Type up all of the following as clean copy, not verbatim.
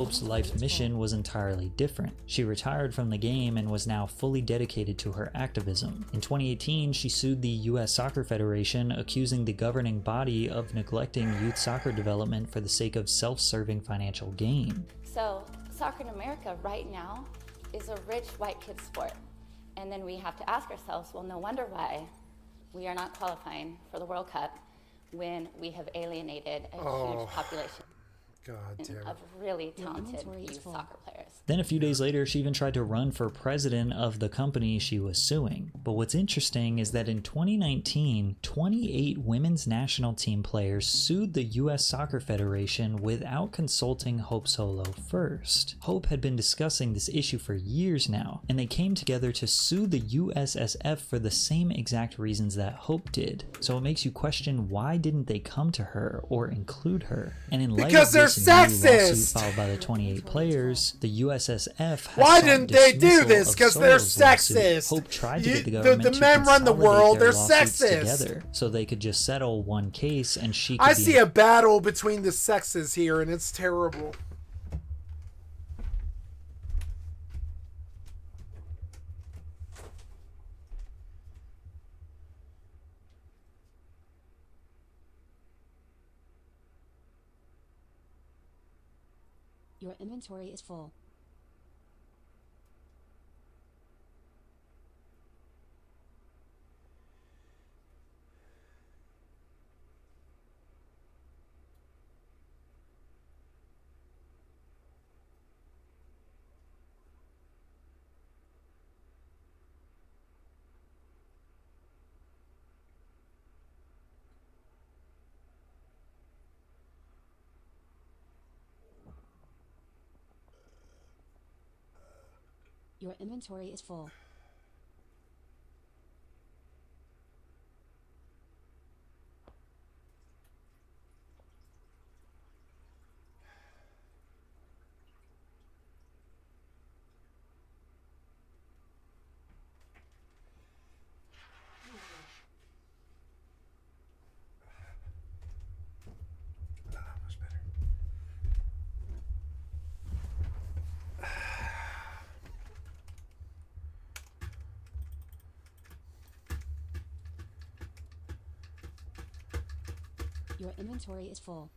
Hope's life mission was entirely different. She retired from the game and was now fully dedicated to her activism. In 2018, she sued the US Soccer Federation, accusing the governing body of neglecting youth soccer development for the sake of self-serving financial gain. So, soccer in America right now is a rich white kid sport. And then we have to ask ourselves, well, no wonder why we are not qualifying for the World Cup when we have alienated a huge population. God damn it. Of really talented youth soccer players. Then a few days later, she even tried to run for president of the company she was suing. But what's interesting is that in 2019, 28 women's national team players sued the US Soccer Federation without consulting Hope Solo first. Hope had been discussing this issue for years now, and they came together to sue the USSF for the same exact reasons that Hope did. So it makes you question, why didn't they come to her or include her? And in light Because of they're this new lawsuit sexist! filed by the 28 players, the USSF has Why sought didn't they do dismissal this? of Because they're Solo's lawsuit. sexist. Hope tried to You- get the government the to men run the consolidate world, their they're lawsuits sexist. together so they could just settle one case and she could I be see a battle between the sexes here, and it's terrible. Your inventory is full. Your inventory is full. Much better. Your inventory is full.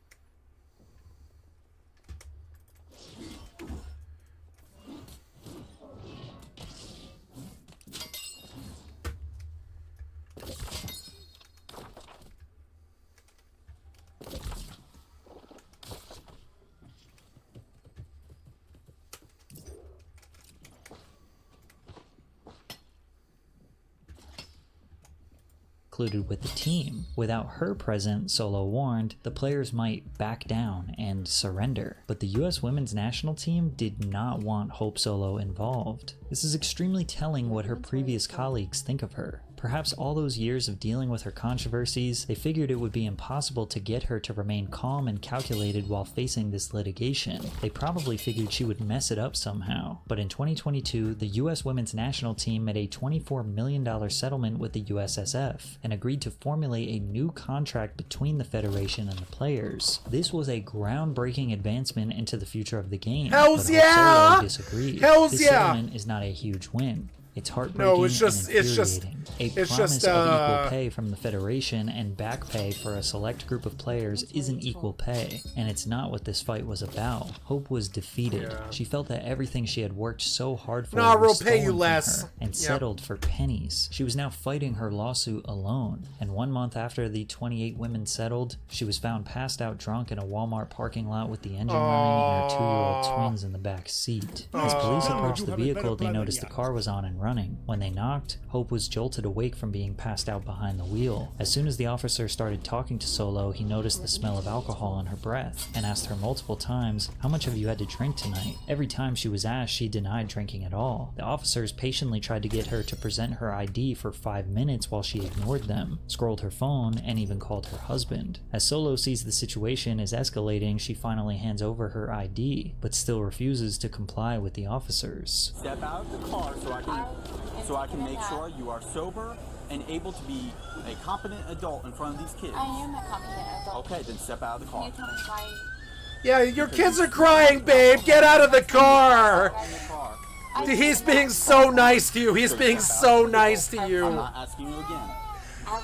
included with the team. Without her present, Solo warned, the players might back down and surrender. But the US women's national team did not want Hope Solo involved. This is extremely telling what her previous colleagues think of her. Perhaps all those years of dealing with her controversies, they figured it would be impossible to get her to remain calm and calculated while facing this litigation. They probably figured she would mess it up somehow. But in 2022, the US women's national team made a $24 million settlement with the USSF and agreed to formulate a new contract between the federation and the players. This was a groundbreaking advancement into the future of the game. Hells but yeah! Solo disagreed. Hells this yeah! settlement is not a huge win. It's heartbreaking No, it's just- and it's just- infuriating. it's A promise just, of equal pay from the Federation and back pay for a select group of players isn't equal pay, and it's not what this fight was about. Hope was defeated. Yeah. She felt that everything she had worked so hard for Nah, was we'll pay you stolen from less. her and Yep. settled for pennies. She was now fighting her lawsuit alone, and 1 month after the 28 women settled, she was found passed out drunk in a Walmart parking lot with the engine running and her 2-year-old twins in the back seat. As police approached the vehicle, they noticed the car was on and running. When they knocked, Hope was jolted awake from being passed out behind the wheel. As soon as the officer started talking to Solo, he noticed the smell of alcohol in her breath and asked her multiple times, "How much have you had to drink tonight?" Every time she was asked, she denied drinking at all. The officers patiently tried to get her to present her ID for 5 minutes while she ignored them, scrolled her phone, and even called her husband. As Solo sees the situation is escalating, she finally hands over her ID, but still refuses to comply with the officers. Step out of the car so I can make sure you are sober and able to be a competent adult in front of these kids. I am a competent adult. Okay, then step out of the Can car. you tell me why Yeah, your kids are crying, babe. Get out of the car. In the car. He's being so nice to you. He's being so nice to I'm you. not asking you again.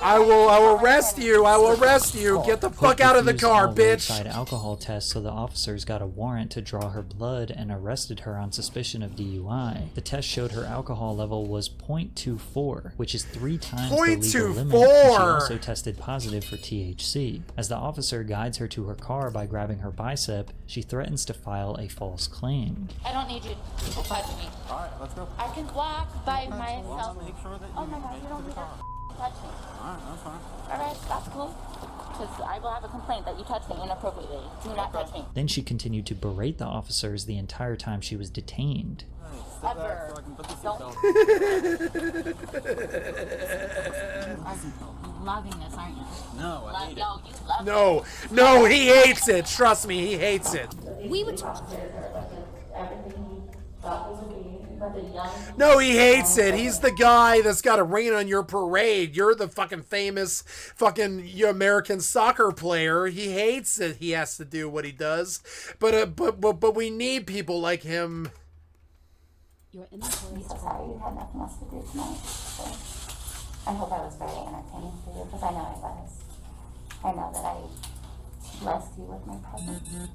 I will arrest you. I will arrest you. Get the fuck out of the refused car, all bitch. roadside alcohol tests, so the officers got a warrant to draw her blood and arrested her on suspicion of DUI. The test showed her alcohol level was 0.24, which is 3 times the legal limit. And she also tested positive for THC. As the officer guides her to her car by grabbing her bicep, she threatens to file a false claim. I don't need you to touch me. All right, let's go. I can walk by myself. Well, make sure that Oh you my God, make you it don't to need the to car. touch me. All right, that's fine. All right, that's cool. Because I will have a complaint that you touched me inappropriately. Do not touch me. Then she continued to berate the officers the entire time she was detained. All right, step back Ever. so I can put the Don't. seatbelt. You're loving this, aren't you? No, I hate it. Yo, you love No, no, he hates it. Trust me, he hates it. We would No, he hates it. He's the guy that's got to rain on your parade. You're the fucking famous fucking American soccer player. He hates it. He has to do what he does. But we need people like him. Your inventory is full. Sorry, you had nothing else to do tonight. So I hope I was very entertaining for you, because I know I was. I know that I blessed you with my presence.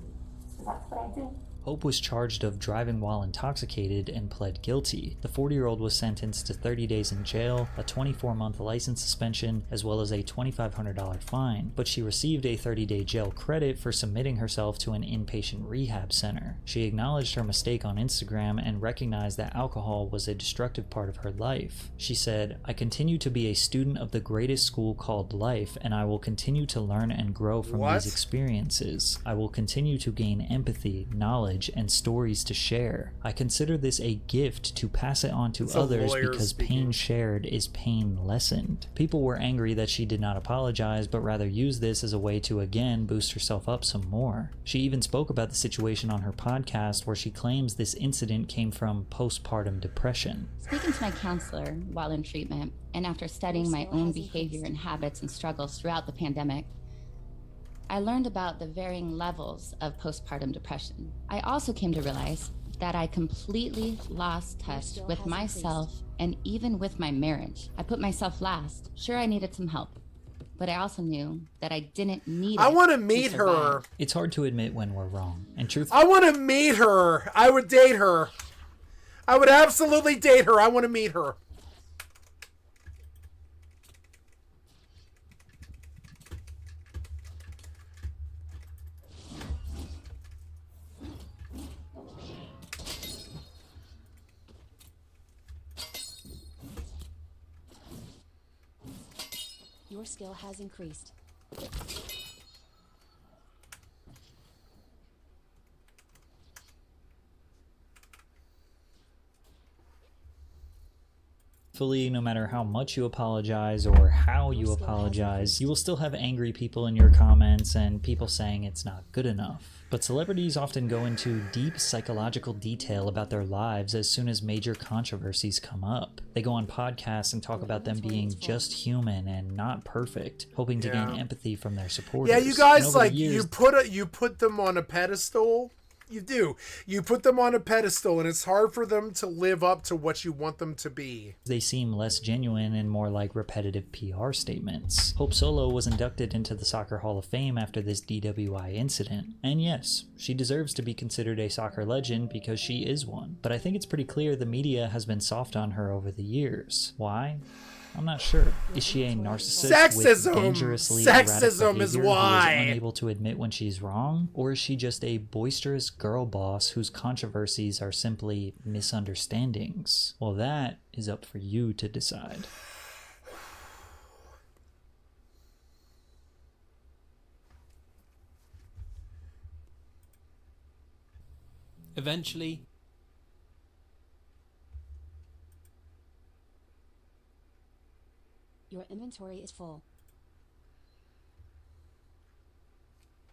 So that's what I do. Hope was charged of driving while intoxicated and pled guilty. The 40-year-old was sentenced to 30 days in jail, a 24-month license suspension, as well as a $2,500 fine, but she received a 30-day jail credit for submitting herself to an inpatient rehab center. She acknowledged her mistake on Instagram and recognized that alcohol was a destructive part of her life. She said, "I continue to be a student of the greatest school called life, and I will continue to learn and grow from these experiences. I will continue to gain empathy, knowledge, and stories to share. I consider this a gift to pass it on to others because pain shared is pain lessened." People were angry that she did not apologize, but rather used this as a way to again boost herself up some more. She even spoke about the situation on her podcast, where she claims this incident came from postpartum depression. Speaking to my counselor while in treatment, and after studying my own behavior and habits and struggles throughout the pandemic, I learned about the varying levels of postpartum depression. I also came to realize that I completely lost touch with myself and even with my marriage. I put myself last. Sure, I needed some help, but I also knew that I didn't need it. I want to meet her. It's hard to admit when we're wrong, and truthfully, I want to meet her. I would date her. I would absolutely date her. I want to meet her. Your skill has increased. no matter how much you apologize or how you apologize, you will still have angry people in your comments and people saying it's not good enough. But celebrities often go into deep psychological detail about their lives as soon as major controversies come up. They go on podcasts and talk about them being just human and not perfect, hoping to gain empathy from their supporters. Yeah, you guys, like, you put them on a pedestal. You do. You put them on a pedestal, and it's hard for them to live up to what you want them to be. They seem less genuine and more like repetitive PR statements. Hope Solo was inducted into the Soccer Hall of Fame after this DWI incident. And yes, she deserves to be considered a soccer legend because she is one. But I think it's pretty clear the media has been soft on her over the years. Why? I'm not sure. Is she a narcissist with dangerously erratic behavior is why. who is unable to admit when she's wrong? Or is she just a boisterous girl boss whose controversies are simply misunderstandings? Well, that is up for you to decide. Eventually, Your inventory is full.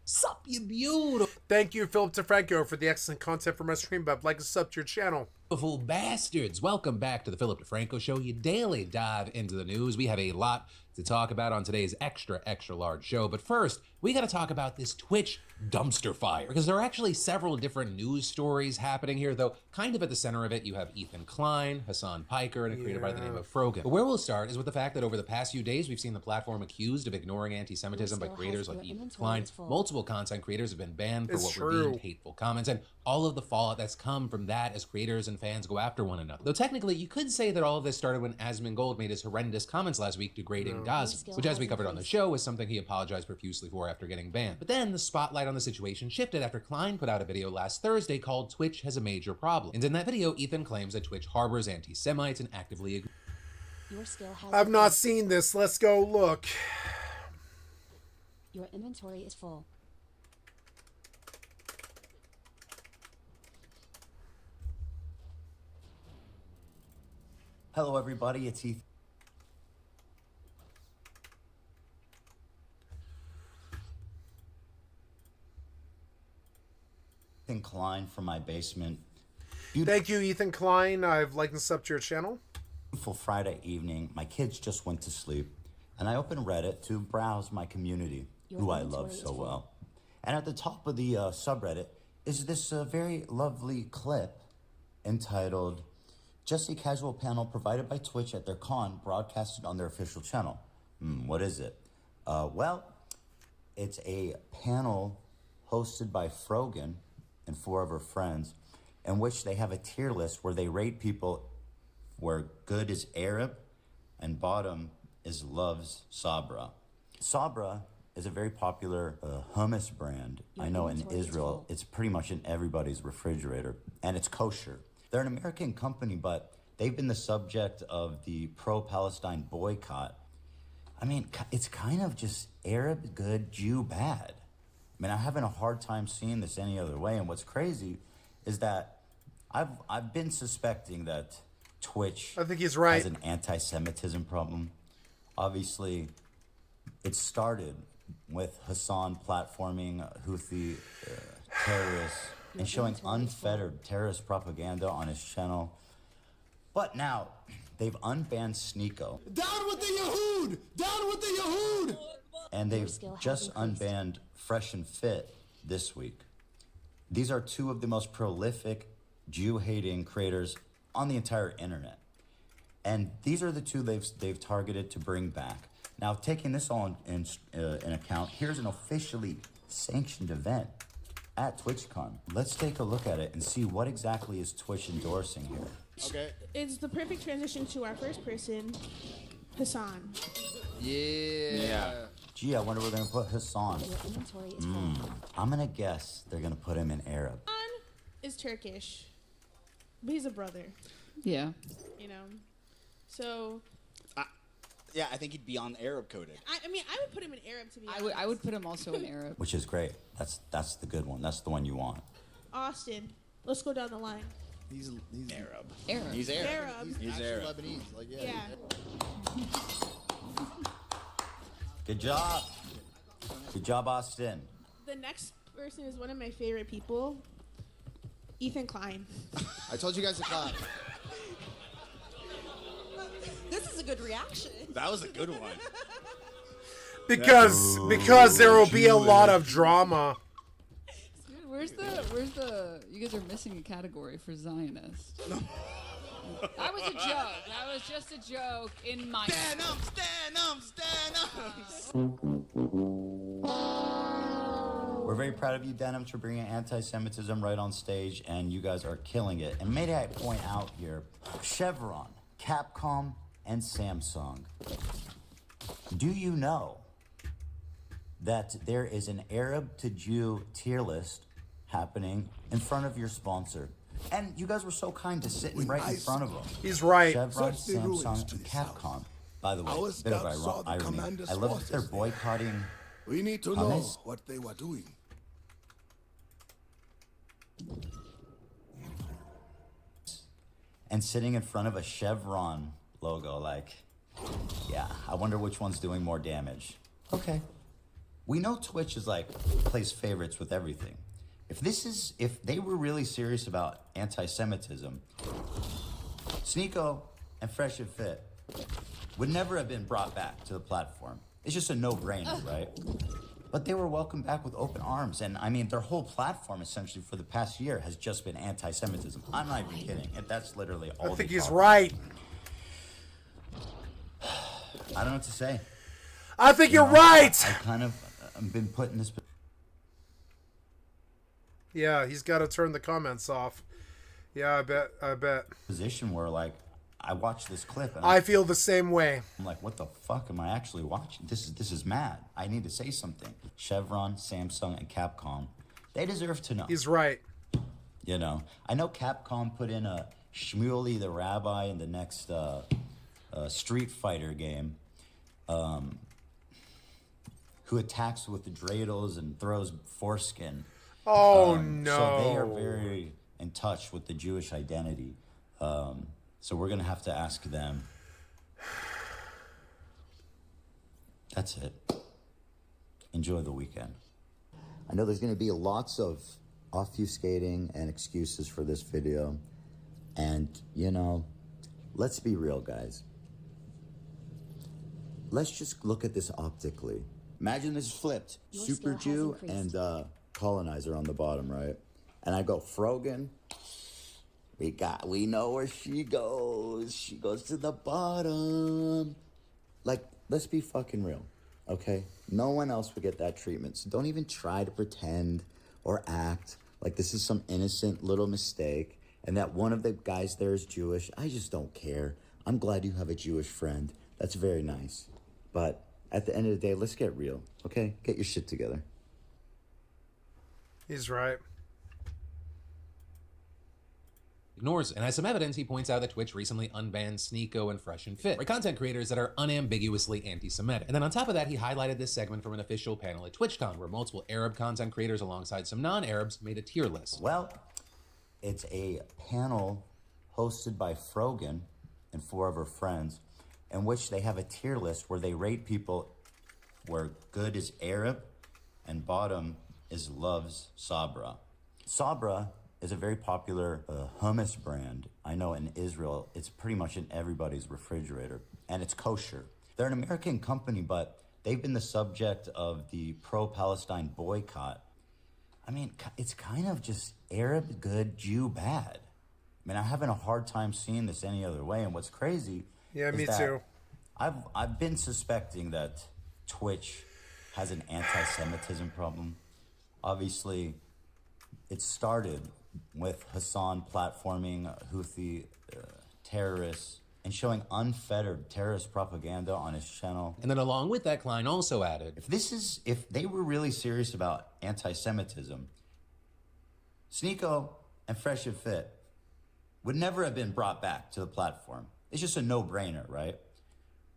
sup? up, you beautiful Thank you, Philip DeFranco, for the excellent content from my stream, but like and sub to your channel. bastards. Welcome back to the Philip DeFranco Show, your daily dive into the news. We have a lot to talk about on today's extra large show. But first, we got to talk about this Twitch dumpster fire, because there are actually several different news stories happening here, though kind of at the center of it, you have Ethan Klein, Hassan Piker, and a creator by the name of Frogan. But where we'll start is with the fact that over the past few days, we've seen the platform accused of ignoring anti-Semitism by creators like Ethan Klein. Multiple content creators have been banned for what were deemed hateful comments, and all of the fallout that's come from that as creators and fans go after one another. Though technically, you could say that all of this started when Asmongold made his horrendous comments last week degrading Gazans, which, as we covered on the show, was something he apologized profusely for after getting banned. But then the spotlight on the situation shifted after Klein put out a video last Thursday called Twitch Has a Major Problem. And in that video, Ethan claims that Twitch harbors anti-Semites and actively Your skill has I've not increased. seen this. Let's go look. Your inventory is full. Hello, everybody. It's Ethan Klein from my basement. Thank you, Ethan Klein. I've liked and sub to your channel. Beautiful Friday evening. My kids just went to sleep, and I opened Reddit to browse my community, Your who I inventory love is so full. well. And at the top of the subreddit is this very lovely clip entitled "Just a Casual Panel Provided by Twitch at their con, broadcasted on their official channel." What is it? Well, it's a panel hosted by Frogan and 4 of her friends, in which they have a tier list where they rate people where good is Arab and bottom is loves Sabra. Sabra is a very popular hummus brand. Your I know in inventory is Israel, full. it's pretty much in everybody's refrigerator, and it's kosher. They're an American company, but they've been the subject of the pro-Palestine boycott. I mean, it's kind of just Arab good, Jew bad. I mean, I'm having a hard time seeing this any other way. And what's crazy is that I've been suspecting that Twitch I think he's right. has an anti-Semitism problem. Obviously, it started with Hassan platforming Houthi terrorists and showing unfettered terrorist propaganda on his channel. But now, they've unbanned Sneeko. Down with the Yahud! Down with the Yahud! And they've skill has just increased. unbanned Fresh and Fit this week. These are 2 of the most prolific Jew-hating creators on the entire internet. And these are the 2 they've targeted to bring back. Now, taking this all in account, here's an officially sanctioned event at TwitchCon. Let's take a look at it and see what exactly is Twitch endorsing here. Okay. It's the perfect transition to our first person, Hassan. Yeah. Gee, I wonder where they're going to put Hassan. Your inventory is full. I'm going to guess they're going to put him in Arab. Hassan is Turkish, but he's a brother, Yeah. you know. So, Yeah, I think he'd be on Arab coded. I mean, I would put him in Arab, to be honest. I would put him also in Arab. Which is great. That's the good one. That's the one you want. Austin, let's go down the line. He's Arab. Arab. He's Arab. Arab. He's Arab. Lebanese. Like, Yeah. Good job. Good job, Austin. The next person is one of my favorite people, Ethan Klein. I told you guys to clap. This is a good reaction. That was a good one. Because there will be a lot of drama. Dude, where's the? You guys are missing a category for Zionist. That was a joke. That was just a joke in my. Stand up, stand up, stand up. We're very proud of you, Denims, for bringing anti-Semitism right on stage, and you guys are killing it. And may I point out here, Chevron, Capcom, and Samsung. Do you know that there is an Arab to Jew tier list happening in front of your sponsor? And you guys were so kind to sit right in front of them. He's right. Chevron, Search the ruins Samsung, to and the Capcom. By the way, Our bit of scouts saw the irony. commander's I love that they're forces there. boycotting We need to know Hummus? what they were doing. and sitting in front of a Chevron logo. Like, yeah, I wonder which one's doing more damage. Okay. We know Twitch is like plays favorites with everything. If they were really serious about anti-Semitism, Sneeko and Fresh and Fit would never have been brought back to the platform. It's just a no-brainer, right? But they were welcomed back with open arms. And I mean, their whole platform essentially for the past year has just been anti-Semitism. I'm not even kidding. That's literally all I think they he's talk right. I don't know what to say. I think you're know, right. I kind of been put in this. Yeah, he's got to turn the comments off. Yeah, I bet. Position where like I watch this clip and I feel the same way. I'm like, what the fuck am I actually watching? This is mad. I need to say something. Chevron, Samsung, and Capcom, they deserve to know. He's right. You know, I know Capcom put in a Shmuley the Rabbi in the next Street Fighter game, who attacks with the dreidels and throws foreskin. Oh no! So they are very in touch with the Jewish identity. So we're gonna have to ask them. That's it. Enjoy the weekend. I know there's gonna be lots of obfuscating and excuses for this video. And, you know, let's be real, guys. Let's just look at this optically. Imagine this flipped. Your Super skill has Jew increased. and colonizer on the bottom, right? And I go, Frogan. We know where she goes. She goes to the bottom. Like, let's be fucking real, okay? No one else would get that treatment. So don't even try to pretend or act like this is some innocent little mistake and that one of the guys there is Jewish. I just don't care. I'm glad you have a Jewish friend. That's very nice. But at the end of the day, let's get real, okay? Get your shit together. He's right. Ignores, and as some evidence, he points out that Twitch recently unbanned Sneeko and Fresh and Fit for content creators that are unambiguously anti-Semitic. And then on top of that, he highlighted this segment from an official panel at TwitchCon, where multiple Arab content creators alongside some non-Arabs made a tier list. Well, it's a panel hosted by Frogan and 4 of her friends, in which they have a tier list where they rate people where good is Arab and bottom is loves Sabra. Sabra is a very popular hummus brand. I know in Israel, it's pretty much in everybody's refrigerator, and it's kosher. They're an American company, but they've been the subject of the pro-Palestine boycott. I mean, it's kind of just Arab good, Jew bad. I mean, I'm having a hard time seeing this any other way, and what's crazy Yeah, is me that too. I've been suspecting that Twitch has an anti-Semitism problem. Obviously, it started with Hassan platforming Houthi terrorists and showing unfettered terrorist propaganda on his channel. And then along with that, Klein also added, If they were really serious about anti-Semitism, Sneeko and Fresh and Fit would never have been brought back to the platform. It's just a no-brainer, right?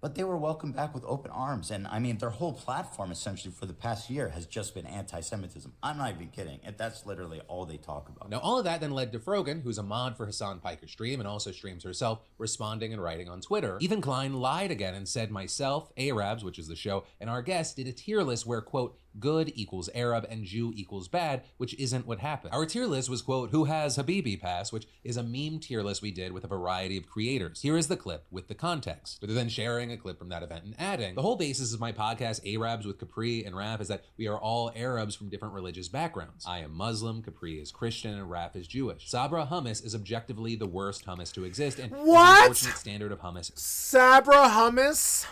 But they were welcomed back with open arms. And I mean, their whole platform essentially for the past year has just been anti-Semitism. I'm not even kidding. That's literally all they talk about. Now, all of that then led to Frogan, who's a mod for Hassan Piker's stream and also streams herself, responding and writing on Twitter. Even Klein lied again and said myself, Arabs, which is the show, and our guest did a tier list where, quote, good equals Arab and Jew equals bad, which isn't what happened. Our tier list was, quote, who has Habibi Pass, which is a meme tier list we did with a variety of creators. Here is the clip with the context. Rather than sharing a clip from that event and adding, the whole basis of my podcast, Arabs with Capri and Raf, is that we are all Arabs from different religious backgrounds. I am Muslim, Capri is Christian, and Raf is Jewish. Sabra hummus is objectively the worst hummus to exist, and What? the unfortunate standard of hummus Sabra hummus?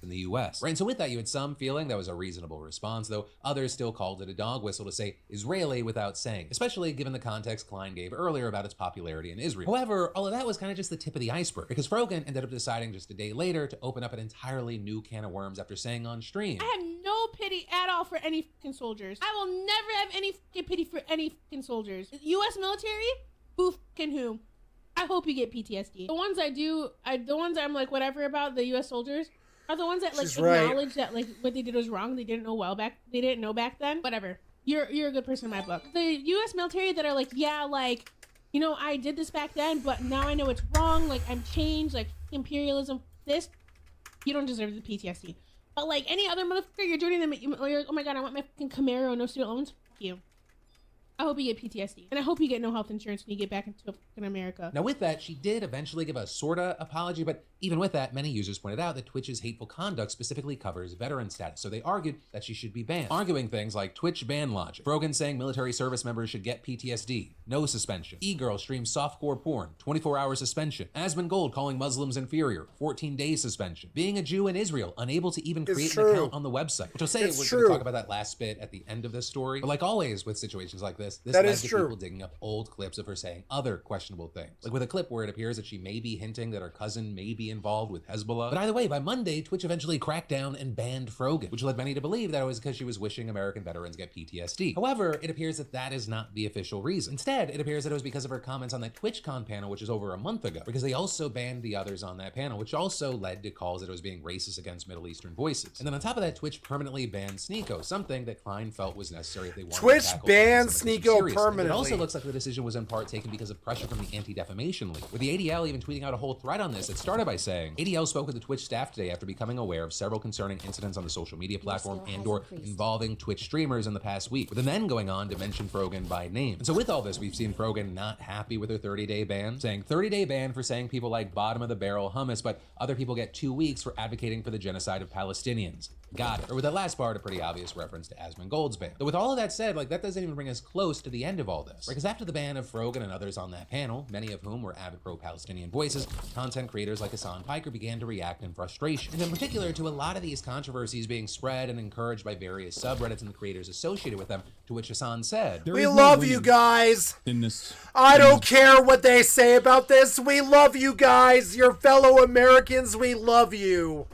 in the US. Right, and so with that, you had some feeling that was a reasonable response, though others still called it a dog whistle to say Israeli without saying, especially given the context Klein gave earlier about its popularity in Israel. However, all of that was kind of just the tip of the iceberg, because Frogan ended up deciding just a day later to open up an entirely new can of worms after saying on stream, I have no pity at all for any fucking soldiers. I will never have any fucking pity for any fucking soldiers. U.S. military? Who fucking who? I hope you get PTSD. The ones I'm like whatever about the U.S. soldiers are the ones that like She's right. acknowledge that like what they did was wrong. They didn't know back then. Whatever. You're a good person in my book. The U.S. military that are like, yeah, like, you know, I did this back then, but now I know it's wrong. Like I'm changed. Like imperialism. This, you don't deserve the PTSD. But like any other motherfucker, you're joining them. You're like, oh my god, I want my fucking Camaro, no student loans. Fuck you. I hope you get PTSD. And I hope you get no health insurance when you get back into fucking America. Now with that, she did eventually give a sorta apology, but even with that, many users pointed out that Twitch's hateful conduct specifically covers veteran status, so they argued that she should be banned. Arguing things like Twitch ban logic, Brogan saying military service members should get PTSD, no suspension, E-Girl streams softcore porn, 24-hour suspension, Asmon Gold calling Muslims inferior, 14-day suspension, being a Jew in Israel, unable to even create an account on the website, which I'll say we're going to talk about that last bit at the end of this story. But like always with situations like this led to people digging up old clips of her saying other questionable things. Like with a clip where it appears that she may be hinting that her cousin may be involved with Hezbollah. But either way, by Monday, Twitch eventually cracked down and banned Frogan, which led many to believe that it was because she was wishing American veterans get PTSD. However, it appears that that is not the official reason. Instead, it appears that it was because of her comments on that TwitchCon panel, which is over a month ago, because they also banned the others on that panel, which also led to calls that it was being racist against Middle Eastern voices. And then on top of that, Twitch permanently banned Sneeko, something that Klein felt was necessary if they wanted Twitch to tackle banned Sneeko permanently. It also looks like the decision was in part taken because of pressure from the Anti-Defamation League, with the ADL even tweeting out a whole thread on this. It started by saying, ADL spoke with the Twitch staff today after becoming aware of several concerning incidents on the social media platform and/or involving Twitch streamers in the past week, with them then going on to mention Frogan by name. And so with all this, we've seen Frogan not happy with her 30-day ban, saying 30-day ban for saying people like bottom of the barrel hummus, but other people get 2 weeks for advocating for the genocide of Palestinians. Got it. Or with that last part, a pretty obvious reference to Asmon Gold's ban. But with all of that said, like that doesn't even bring us close to the end of all this. Right? Because after the ban of Frogan and others on that panel, many of whom were avid pro-Palestinian voices, content creators like Hassan Piker began to react in frustration. And in particular to a lot of these controversies being spread and encouraged by various subreddits and the creators associated with them, to which Hassan said, "We love you guys. In this, I don't care what they say about this. We love you guys. Your fellow Americans, we love you."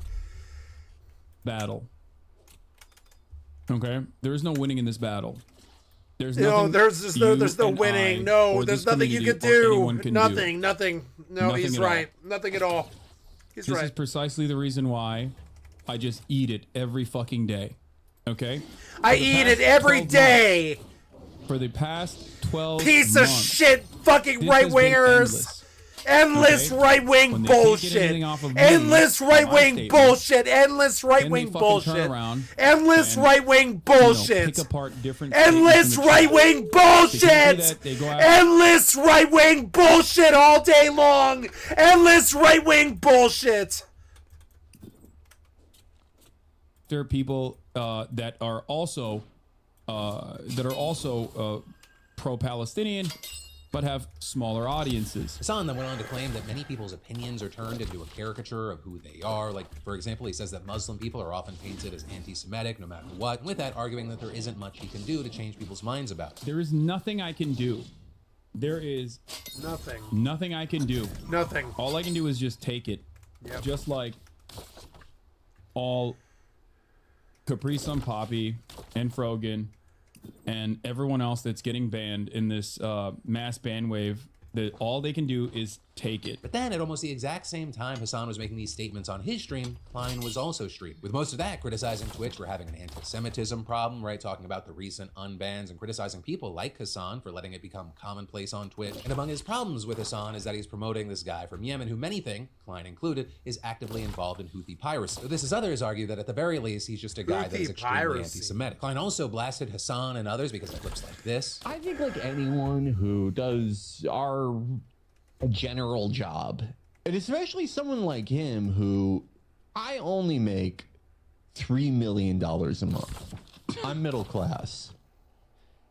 Battle. Okay, there is no winning in this battle. There's there's no winning. No, there's nothing you could do. Nothing. No, he's right. Nothing at all. He's right. This is precisely the reason why I just eat it every fucking day. Okay? I eat it every day. For the past 12 piece months, of shit fucking right-wingers. Endless right-wing bullshit. Endless right-wing bullshit. Endless right-wing bullshit. Endless right-wing bullshit. Endless right-wing bullshit. Endless right-wing bullshit all day long. Endless right-wing bullshit. There are people that are also pro-Palestinian, but have smaller audiences. Hassan then went on to claim that many people's opinions are turned into a caricature of who they are. Like, for example, he says that Muslim people are often painted as anti-Semitic no matter what, and with that arguing that there isn't much he can do to change people's minds about it. There is nothing I can do. There is nothing I can do. Nothing. All I can do is just take it. Yep. Just like all Capri Sun Poppy and Frogan and everyone else that's getting banned in this mass ban wave, that all they can do is take it. But then at almost the exact same time Hassan was making these statements on his stream, Klein was also streaming, with most of that criticizing Twitch for having an anti-Semitism problem, right? Talking about the recent unbans and criticizing people like Hassan for letting it become commonplace on Twitch. And among his problems with Hassan is that he's promoting this guy from Yemen who many think, Klein included, is actively involved in Houthi piracy. So this is others argue that at the very least he's just a guy that is extremely anti-Semitic. Klein also blasted Hassan and others because of clips like this. I think like anyone who does our general job, and especially someone like him who I only make $3 million a month. I'm middle class.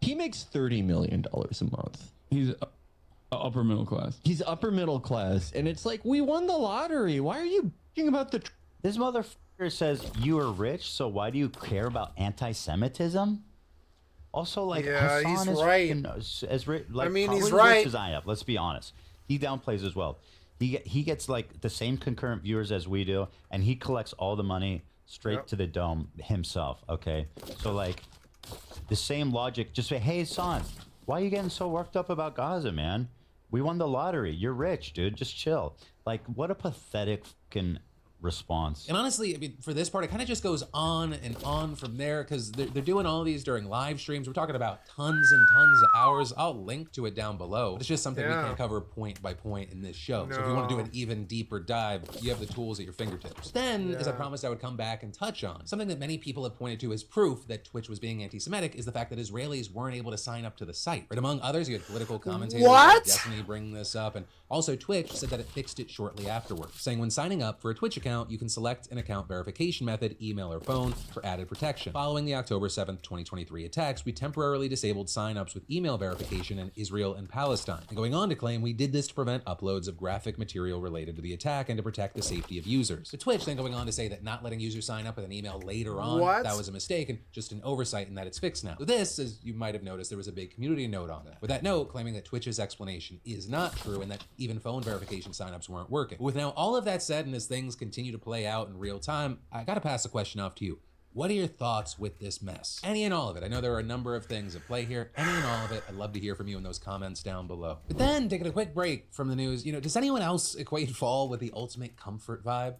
He makes $30 million a month. He's upper middle class. He's upper middle class, and it's like, we won the lottery. Why are you thinking about the... This motherfucker says you are rich, so why do you care about anti-Semitism? Also, like, yeah, Hassan he's is right. Like, I mean, he's he's right. As I have. Let's be honest. He downplays as well. He gets like the same concurrent viewers as we do, and he collects all the money straight to the dome himself. Okay, so like the same logic. Just say, hey, son, why are you getting so worked up about Gaza, man? We won the lottery. You're rich, dude. Just chill. Like, what a pathetic fucking response. And honestly, I mean, for this part, it kind of just goes on and on from there because they're doing all these during live streams. We're talking about tons and tons of hours. I'll link to it down below. It's just something we can't cover point by point in this show. So if you want to do an even deeper dive, you have the tools at your fingertips. Then, as I promised I would come back and touch on, something that many people have pointed to as proof that Twitch was being anti-Semitic is the fact that Israelis weren't able to sign up to the site. Right, among others, you had political commentators like Destiny bring this up, and also Twitch said that it fixed it shortly afterwards, saying when signing up for a Twitch account, you can select an account verification method, email or phone, for added protection. Following the October 7th, 2023 attacks, we temporarily disabled signups with email verification in Israel and Palestine, and going on to claim we did this to prevent uploads of graphic material related to the attack and to protect the safety of users. So Twitch then going on to say that not letting users sign up with an email later on, that was a mistake and just an oversight and that it's fixed now. So this, as you might have noticed, there was a big community note on that, with that note claiming that Twitch's explanation is not true and that even phone verification signups weren't working. But with now all of that said, and as things continue to play out in real time, I gotta pass the question off to you. What are your thoughts with this mess? Any and all of it. I know there are a number of things at play here. Any and all of it. I'd love to hear from you in those comments down below. But then, taking a quick break from the news, does anyone else equate fall with the ultimate comfort vibe?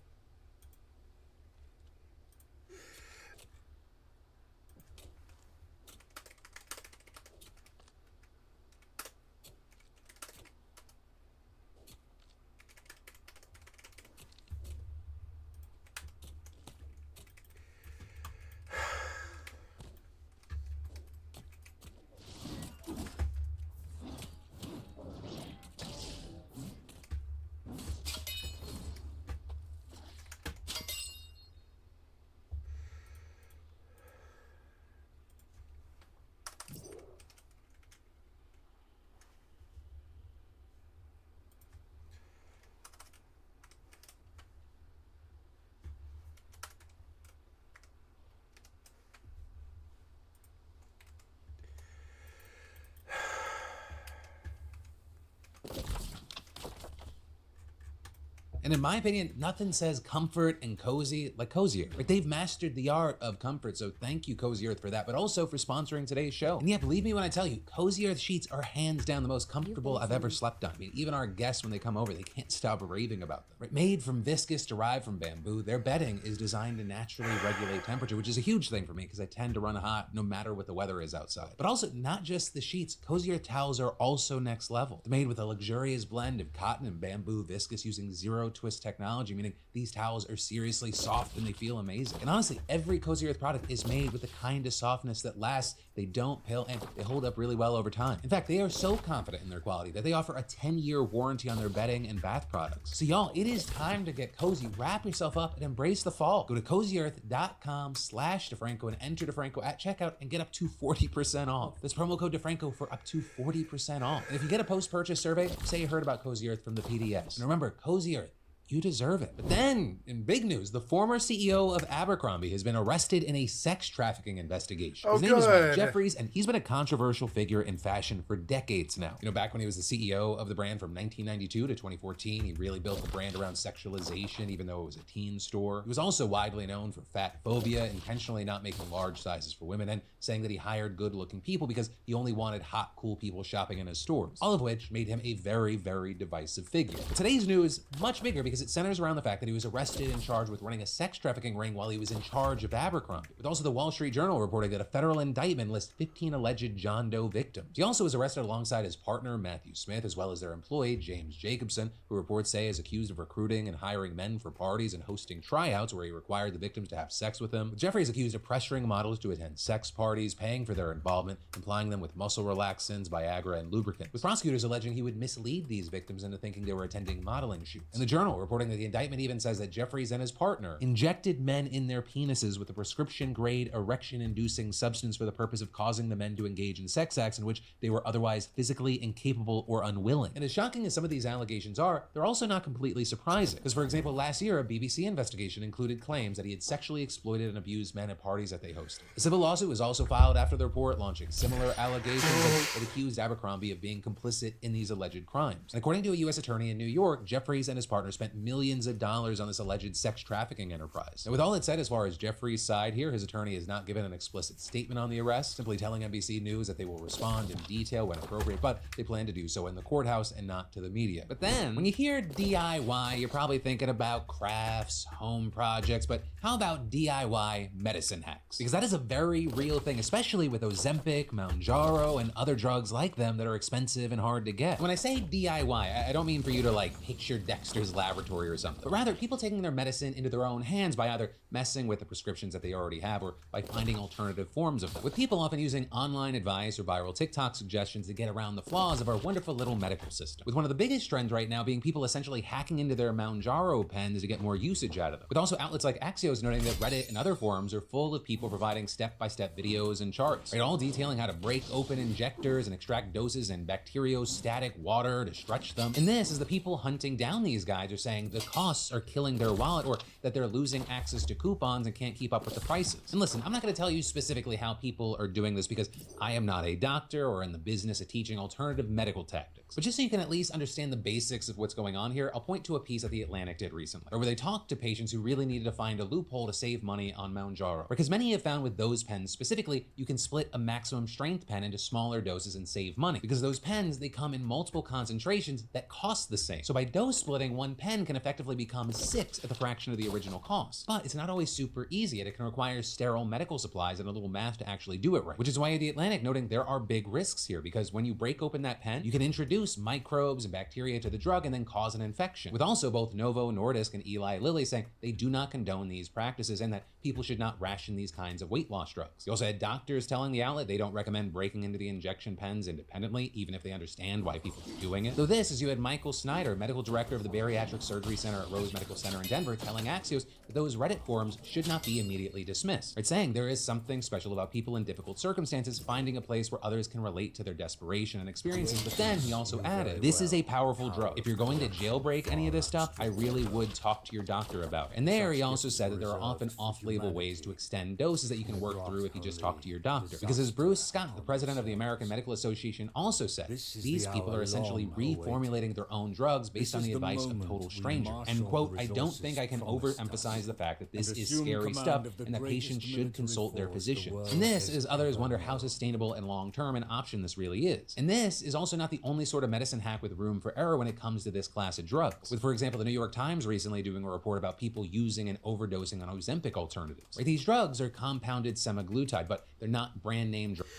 And in my opinion, nothing says comfort and cozy like Cozy Earth. Like, they've mastered the art of comfort, so thank you, Cozy Earth, for that, but also for sponsoring today's show. And yeah, believe me when I tell you, Cozy Earth sheets are hands down the most comfortable I've ever slept on. I mean, even our guests, when they come over, they can't stop raving about them. Right? Made from viscose derived from bamboo, their bedding is designed to naturally regulate temperature, which is a huge thing for me because I tend to run hot no matter what the weather is outside. But also, not just the sheets, Cozy Earth towels are also next level. They're made with a luxurious blend of cotton and bamboo viscose using zero twist technology, meaning these towels are seriously soft and they feel amazing. And honestly, every Cozy Earth product is made with the kind of softness that lasts, they don't pale, and they hold up really well over time. In fact, they are so confident in their quality that they offer a 10-year warranty on their bedding and bath products. So y'all, it is time to get cozy, wrap yourself up, and embrace the fall. Go to cozyearth.com/DeFranco and enter DeFranco at checkout and get up to 40% off. That's promo code DeFranco for up to 40% off. And if you get a post-purchase survey, say you heard about Cozy Earth from the PDS. And remember, Cozy Earth, you deserve it. But then, in big news, the former CEO of Abercrombie has been arrested in a sex trafficking investigation. His name is Mike Jeffries, and he's been a controversial figure in fashion for decades now. Back when he was the CEO of the brand from 1992 to 2014, he really built the brand around sexualization, even though it was a teen store. He was also widely known for fat phobia, intentionally not making large sizes for women, and saying that he hired good-looking people because he only wanted hot, cool people shopping in his stores. All of which made him a very, very divisive figure. But today's news, much bigger because it centers around the fact that he was arrested and charged with running a sex trafficking ring while he was in charge of Abercrombie. With also the Wall Street Journal reporting that a federal indictment lists 15 alleged John Doe victims. He also was arrested alongside his partner, Matthew Smith, as well as their employee, James Jacobson, who reports say is accused of recruiting and hiring men for parties and hosting tryouts where he required the victims to have sex with him. Jeffrey is accused of pressuring models to attend sex parties, paying for their involvement, implying them with muscle relaxants, Viagra, and lubricant, with prosecutors alleging he would mislead these victims into thinking they were attending modeling shoots. And the Journal reporting that the indictment even says that Jeffries and his partner injected men in their penises with a prescription-grade erection-inducing substance for the purpose of causing the men to engage in sex acts in which they were otherwise physically incapable or unwilling. And as shocking as some of these allegations are, they're also not completely surprising. Because, for example, last year, a BBC investigation included claims that he had sexually exploited and abused men at parties that they hosted. A civil lawsuit was also filed after the report, launching similar allegations that accused Abercrombie of being complicit in these alleged crimes. And according to a U.S. attorney in New York, Jeffries and his partner spent spent millions of dollars on this alleged sex trafficking enterprise. And with all it said as far as Jeffrey's side here, his attorney has not given an explicit statement on the arrest, simply telling NBC News that they will respond in detail when appropriate, but they plan to do so in the courthouse and not to the media. But then, when you hear DIY, you're probably thinking about crafts, home projects, but how about DIY medicine hacks? Because that is a very real thing, especially with Ozempic, Mounjaro, and other drugs like them that are expensive and hard to get. When I say DIY, I don't mean for you to like picture Dexter's Laboratory or something, but rather people taking their medicine into their own hands by either messing with the prescriptions that they already have or by finding alternative forms of them, with people often using online advice or viral TikTok suggestions to get around the flaws of our wonderful little medical system. With one of the biggest trends right now being people essentially hacking into their Mounjaro pens to get more usage out of them, with also outlets like Axios noting that Reddit and other forums are full of people providing step-by-step videos and charts, right, all detailing how to break open injectors and extract doses in bacteriostatic water to stretch them. And this is the people hunting down these guys are saying the costs are killing their wallet or that they're losing access to coupons and can't keep up with the prices. And listen, I'm not going to tell you specifically how people are doing this because I am not a doctor or in the business of teaching alternative medical tactics. But just so you can at least understand the basics of what's going on here, I'll point to a piece that The Atlantic did recently, where they talked to patients who really needed to find a loophole to save money on Mounjaro. Because many have found with those pens specifically, you can split a maximum strength pen into smaller doses and save money. Because those pens, they come in multiple concentrations that cost the same. So by dose splitting, one pen can effectively become 6 at the fraction of the original cost. But it's not always super easy, and it can require sterile medical supplies and a little math to actually do it right. Which is why The Atlantic noting there are big risks here, because when you break open that pen, you can introduce microbes and bacteria to the drug and then cause an infection. With also both Novo Nordisk and Eli Lilly saying they do not condone these practices and that people should not ration these kinds of weight loss drugs. You also had doctors telling the outlet they don't recommend breaking into the injection pens independently, even if they understand why people are doing it. So this is you had Michael Snyder, medical director of the Bariatric Surgery Center at Rose Medical Center in Denver, telling Axios that those Reddit forums should not be immediately dismissed. Right, saying there is something special about people in difficult circumstances finding a place where others can relate to their desperation and experiences. But then he also added, this is a powerful drug. If you're going to jailbreak any of this stuff, I really would talk to your doctor about it. And there he also said that there are often off-label ways to extend doses that you can work through if you just talk to your doctor. Because as Bruce Scott, the president of the American Medical Association, also said, these people are essentially reformulating their own drugs based on the advice of total strangers. And quote, I don't think I can overemphasize the fact that this is scary stuff and that patients should consult their physicians. And this is others wonder how sustainable and long-term an option this really is. And this is also not the only sort of medicine hack with room for error when it comes to this class of drugs. With, for example, the New York Times recently doing a report about people using and overdosing on Ozempic alternatives. Right? These drugs are compounded semaglutide, but they're not brand name drugs.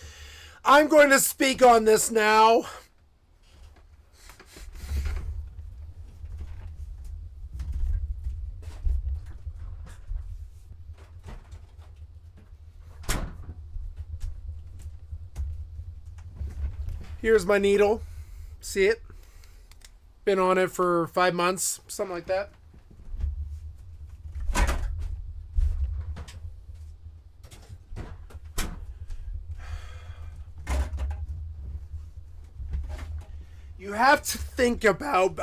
I'm going to speak on this now. Here's my needle. See it? Been on it for 5 months, something like that. You have to think about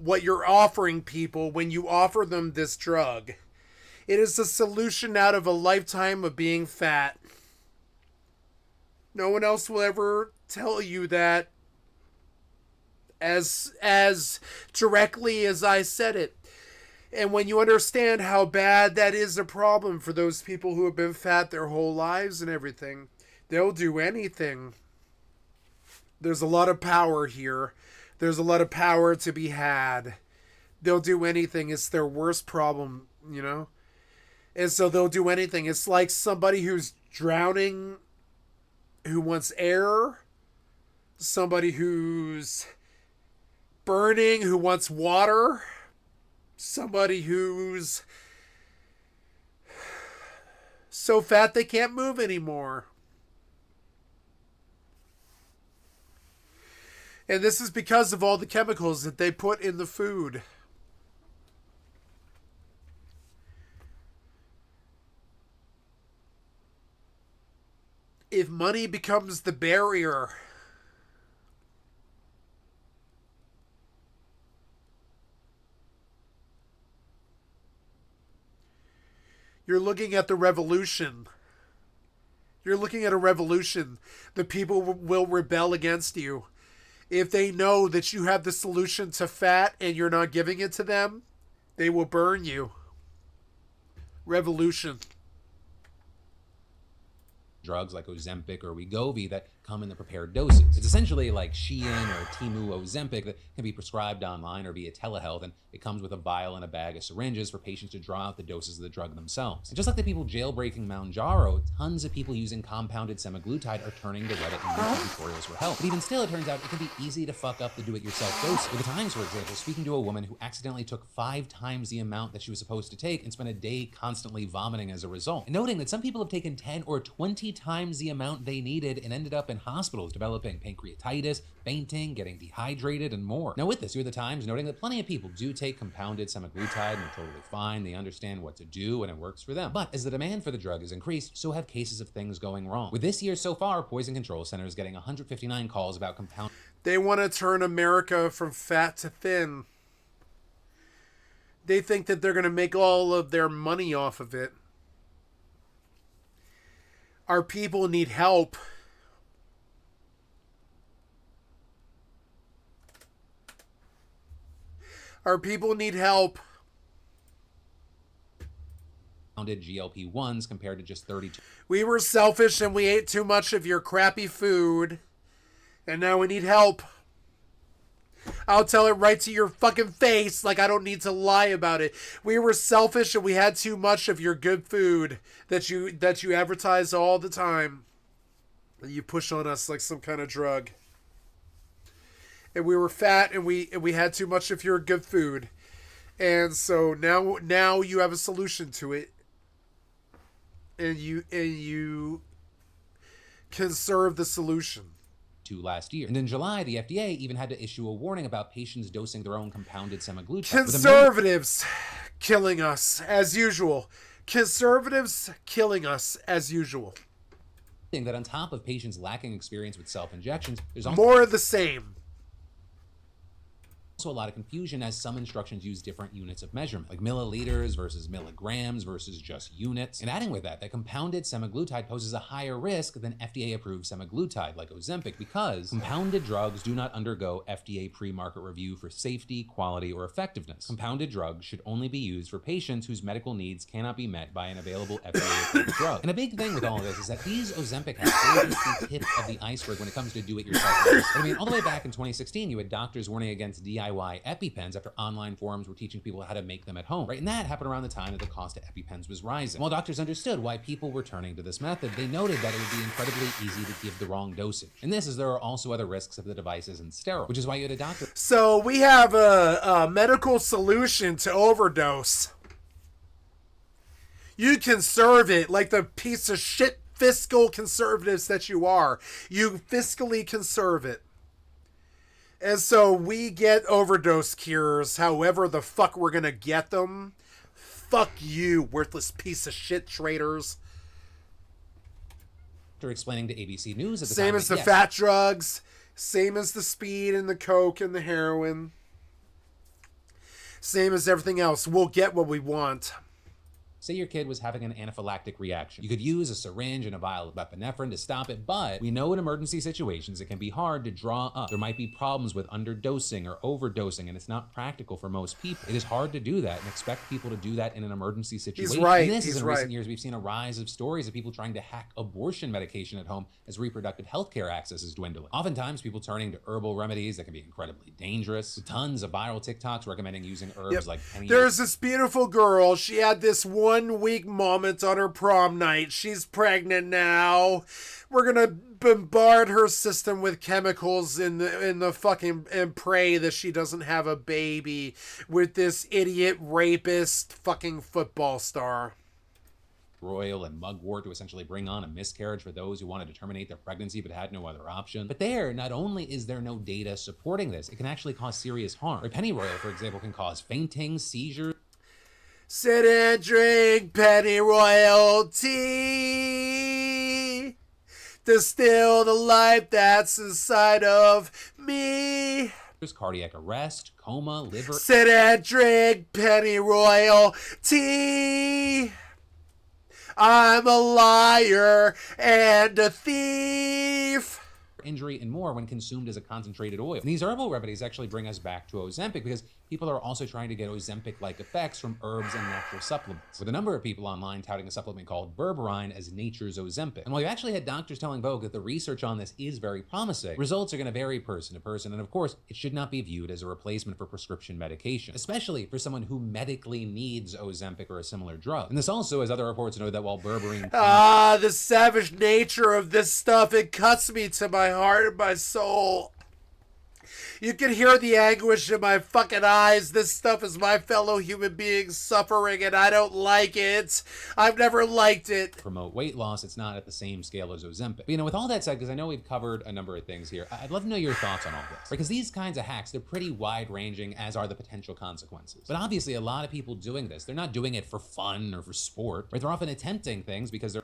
what you're offering people when you offer them this drug. It is a solution out of a lifetime of being fat. No one else will ever tell you that as directly as I said it. And when you understand how bad that is a problem for those people who have been fat their whole lives and everything, they'll do anything. There's a lot of power here. There's a lot of power to be had. They'll do anything. It's their worst problem, you know? And so they'll do anything. It's like somebody who's drowning, who wants air. Somebody who's burning, who wants water. Somebody who's so fat they can't move anymore. And this is because of all the chemicals that they put in the food. If money becomes the barrier, you're looking at the revolution. You're looking at a revolution. The people will rebel against you. If they know that you have the solution to fat and you're not giving it to them, they will burn you. Revolution. Drugs like Ozempic or Wegovy that come in the prepared doses. It's essentially like Shein or Temu Ozempic that can be prescribed online or via telehealth, and it comes with a vial and a bag of syringes for patients to draw out the doses of the drug themselves. And just like the people jailbreaking Mounjaro, tons of people using compounded semaglutide are turning to Reddit and YouTube tutorials for help. But even still, it turns out it can be easy to fuck up the do-it-yourself dose. With the Times, for example, speaking to a woman who accidentally took 5 times the amount that she was supposed to take and spent a day constantly vomiting as a result. And noting that some people have taken 10 or 20 times the amount they needed and ended up in hospitals developing pancreatitis, fainting, getting dehydrated, and more. Now with this, here are the Times noting that plenty of people do take compounded semaglutide and they're totally fine, they understand what to do, and it works for them. But as the demand for the drug has increased, so have cases of things going wrong. With this year so far, Poison Control Center is getting 159 calls about compound. They want to turn America from fat to thin. They think that they're going to make all of their money off of it. Our people need help. Our people need help. GLP-1s compared to just 32. We were selfish and we ate too much of your crappy food. And now we need help. I'll tell it right to your fucking face, like I don't need to lie about it. We were selfish and we had too much of your good food that you advertise all the time. And you push on us like some kind of drug. And we were fat and we had too much of your good food. And so now you have a solution to it. And you can serve the solution. Last year. And in July, the FDA even had to issue a warning about patients dosing their own compounded semaglutide. Conservatives killing us as usual. Conservatives killing us as usual. That on top of patients lacking experience with self-injections, there's more of the same. Also a lot of confusion as some instructions use different units of measurement, like milliliters versus milligrams versus just units. And adding with that compounded semaglutide poses a higher risk than FDA-approved semaglutide like Ozempic because compounded drugs do not undergo FDA pre-market review for safety, quality, or effectiveness. Compounded drugs should only be used for patients whose medical needs cannot be met by an available FDA-approved drug. And a big thing with all of this is that these Ozempic have the tip of the iceberg when it comes to do-it-yourself. I mean, all the way back in 2016, you had doctors warning against DIY EpiPens after online forums were teaching people how to make them at home, right? And that happened around the time that the cost of EpiPens was rising. While doctors understood why people were turning to this method, they noted that it would be incredibly easy to give the wrong dosage. And this is there are also other risks if the device isn't sterile, which is why you had a doctor. So we have a medical solution to overdose. You conserve it like the piece of shit fiscal conservatives that you are. You fiscally conserve it. And so we get overdose cures however the fuck we're gonna get them. Fuck you, worthless piece of shit traitors. After explaining to ABC News at the same time as the fat drugs, same as the speed and the coke and the heroin. Same as everything else. We'll get what we want. Say your kid was having an anaphylactic reaction. You could use a syringe and a vial of epinephrine to stop it, but we know in emergency situations it can be hard to draw up. There might be problems with underdosing or overdosing, and it's not practical for most people. It is hard to do that and expect people to do that in an emergency situation. He's right. And in recent years, we've seen a rise of stories of people trying to hack abortion medication at home as reproductive health care access is dwindling. Oftentimes, people turning to herbal remedies that can be incredibly dangerous. With tons of viral TikToks recommending using herbs like penny. There's this beautiful girl. She had this 1 week moment on her prom night. She's pregnant now. We're gonna bombard her system with chemicals in the fucking and pray that she doesn't have a baby with this idiot rapist fucking football star. Royal and mugwort to essentially bring on a miscarriage for those who wanted to terminate their pregnancy but had no other option. But there, not only is there no data supporting this, it can actually cause serious harm. Or pennyroyal, for example, can cause fainting, seizures. Sit and drink pennyroyal tea. Distill the life that's inside of me. Cardiac arrest, coma, liver. Sit and drink pennyroyal tea. I'm a liar and a thief. injury, and more when consumed as a concentrated oil. And these herbal remedies actually bring us back to Ozempic because people are also trying to get Ozempic-like effects from herbs and natural supplements, with a number of people online touting a supplement called berberine as nature's Ozempic. And while you actually had doctors telling Vogue that the research on this is very promising, results are going to vary person to person, and of course, it should not be viewed as a replacement for prescription medication, especially for someone who medically needs Ozempic or a similar drug. And this also, as other reports note, that while berberine... The savage nature of this stuff, it cuts me to my heart and my soul. You can hear the anguish in my fucking eyes. This stuff is my fellow human beings suffering, and I don't like it. I've never liked it. Promote weight loss, it's not at the same scale as Ozempic. But, with all that said, because I know we've covered a number of things here, I'd love to know your thoughts on all this. Because these kinds of hacks, they're pretty wide-ranging, as are the potential consequences. But obviously, a lot of people doing this, they're not doing it for fun or for sport, right? They're often attempting things because they're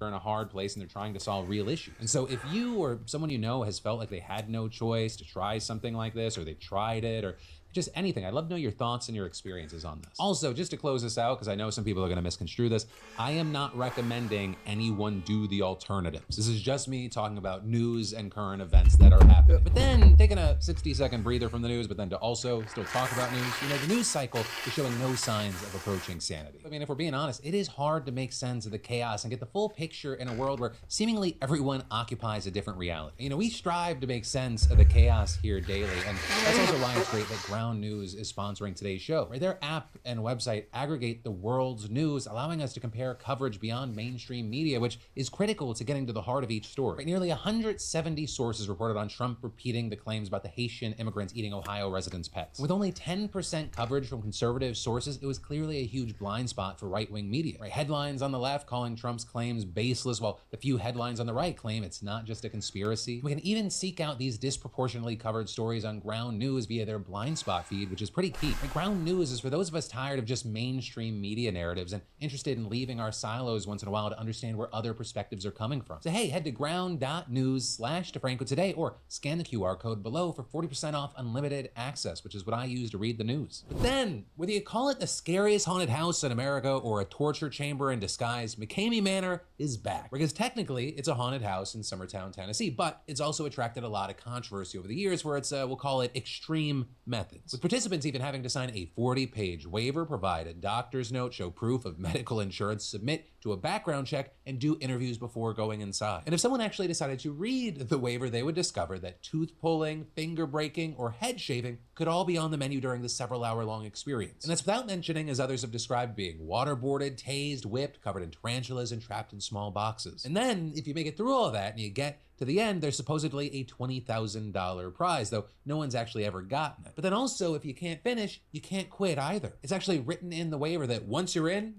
in a hard place and they're trying to solve real issues. And so if you or someone you know has felt like they had no choice to try something like this, or they tried it, or just anything, I'd love to know your thoughts and your experiences on this. Also, just to close this out, because I know some people are going to misconstrue this, I am not recommending anyone do the alternatives. This is just me talking about news and current events that are happening. But then taking a 60-second breather from the news, but then to also still talk about news, the news cycle is showing no signs of approaching sanity. If we're being honest, it is hard to make sense of the chaos and get the full picture in a world where seemingly everyone occupies a different reality. We strive to make sense of the chaos here daily, and that's also why it's great that Ground News is sponsoring today's show. Right? Their app and website aggregate the world's news, allowing us to compare coverage beyond mainstream media, which is critical to getting to the heart of each story. Right? Nearly 170 sources reported on Trump repeating the claims about the Haitian immigrants eating Ohio residents' pets. With only 10% coverage from conservative sources, it was clearly a huge blind spot for right-wing media. Right? Headlines on the left calling Trump's claims baseless, while the few headlines on the right claim it's not just a conspiracy. We can even seek out these disproportionately covered stories on Ground News via their blind spot feed, which is pretty key. And Ground News is for those of us tired of just mainstream media narratives and interested in leaving our silos once in a while to understand where other perspectives are coming from. So hey, head to ground.news/DeFranco today, or scan the QR code below for 40% off unlimited access, which is what I use to read the news. But then, whether you call it the scariest haunted house in America or a torture chamber in disguise, McCamey Manor is back. Because technically, it's a haunted house in Summertown, Tennessee, but it's also attracted a lot of controversy over the years where it's, we'll call it extreme methods. With participants even having to sign a 40-page waiver, provide a doctor's note, show proof of medical insurance, submit to a background check, and do interviews before going inside. And if someone actually decided to read the waiver, they would discover that tooth pulling, finger breaking, or head shaving could all be on the menu during the several-hour-long experience. And that's without mentioning, as others have described, being waterboarded, tased, whipped, covered in tarantulas, and trapped in small boxes. And then, if you make it through all of that and you get to the end, there's supposedly a $20,000 prize, though no one's actually ever gotten it. But then also, if you can't finish, you can't quit either. It's actually written in the waiver that once you're in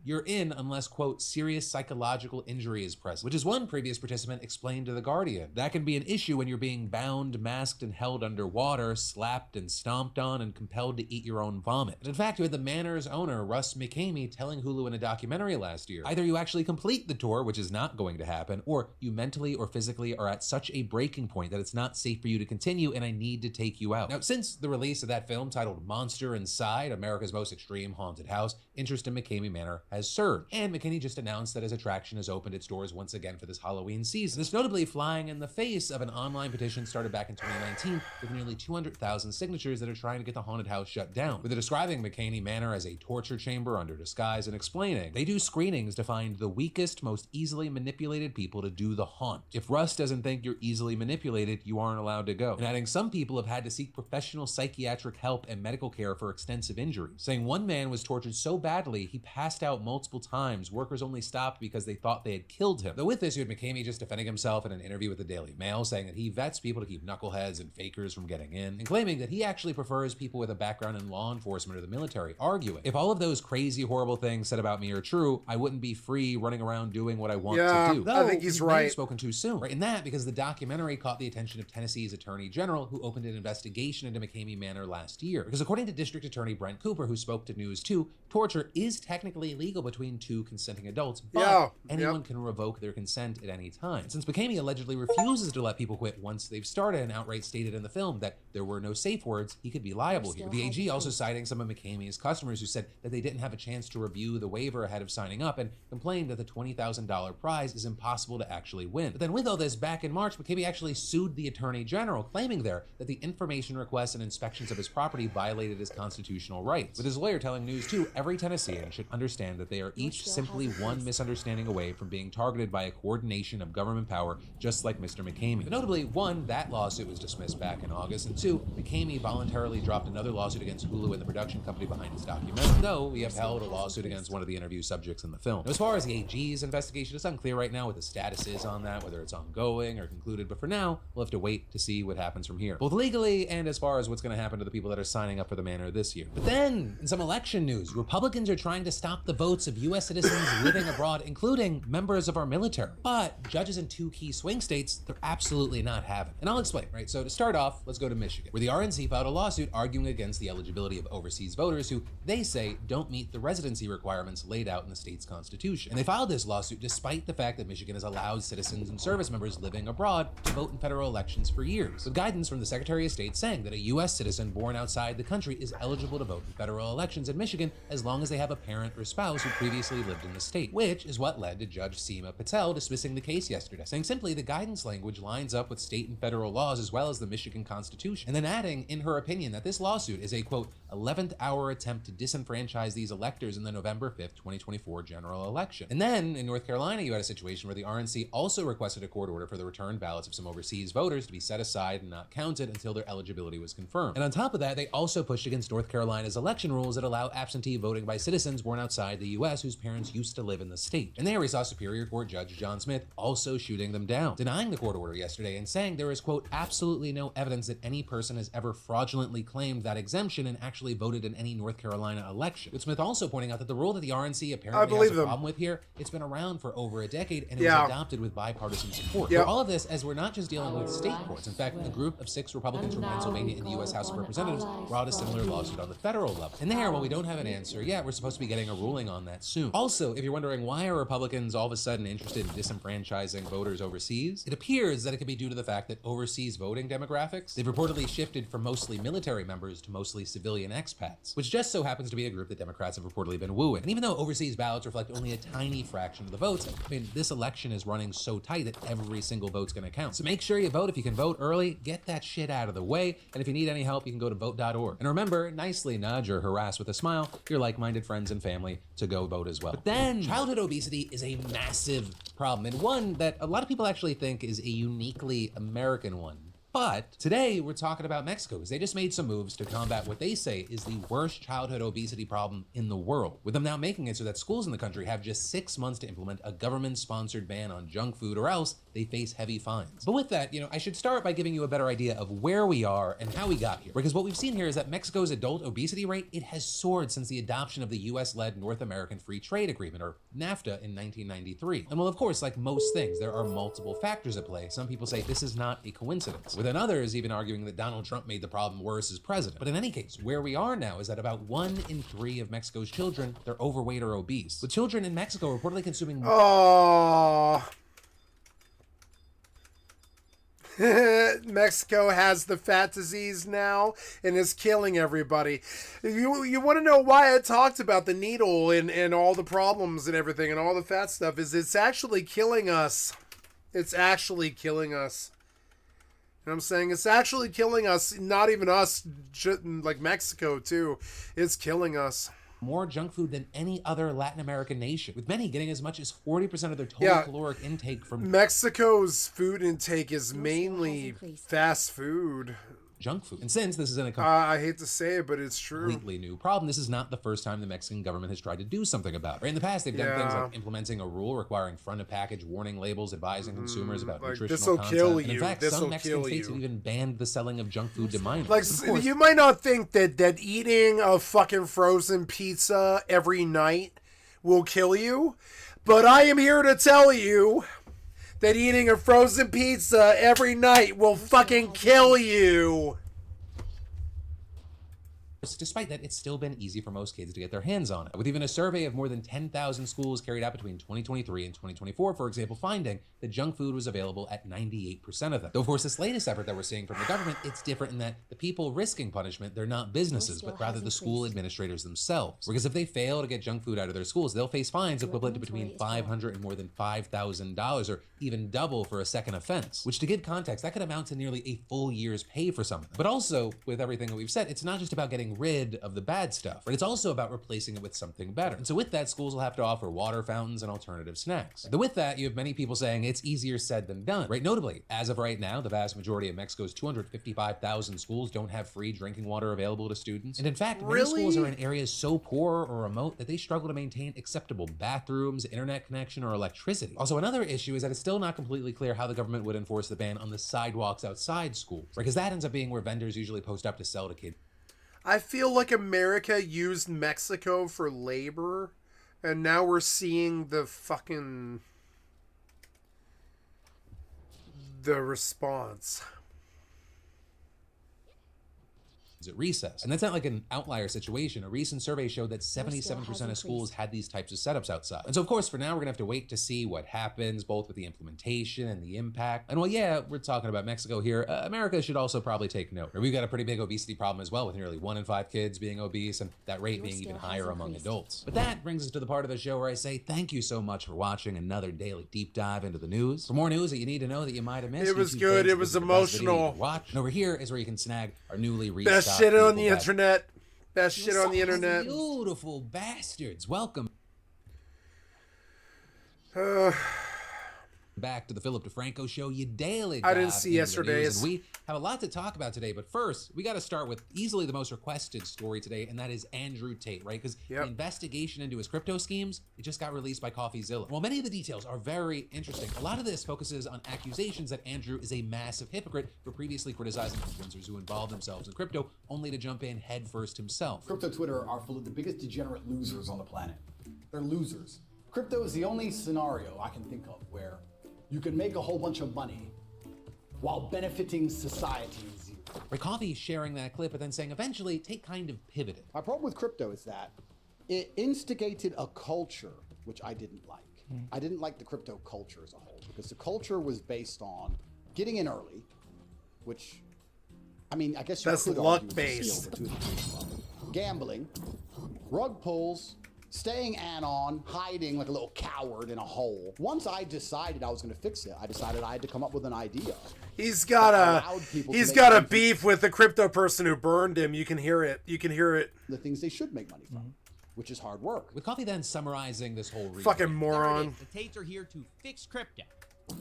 unless, quote, serious psychological injury is present, which is one previous participant explained to The Guardian. That can be an issue when you're being bound, masked, and held underwater, slapped and stomped on, and compelled to eat your own vomit. And in fact, you had the Manor's owner, Russ McCamey, telling Hulu in a documentary last year, either you actually complete the tour, which is not going to happen, or you mentally or physically are at such a breaking point that it's not safe for you to continue and I need to take you out. Now, since the release of that film titled Monster Inside, America's Most Extreme Haunted House, interest in McCamey Manor has surged. And McKinney just announced that his attraction has opened its doors once again for this Halloween season. This notably flying in the face of an online petition started back in 2019 with nearly 200,000 signatures that are trying to get the haunted house shut down. With it describing McCamey Manor as a torture chamber under disguise and explaining they do screenings to find the weakest, most easily manipulated people to do the haunt. If Russ doesn't think you're easily manipulated, you aren't allowed to go. And adding some people have had to seek professional psychiatric help and medical care for extensive injuries. Saying one man was tortured so badly he passed out multiple times. Workers only stopped because they thought they had killed him. Though with this, you had McCamey just defending himself in an interview with the Daily Mail, saying that he vets people to keep knuckleheads and fakers from getting in, and claiming that he actually prefers people with a background in law enforcement or the military, arguing, if all of those crazy, horrible things said about me are true, I wouldn't be free running around doing what I want to do. I think he's right. Spoken too soon. Right? And that because the documentary caught the attention of Tennessee's Attorney General, who opened an investigation into McCamey Manor last year. Because according to District Attorney Brent Cooper, who spoke to News 2, torture is technically legal between two consenting adults, but anyone can revoke their consent at any time. Since McCamey allegedly refuses to let people quit once they've started and outright stated in the film that there were no safe words, he could be liable here. The AG also citing some of McCamey's customers who said that they didn't have a chance to review the waiver ahead of signing up and complained that the $20,000 prize is impossible to actually win. But then with all this, back in March, McCabe actually sued the Attorney General, claiming there that the information requests and inspections of his property violated his constitutional rights. With his lawyer telling News 2, every Tennessean should understand that they are each simply one misunderstanding away from being targeted by a coordination of government power, just like Mr. McCamey. But notably, one, that lawsuit was dismissed back in August, and two, McCamey voluntarily dropped another lawsuit against Hulu and the production company behind his documentary, though he upheld a lawsuit against one of the interview subjects in the film. Now, as far as the AG's investigation, it's unclear right now what the status is on that, whether it's ongoing or concluded, but for now, we'll have to wait to see what happens from here, both legally and as far as what's going to happen to the people that are signing up for the manor this year. But then, in some election news, Republicans are trying to stop the votes of U.S. citizens living abroad, including members of our military. But judges in 2 key swing states, they're absolutely not having it. And I'll explain, right? So to start off, let's go to Michigan, where the RNC filed a lawsuit arguing against the eligibility of overseas voters who they say don't meet the residency requirements laid out in the state's constitution. And they filed this lawsuit despite the fact that Michigan has allowed citizens and service members living abroad to vote in federal elections for years, with guidance from the Secretary of State saying that a U.S. citizen born outside the country is eligible to vote in federal elections in Michigan as long as they have a parent or spouse who previously lived in the state, which is what led to Judge Seema Patel dismissing the case yesterday, saying simply the guidance language lines up with state and federal laws as well as the Michigan Constitution, and then adding in her opinion that this lawsuit is a, quote, 11th hour attempt to disenfranchise these electors in the November 5th, 2024 general election. And then in North Carolina, you had a situation where the RNC also requested a court order for the return ballots of some overseas voters to be set aside and not counted until their eligibility was confirmed. And on top of that, they also pushed against North Carolina's election rules that allow absentee voting by citizens born outside the U.S. whose parents used to live in the state. And there we saw Superior Court Judge John Smith also shooting them down, denying the court order yesterday and saying there is, quote, absolutely no evidence that any person has ever fraudulently claimed that exemption and actually voted in any North Carolina election. With Smith also pointing out that the rule that the RNC apparently has a problem with here, it's been around for over a decade and it was adopted with bipartisan support. For all of this, as we're not just dealing with state courts. In fact, a group of 6 Republicans from Pennsylvania in the U.S. House of Representatives brought a similar lawsuit on the federal level. And there, while we don't have an answer yet, we're supposed to be getting a ruling on that soon. Also, if you're wondering why are Republicans all of a sudden interested in disenfranchising voters overseas, it appears that it could be due to the fact that overseas voting demographics, they've reportedly shifted from mostly military members to mostly civilian expats, which just so happens to be a group that Democrats have reportedly been wooing. And even though overseas ballots reflect only a tiny fraction of the votes, I mean, this election is running so tight that every single vote's gonna count. So make sure you vote. If you can vote early, get that shit out of the way. And if you need any help, you can go to vote.org. And remember, nicely nudge or harass with a smile your like-minded friends and family to go vote as well. But then, childhood obesity is a massive problem, and one that a lot of people actually think is a uniquely American one. But today we're talking about Mexico because they just made some moves to combat what they say is the worst childhood obesity problem in the world, with them now making it so that schools in the country have just 6 months to implement a government-sponsored ban on junk food or else they face heavy fines. But with that, I should start by giving you a better idea of where we are and how we got here, because what we've seen here is that Mexico's adult obesity rate, it has soared since the adoption of the US-led North American Free Trade Agreement, or NAFTA, in 1993. And well, of course, like most things, there are multiple factors at play. Some people say this is not a coincidence, with others even arguing that Donald Trump made the problem worse as president. But in any case, where we are now is that about 1 in 3 of Mexico's children, they're overweight or obese, with children in Mexico reportedly consuming Mexico has the fat disease now and is killing everybody. You want to know why I talked about the needle and all the problems and everything and all the fat stuff is it's actually killing us. It's actually killing us. You know what I'm saying? It's actually killing us, not even us, like Mexico too. It's killing us. More junk food than any other Latin American nation, with many getting as much as 40% of their total caloric intake from Mexico's food intake is mainly fast food. Junk food. And since this is in a I hate to say it, but it's true. Completely new problem, this is not the first time the Mexican government has tried to do something about it. In the past, they've done things like implementing a rule requiring front-of-package warning labels advising consumers about nutritional content. Kill you. And in fact, some Mexican states have even banned the selling of junk food to minors. Like, you might not think that eating a fucking frozen pizza every night will kill you, but I am here to tell you that eating a frozen pizza every night will fucking kill you. Despite that, it's still been easy for most kids to get their hands on it, with even a survey of more than 10,000 schools carried out between 2023 and 2024, for example, finding that junk food was available at 98% of them. Though, of course, this latest effort that we're seeing from the government, it's different in that the people risking punishment, they're not businesses, but rather the school administrators themselves. Because if they fail to get junk food out of their schools, they'll face fines equivalent to between $500 and more than $5,000, or even double for a second offense. Which, to give context, that could amount to nearly a full year's pay for something. But also, with everything that we've said, it's not just about getting rid of the bad stuff, but it's also about replacing it with something better. And so with that, schools will have to offer water fountains and alternative snacks. And with that, you have many people saying it's easier said than done, right? Notably, as of right now, the vast majority of Mexico's 255,000 schools don't have free drinking water available to students. And in fact, many schools are in areas so poor or remote that they struggle to maintain acceptable bathrooms, internet connection, or electricity. Also, another issue is that it's still not completely clear how the government would enforce the ban on the sidewalks outside schools, right? Because that ends up being where vendors usually post up to sell to kids. I feel like America used Mexico for labor, and now we're seeing the response. At recess. And that's not like an outlier situation. A recent survey showed that 77% of schools had these types of setups outside. And so, of course, for now, we're gonna have to wait to see what happens, both with the implementation and the impact. And while, yeah, we're talking about Mexico here, America should also probably take note. We've got a pretty big obesity problem as well, with nearly 1 in 5 kids being obese, and that rate being even higher among adults. But that brings us to the part of the show where I say thank you so much for watching another daily deep dive into the news. For more news that you need to know that you might have missed, It was good. It was emotional. Watch. And over here is where you can snag our newly restocked Best shit on the internet. Best shit on the internet. Beautiful bastards. Welcome back to the Philip DeFranco Show, you daily. I didn't see yesterday's. We have a lot to talk about today, but first, we got to start with easily the most requested story today, and that is Andrew Tate, right? Because the investigation into his crypto schemes, it just got released by CoffeeZilla. While many of the details are very interesting, a lot of this focuses on accusations that Andrew is a massive hypocrite for previously criticizing influencers who involve themselves in crypto, only to jump in headfirst himself. Crypto Twitter are full of the biggest degenerate losers on the planet. They're losers. Crypto is the only scenario I can think of where you can make a whole bunch of money while benefiting society zero. Right, Coffee sharing that clip, but then saying eventually Tate kind of pivoted. My problem with crypto is that it instigated a culture which I didn't like. I didn't like the crypto culture as a whole because the culture was based on getting in early, which, I mean, I guess you could argue is a skill, but gambling, rug pulls, staying anon, hiding like a little coward in a hole. Once I decided I was going to fix it, I decided I had to come up with an idea. He's got a beef with the crypto person who burned him. You can hear it. You can hear it. The things they should make money from, which is hard work. With Coffee then summarizing this whole reason. Fucking moron. The Tates are here to fix crypto.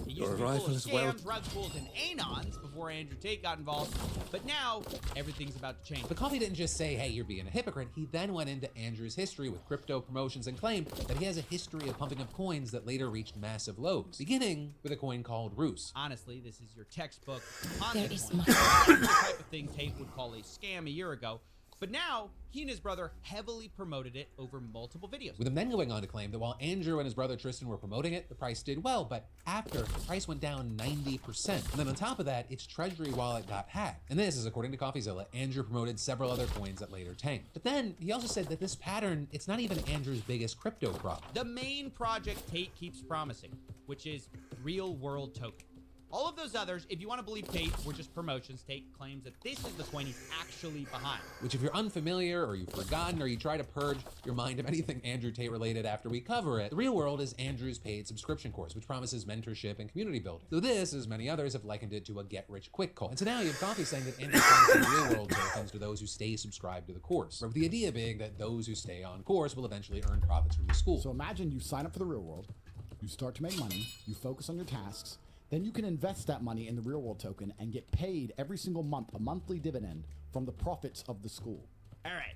It used to be full of scams, rug pulls, and anons before Andrew Tate got involved, but now everything's about to change. But Coffee didn't just say, hey, you're being a hypocrite. He then went into Andrew's history with crypto promotions and claimed that he has a history of pumping up coins that later reached massive lows, beginning with a coin called Roos. Honestly, this is your textbook concept coin. The type of thing Tate would call a scam a year ago. But now, he and his brother heavily promoted it over multiple videos. With him then going on to claim that while Andrew and his brother Tristan were promoting it, the price did well, but after, the price went down 90%. And then on top of that, its treasury wallet got hacked. And this is according to CoffeeZilla. Andrew promoted several other coins that later tanked. But then, he also said that this pattern, it's not even Andrew's biggest crypto problem. The main project Tate keeps promising, which is Real World Token. All of those others, if you want to believe Tate, were just promotions. Tate claims that this is the coin he's actually behind. Which if you're unfamiliar or you've forgotten or you try to purge your mind of anything Andrew Tate related after we cover it, The Real World is Andrew's paid subscription course, which promises mentorship and community building. So this, as many others, have likened it to a get-rich-quick coin. And so now you have Coffee saying that Andrew promises Real World tokens to those who stay subscribed to the course. With the idea being that those who stay on course will eventually earn profits from the school. So imagine you sign up for the Real World, you start to make money, you focus on your tasks, then you can invest that money in the Real World token and get paid every single month, a monthly dividend from the profits of the school. All right,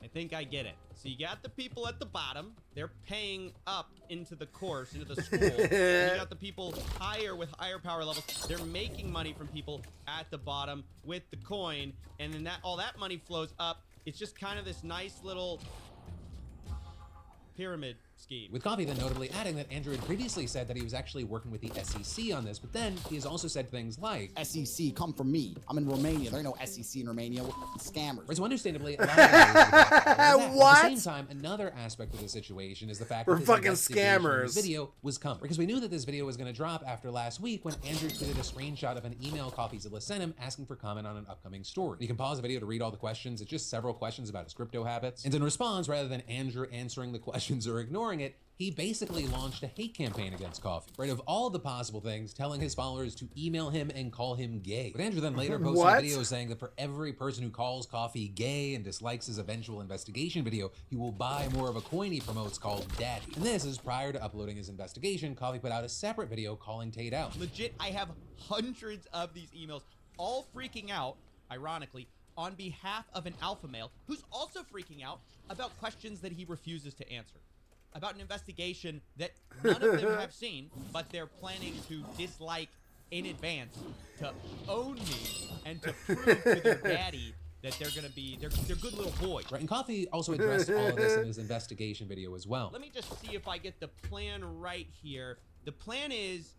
I think I get it. So you got the people at the bottom, they're paying up into the course, into the school. And you got the people higher with higher power levels, they're making money from people at the bottom with the coin, and then all that money flows up. It's just kind of this nice little pyramid scheme. With Coffee then notably adding that Andrew had previously said that he was actually working with the SEC on this, but then he has also said things like, SEC, come from me. I'm in Romania. There ain't no SEC in Romania. We're scammers. Right, so understandably, a lot of that. What? At the same time, another aspect of the situation is the fact We're that this fucking investigation scammers. video was coming. Because we knew that this video was going to drop after last week when Andrew tweeted a screenshot of an email CoffeeZilla sent him asking for comment on an upcoming story. You can pause the video to read all the questions. It's just several questions about his crypto habits. And in response, rather than Andrew answering the questions or ignoring it, he basically launched a hate campaign against Coffee. Right, of all the possible things, telling his followers to email him and call him gay. But Andrew then later posted a video saying that for every person who calls Coffee gay and dislikes his eventual investigation video, he will buy more of a coin he promotes called Daddy. And this is prior to uploading his investigation. Coffee put out a separate video calling Tate out. Legit, I have hundreds of these emails, all freaking out, ironically, on behalf of an alpha male who's also freaking out about questions that he refuses to answer. About an investigation that none of them have seen, but they're planning to dislike in advance to own me and to prove to their daddy that they're gonna be they're good little boys. Right, and Coffee also addressed all of this in his investigation video as well. Let me just see if I get the plan right here. The plan is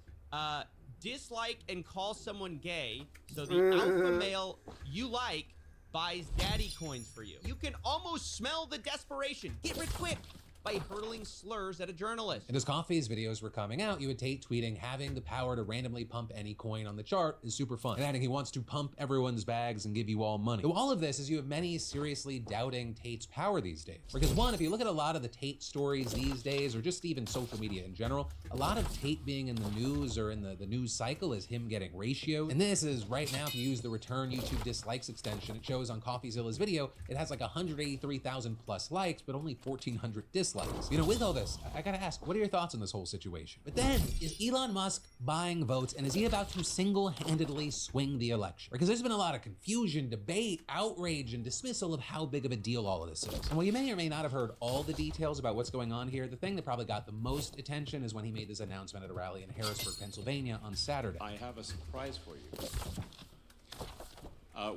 dislike and call someone gay, so the alpha male you like buys daddy coins for you. You can almost smell the desperation. Get rich quick by hurling slurs at a journalist. And as Coffee's videos were coming out, you would Tate tweeting, having the power to randomly pump any coin on the chart is super fun. And adding he wants to pump everyone's bags and give you all money. So all of this is you have many seriously doubting Tate's power these days. Because one, if you look at a lot of the Tate stories these days, or just even social media in general, a lot of Tate being in the news or in the news cycle is him getting ratio. And this is right now, if you use the return YouTube dislikes extension, it shows on CoffeeZilla's video, it has like 183,000 plus likes, but only 1,400 dislikes. You know, with all this, I gotta ask, what are your thoughts on this whole situation? But then, is Elon Musk buying votes, and is he about to single-handedly swing the election? Because there's been a lot of confusion, debate, outrage, and dismissal of how big of a deal all of this is. And while you may or may not have heard all the details about what's going on here, the thing that probably got the most attention is when he made this announcement at a rally in Harrisburg, Pennsylvania on Saturday. I have a surprise for you,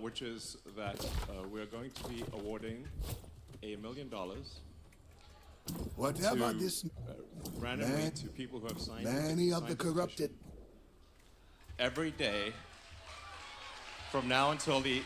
which is that we're going to be awarding $1 million Whatever to, this randomly to people who have signed many of signed the corrupted every day from now until the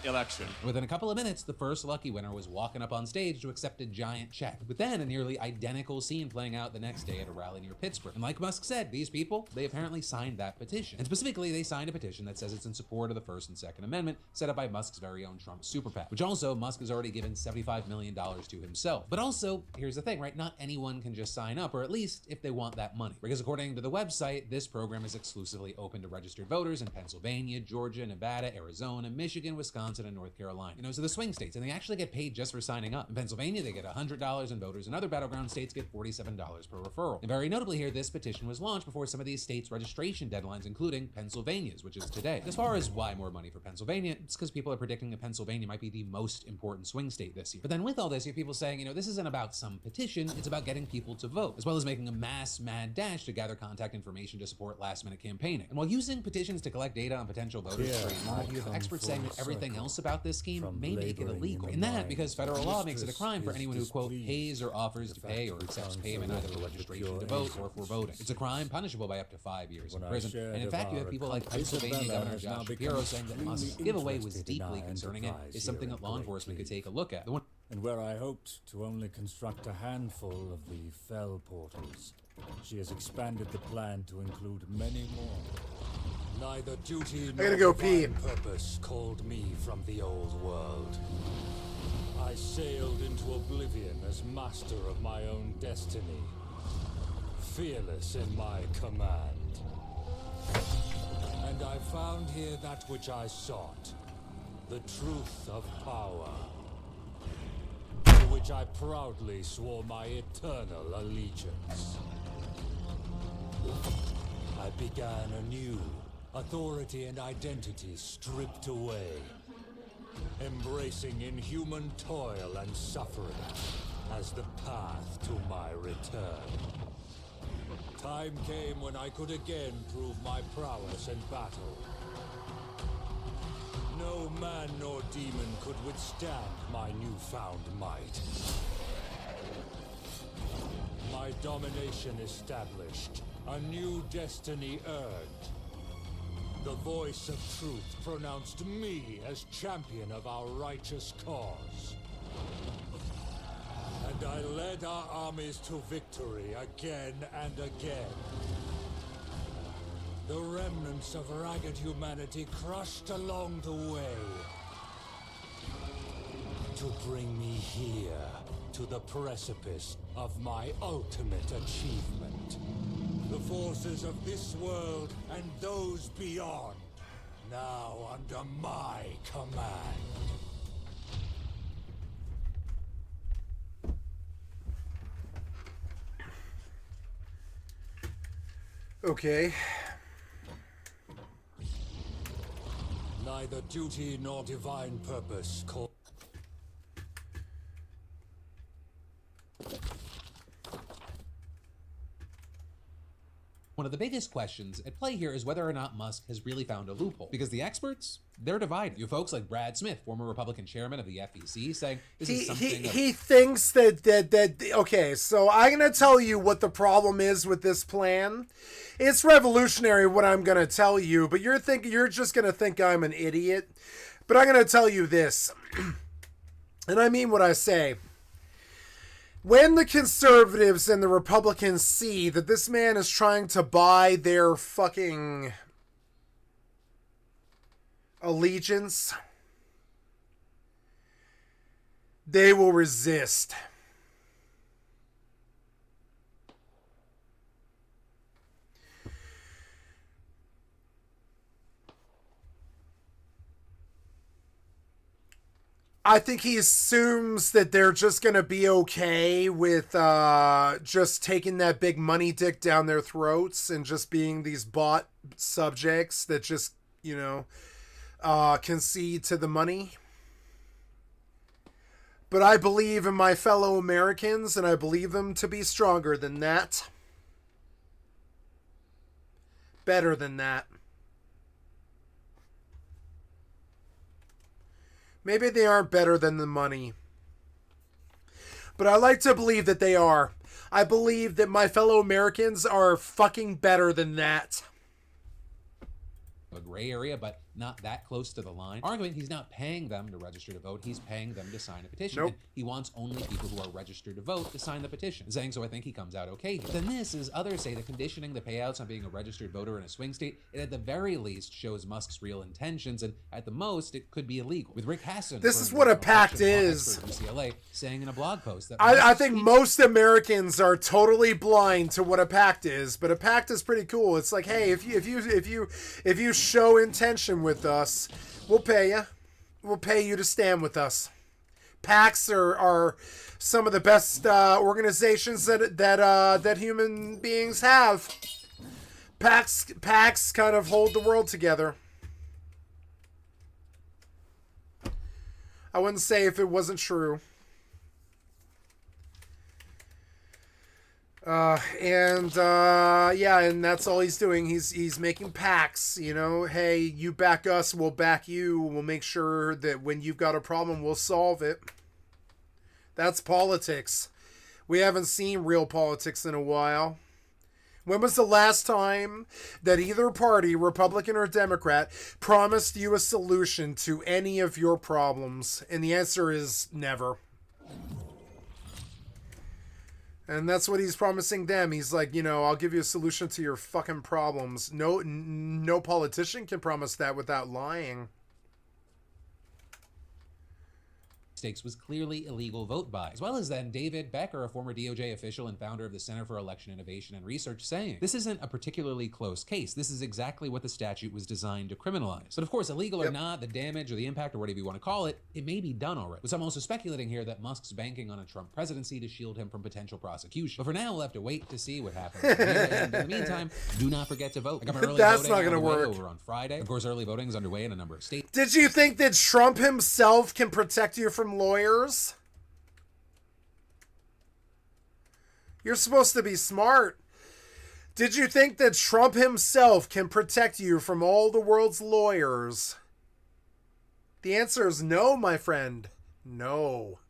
election. Within a couple of minutes, the first lucky winner was walking up on stage to accept a giant check. But then a nearly identical scene playing out the next day at a rally near Pittsburgh. And like Musk said, these people, they apparently signed that petition. And specifically, they signed a petition that says it's in support of the First and Second Amendment, set up by Musk's very own Trump super PAC, which also Musk has already given $75 million to himself. But also, here's the thing, right? Not anyone can just sign up, or at least if they want that money. Because according to the website, this program is exclusively open to registered voters in Pennsylvania, Georgia, Nevada, Arizona, Michigan, Wisconsin, and North Carolina. You know, so the swing states, and they actually get paid just for signing up. In Pennsylvania, they get $100 and voters in other battleground states get $47 per referral. And very notably here, this petition was launched before some of these states' registration deadlines, including Pennsylvania's, which is today. As far as why more money for Pennsylvania, it's because people are predicting that Pennsylvania might be the most important swing state this year. But then with all this, you have people saying, you know, this isn't about some petition, it's about getting people to vote, as well as making a mass mad dash to gather contact information to support last-minute campaigning. And while using petitions to collect data on potential voters is pretty normal, you have experts saying that everything else about this scheme may make it illegal. And that because federal law makes it a crime for anyone who, quote, pays or offers to pay or accepts payment either for registration to vote or for voting. It's a crime punishable by up to 5 years in prison. And in fact, you have people like Pennsylvania Governor Josh Shapiro saying that Musk's giveaway was deeply concerning and is something that law enforcement could take a look at. And where I hoped to only construct a handful of the fell portals, she has expanded the plan to include many more. Neither duty nor divine purpose called me from the old world. I sailed into oblivion as master of my own destiny, fearless in my command. And I found here that which I sought, the truth of power, to which I proudly swore my eternal allegiance. I began anew, authority and identity stripped away, embracing inhuman toil and suffering as the path to my return. Time came when I could again prove my prowess in battle. No man nor demon could withstand my newfound might. my domination established, a new destiny earned. The voice of truth pronounced me as champion of our righteous cause. And I led our armies to victory again and again. The remnants of ragged humanity crushed along the way to bring me here, to the precipice of my ultimate achievement. The forces of this world and those beyond, now under my command. Okay. Neither duty nor divine purpose call. One of the biggest questions at play here is whether or not Musk has really found a loophole. Because the experts, they're divided. You have folks like Brad Smith, former Republican chairman of the FEC, saying this is something he thinks that okay, so I'm gonna tell you what the problem is with this plan. It's revolutionary what I'm gonna tell you, but you're just gonna think I'm an idiot. But I'm gonna tell you this, and I mean what I say. When the conservatives and the Republicans see that this man is trying to buy their fucking allegiance, they will resist. I think he assumes that they're just going to be okay with just taking that big money dick down their throats and just being these bought subjects that just, concede to the money. But I believe in my fellow Americans, and I believe them to be stronger than that. Better than that. Maybe they aren't better than the money. But I like to believe that they are. I believe that my fellow Americans are fucking better than that. a gray area, but not that close to the line, arguing he's not paying them to register to vote, he's paying them to sign a petition. Nope. And he wants only people who are registered to vote to sign the petition, saying, so I think he comes out okay here. Then this, as others say, that conditioning the payouts on being a registered voter in a swing state, it at the very least shows Musk's real intentions, and at the most, it could be illegal. With Rick Hasson, this is what a pact is. UCLA, saying in a blog post that I think most Americans are totally blind to what a pact is, but a pact is pretty cool. It's like, hey, if you show intention with us, we'll pay you. We'll pay you to stand with us. Pacts are some of the best organizations that human beings have. Pacts kind of hold the world together. I wouldn't say if it wasn't true. Yeah, and that's all he's doing. He's making pacts, you know. Hey, you back us, we'll back you. We'll make sure that when you've got a problem, we'll solve it. That's politics. We haven't seen real politics in a while. When was the last time that either party, Republican or Democrat, promised you a solution to any of your problems? And the answer is never. And that's what he's promising them. He's like, you know, I'll give you a solution to your fucking problems. No politician can promise that without lying. Stakes was clearly illegal vote buy, as well as then David Becker, a former DOJ official and founder of the Center for Election Innovation and Research, saying, this isn't a particularly close case. This is exactly what the statute was designed to criminalize. But of course, illegal or not, the damage or the impact or whatever you want to call it, it may be done already. With some also speculating here that Musk's banking on a Trump presidency to shield him from potential prosecution. But for now, we'll have to wait to see what happens. And in the meantime, do not forget to vote. That's not going to work. Over on Friday. Of course, early voting is underway in a number of states. Did you think that Trump himself can protect you from lawyers? You're supposed to be smart. Did you think that Trump himself can protect you from all the world's lawyers? The answer is no, my friend. No.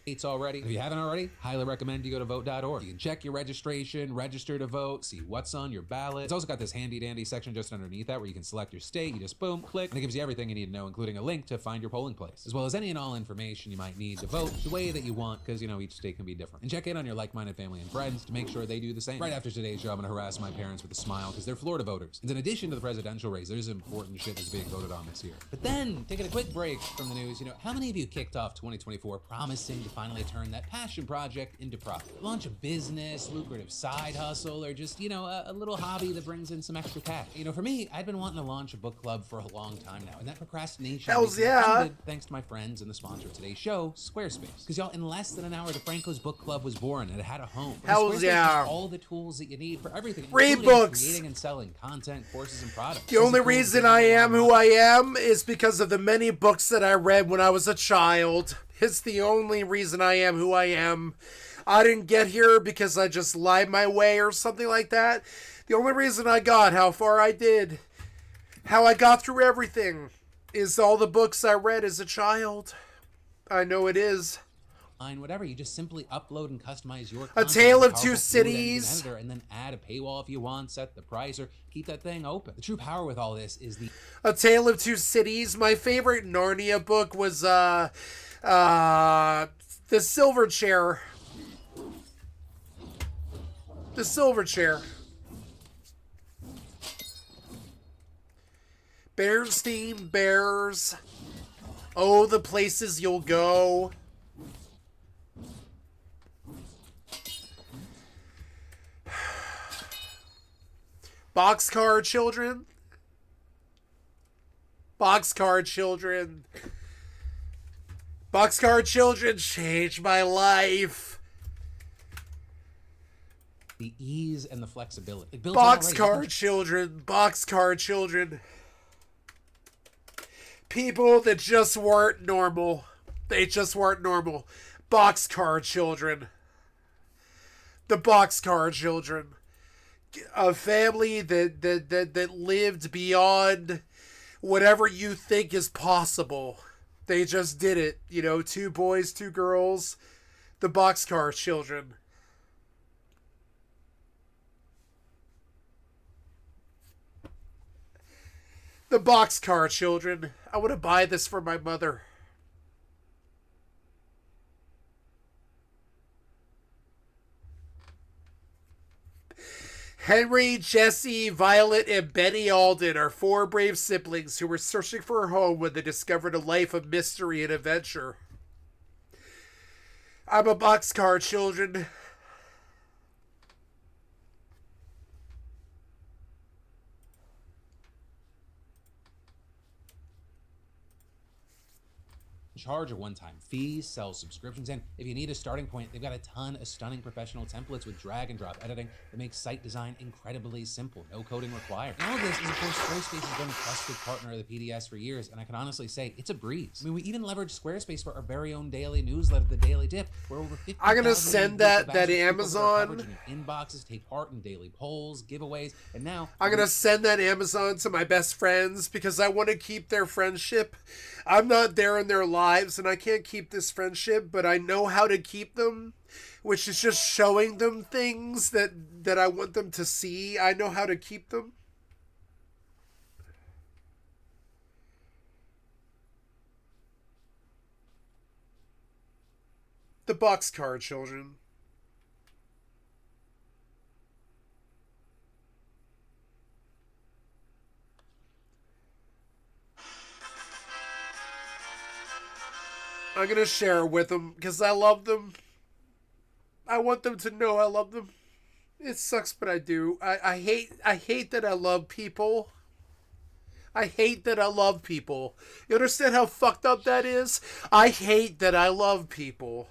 It's already. If you haven't already, highly recommend you go to vote.org. You can check your registration, register to vote, see what's on your ballot. It's also got this handy dandy section just underneath that where you can select your state. You just boom, click, and it gives you everything you need to know, including a link to find your polling place, as well as any and all information you might need to vote the way that you want, because, you know, each state can be different. And check in on your like-minded family and friends to make sure they do the same. Right after today's show, I'm gonna harass my parents with a smile because they're Florida voters. And in addition to the presidential race, there's important shit that's being voted on this year. But then, taking a quick break from the news, you know, how many of you kicked off 2024 promising to finally turn that passion project into profit? Launch a business, lucrative side hustle, or just, you know, a little hobby that brings in some extra cash. You know, for me, I'd been wanting to launch a book club for a long time now, and that procrastination Hells became yeah. funded thanks to my friends and the sponsor of today's show, Squarespace. Because y'all, in less than an hour, the Franco's book club was born and it had a home. And Hells Squarespace yeah. has all the tools that you need for everything, Read including books. creating and selling content, courses, and products. The only reason I am who I am is because of the many books that I read when I was a child. It's the only reason I am who I am. I didn't get here because I just lied my way or something like that. The only reason I got how far I did, how I got through everything, is all the books I read as a child. I know it is. Whatever, you just simply upload and customize your A content Tale with of a Two powerful fluid engine Cities. editor, and then add a paywall if you want, set the price, or keep that thing open. The true power with all this is the A Tale of Two Cities. My favorite Narnia book was The Silver Chair. The Silver Chair. Bernstein Bears. Oh, the places you'll go. Boxcar Children. Boxcar Children. Boxcar Children changed my life. the ease and the flexibility. It builds it already. Boxcar Children. Boxcar Children. People that just weren't normal. They just weren't normal. Boxcar Children. The Boxcar Children. A family that lived beyond whatever you think is possible. They just did it. You know, 2 boys, 2 girls. The Boxcar Children. The Boxcar Children. I want to buy this for my mother. Henry, Jesse, Violet, and Benny Alden are 4 brave siblings who were searching for a home when they discovered a life of mystery and adventure. I'm a Boxcar Children. Charge a one-time fee, sell subscriptions, and if you need a starting point, they've got a ton of stunning professional templates with drag and drop editing that makes site design incredibly simple, no coding required. And all of this is, of course, Squarespace has been a trusted partner of the PDS for years, and I can honestly say it's a breeze. I mean, we even leverage Squarespace for our very own daily newsletter, The Daily Dip, where over 50,000 I'm gonna send that Amazon. Inboxes, take part in daily polls, giveaways, and now I'm gonna send that Amazon to my best friends because I want to keep their friendship. I'm not there in their lives and I can't keep this friendship, but I know how to keep them, which is just showing them things that I want them to see. I know how to keep them. The Boxcar Children. I'm gonna share it with them because I love them. I want them to know I love them. It sucks, but I do. I hate that I love people. I hate that I love people. You understand how fucked up that is? I hate that I love people.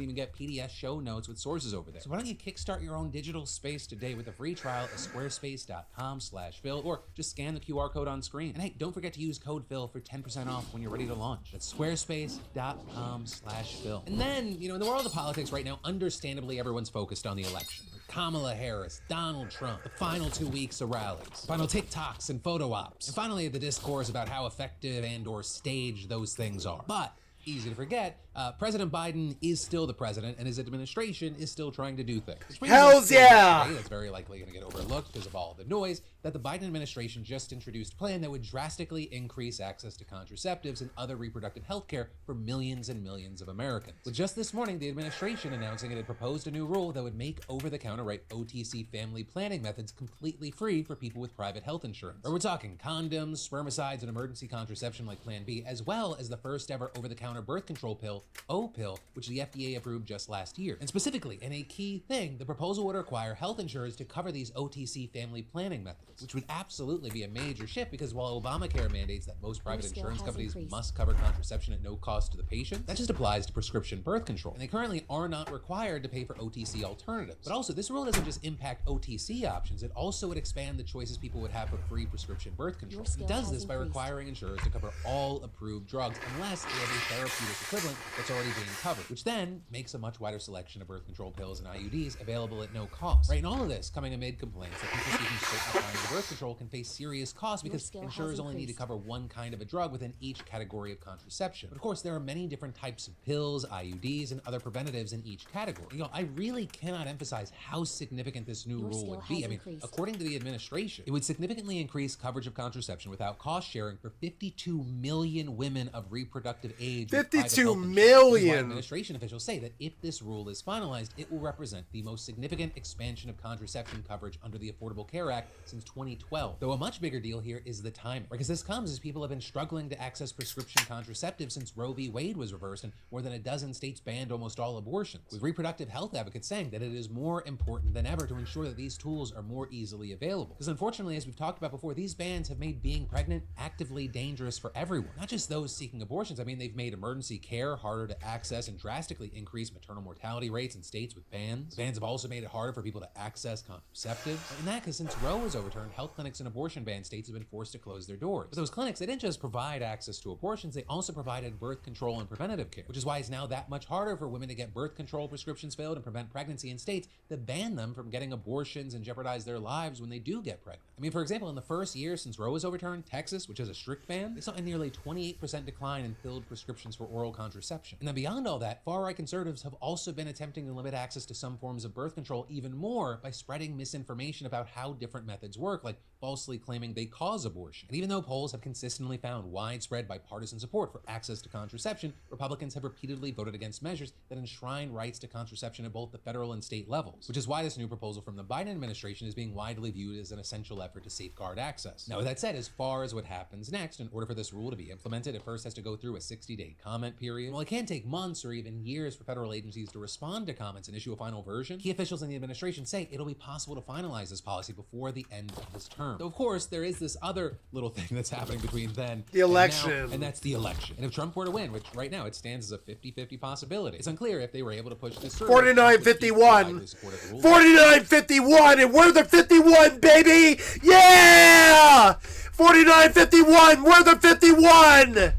You even get PDF show notes with sources over there. So why don't you kickstart your own digital space today with a free trial at squarespace.com/Phil, or just scan the QR code on screen. And hey, don't forget to use code Phil for 10% off when you're ready to launch. That's squarespace.com/Phil. And then, in the world of politics right now, understandably, everyone's focused on the election. Kamala Harris, Donald Trump, the final 2 weeks of rallies, final TikToks and photo ops, and finally the discourse about how effective and or staged those things are. But easy to forget, President Biden is still the president, and his administration is still trying to do things. Hells yeah! That's very likely going to get overlooked because of all the noise, that the Biden administration just introduced a plan that would drastically increase access to contraceptives and other reproductive health care for millions and millions of Americans. With just this morning, the administration announcing it had proposed a new rule that would make over-the-counter OTC family planning methods completely free for people with private health insurance. Or we're talking condoms, spermicides, and emergency contraception like Plan B, as well as the first ever over-the-counter birth control pill, O-Pill, which the FDA approved just last year. And specifically, and a key thing, the proposal would require health insurers to cover these OTC family planning methods, which would absolutely be a major shift, because while Obamacare mandates that most private insurance companies must cover contraception at no cost to the patient, that just applies to prescription birth control. And they currently are not required to pay for OTC alternatives. But also, this rule doesn't just impact OTC options, it also would expand the choices people would have for free prescription birth control. It does this by requiring insurers to cover all approved drugs unless they have a therapeutic equivalent that's already being covered, which then makes a much wider selection of birth control pills and IUDs available at no cost. Right, and all of this coming amid complaints that people seeking certain kinds of birth control can face serious costs because insurers only need to cover one kind of a drug within each category of contraception. But of course, there are many different types of pills, IUDs, and other preventatives in each category. I really cannot emphasize how significant this new rule would be. I mean, according to the administration, it would significantly increase coverage of contraception without cost sharing for 52 million women of reproductive age. 52 million! Administration officials say that if this rule is finalized, it will represent the most significant expansion of contraception coverage under the Affordable Care Act since 2012. Though a much bigger deal here is the timing, because this comes as people have been struggling to access prescription contraceptives since Roe v. Wade was reversed and more than a dozen states banned almost all abortions, with reproductive health advocates saying that it is more important than ever to ensure that these tools are more easily available. Because unfortunately, as we've talked about before, these bans have made being pregnant actively dangerous for everyone, not just those seeking abortions. I mean, they've made emergency care harder to access and drastically increased maternal mortality rates in states with bans. The bans have also made it harder for people to access contraceptives. And that because since Roe was overturned, health clinics in abortion ban states have been forced to close their doors. But those clinics, they didn't just provide access to abortions, they also provided birth control and preventative care, which is why it's now that much harder for women to get birth control prescriptions filled and prevent pregnancy in states that ban them from getting abortions and jeopardize their lives when they do get pregnant. I mean, for example, in the first year since Roe was overturned, Texas, which has a strict ban, they saw a nearly 28% decline in filled prescriptions for oral contraception. And then beyond all that, far-right conservatives have also been attempting to limit access to some forms of birth control even more by spreading misinformation about how different methods work, like falsely claiming they cause abortion. And even though polls have consistently found widespread bipartisan support for access to contraception, Republicans have repeatedly voted against measures that enshrine rights to contraception at both the federal and state levels, which is why this new proposal from the Biden administration is being widely viewed as an essential effort to safeguard access. Now, with that said, as far as what happens next, in order for this rule to be implemented, it first has to go through a 60-day comment period. While it can take months or even years for federal agencies to respond to comments and issue a final version, key officials in the administration say it'll be possible to finalize this policy before the end of this term. So of course, there is this other little thing that's happening between then the election, and that's the election. And if Trump were to win, which right now it stands as a 50-50 possibility, it's unclear if they were able to push this through. 49-51. 49-51, and we're the 51, baby! Yeah! 49-51, we're the 51!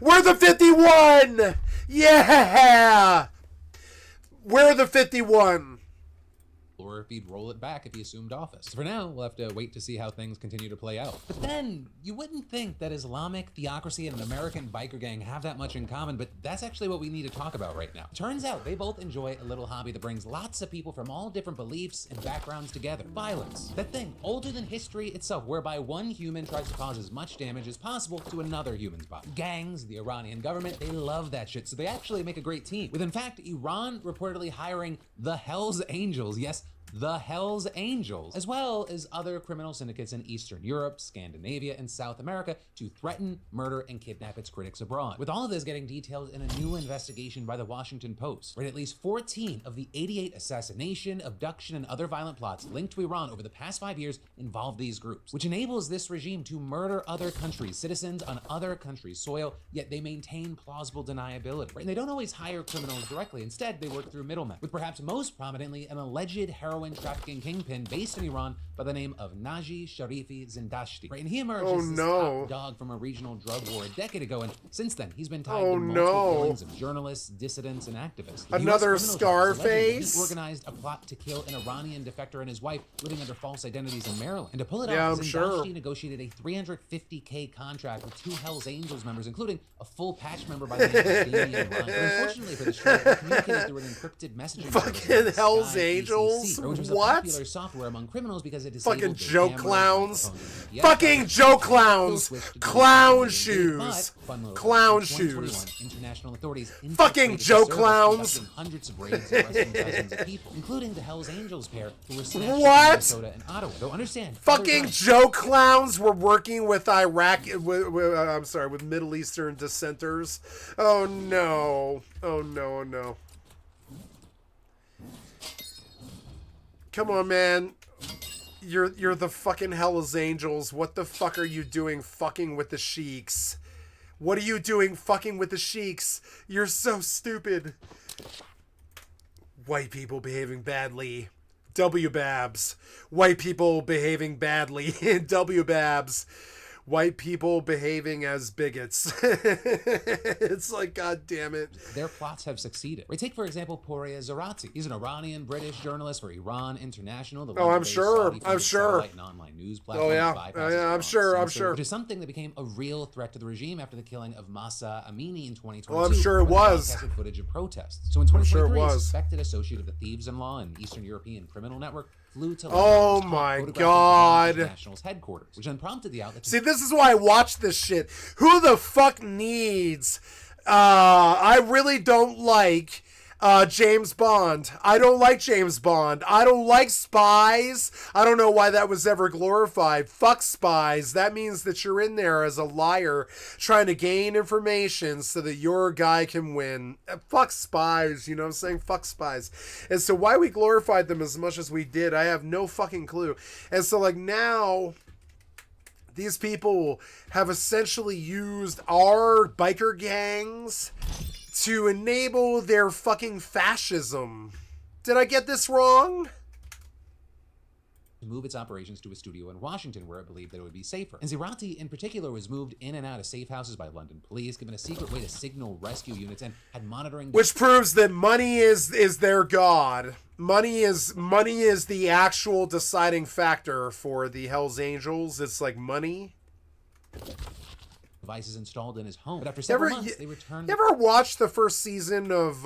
We're the 51! Yeah! We're the 51. Or if he'd roll it back if he assumed office. So for now, we'll have to wait to see how things continue to play out. But then, you wouldn't think that Islamic, theocracy, and an American biker gang have that much in common, but that's actually what we need to talk about right now. Turns out, they both enjoy a little hobby that brings lots of people from all different beliefs and backgrounds together. Violence. That thing, older than history itself, whereby one human tries to cause as much damage as possible to another human's body. Gangs, the Iranian government, they love that shit, so they actually make a great team. With, in fact, Iran reportedly hiring the Hells Angels, yes, the Hells Angels, as well as other criminal syndicates in Eastern Europe, Scandinavia, and South America to threaten, murder, and kidnap its critics abroad. With all of this getting detailed in a new investigation by the Washington Post, where at least 14 of the 88 assassination, abduction, and other violent plots linked to Iran over the past 5 years involve these groups, which enables this regime to murder other countries, citizens on other countries' soil, yet they maintain plausible deniability. Right? And they don't always hire criminals directly. Instead, they work through middlemen, with perhaps most prominently an alleged heroin trafficking kingpin based in Iran by the name of Naji Sharifi Zindashti. Right? And he emerged as this top dog from a regional drug war a decade ago, and since then, he's been tied to multiple killings of journalists, dissidents, and activists. The Another US criminal justice allegedly Scarface? organized a plot to kill an Iranian defector and his wife living under false identities in Maryland. And to pull it Yeah, off, I'm Zindashti sure. negotiated a $350K contract with 2 Hells Angels members, including a full patch member by the name of Damian Ryan. But unfortunately for the show, they communicated through an encrypted messaging Fucking service Hells Sky Angels? ACC, which was What? a popular software among criminals because it disabled Fucking their joke cameras, clowns. microphones, and Fucking GPS joke buttons. clowns. Those switched to Clown But, shoes. fun little Clown fact, in 2021, shoes. International authorities Fucking infiltrated the joke service, clowns. conducting hundreds of raids and arresting dozens of people, including the Hells Angels pair who were snatched up in What? Minnesota and Ottawa. Though understand, Fucking joke clowns were working with with Middle Eastern dissenters. Oh no. Oh no, no. Come on, man. You're the fucking Hells Angels. What the fuck are you doing fucking with the sheiks? What are you doing fucking with the sheiks? You're so stupid. White people behaving badly. W-Babs. White people behaving badly. W-Babs. White people behaving as bigots. It's like, god damn it. Their plots have succeeded. Right, take, for example, Poria Zarati. He's an Iranian-British journalist for Iran International. The Oh, I'm London-based sure. Saudi-funded I'm sure. satellite and online news platform Oh, yeah. that bypasses Oh, yeah, I'm Iran's sure. I'm censor, sure. Which is something that became a real threat to the regime after the killing of Masa Amini in 2022. Oh, I'm sure it when they was. broadcasted footage of protests. So in I'm sure it 2023, a was. suspected associate of the Thieves-in-Law and Eastern European criminal network flew to Oh London, my photographed God. Iran National's headquarters, which then prompted the outlet to See, this is why I watch this shit. Who the fuck needs... I really don't like James Bond. I don't like James Bond. I don't like spies. I don't know why that was ever glorified. Fuck spies. That means that you're in there as a liar trying to gain information so that your guy can win. Fuck spies, you know what I'm saying? Fuck spies. And so why we glorified them as much as we did, I have no fucking clue. And so like now... These people have essentially used our biker gangs to enable their fucking fascism. Did I get this wrong? move its operations to a studio in Washington where it believed that it would be safer. And Zirati in particular was moved in and out of safe houses by London police, given a secret way to signal rescue units, and had monitoring... Which proves that money is their god. Money is the actual deciding factor for the Hells Angels. It's like money. Devices installed in his home. But after several months, they returned... You ever watched the first season of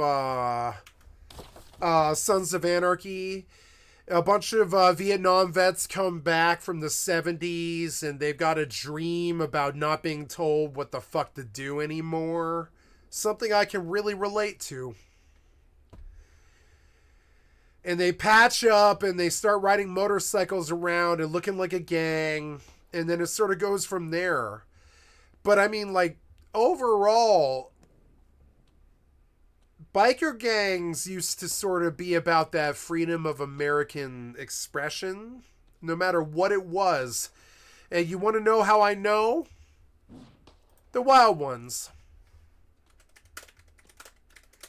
Sons of Anarchy? A bunch of Vietnam vets come back from the 70s and they've got a dream about not being told what the fuck to do anymore. Something I can really relate to. And they patch up and they start riding motorcycles around and looking like a gang. And then it sort of goes from there. But I mean, like, overall... biker gangs used to sort of be about that freedom of American expression, no matter what it was. And you want to know how I know? The Wild Ones.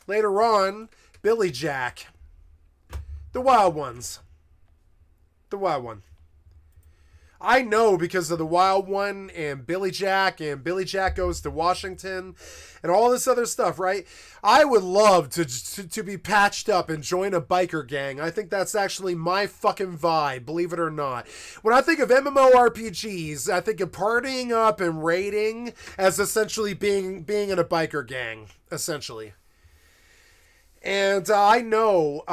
Later on, Billy Jack. The Wild Ones. The Wild One. I know because of the Wild One and Billy Jack Goes to Washington and all this other stuff, right? I would love to be patched up and join a biker gang. I think that's actually my fucking vibe, believe it or not. When I think of MMORPGs, I think of partying up and raiding as essentially being in a biker gang, essentially. And I know,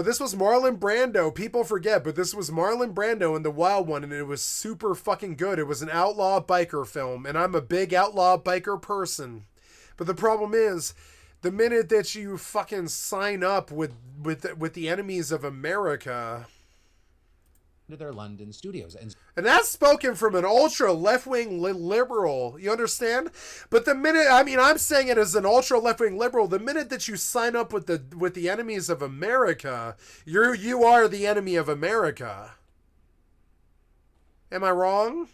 this was Marlon Brando. People forget, but this was Marlon Brando in The Wild One, and it was super fucking good. It was an outlaw biker film, and I'm a big outlaw biker person. But the problem is, the minute that you fucking sign up with the enemies of America, to their London studios. And that's spoken from an ultra left-wing liberal, you understand? But the minute, I mean, I'm saying it as an ultra left-wing liberal, the minute that you sign up with the enemies of America, you are the enemy of America. Am I wrong?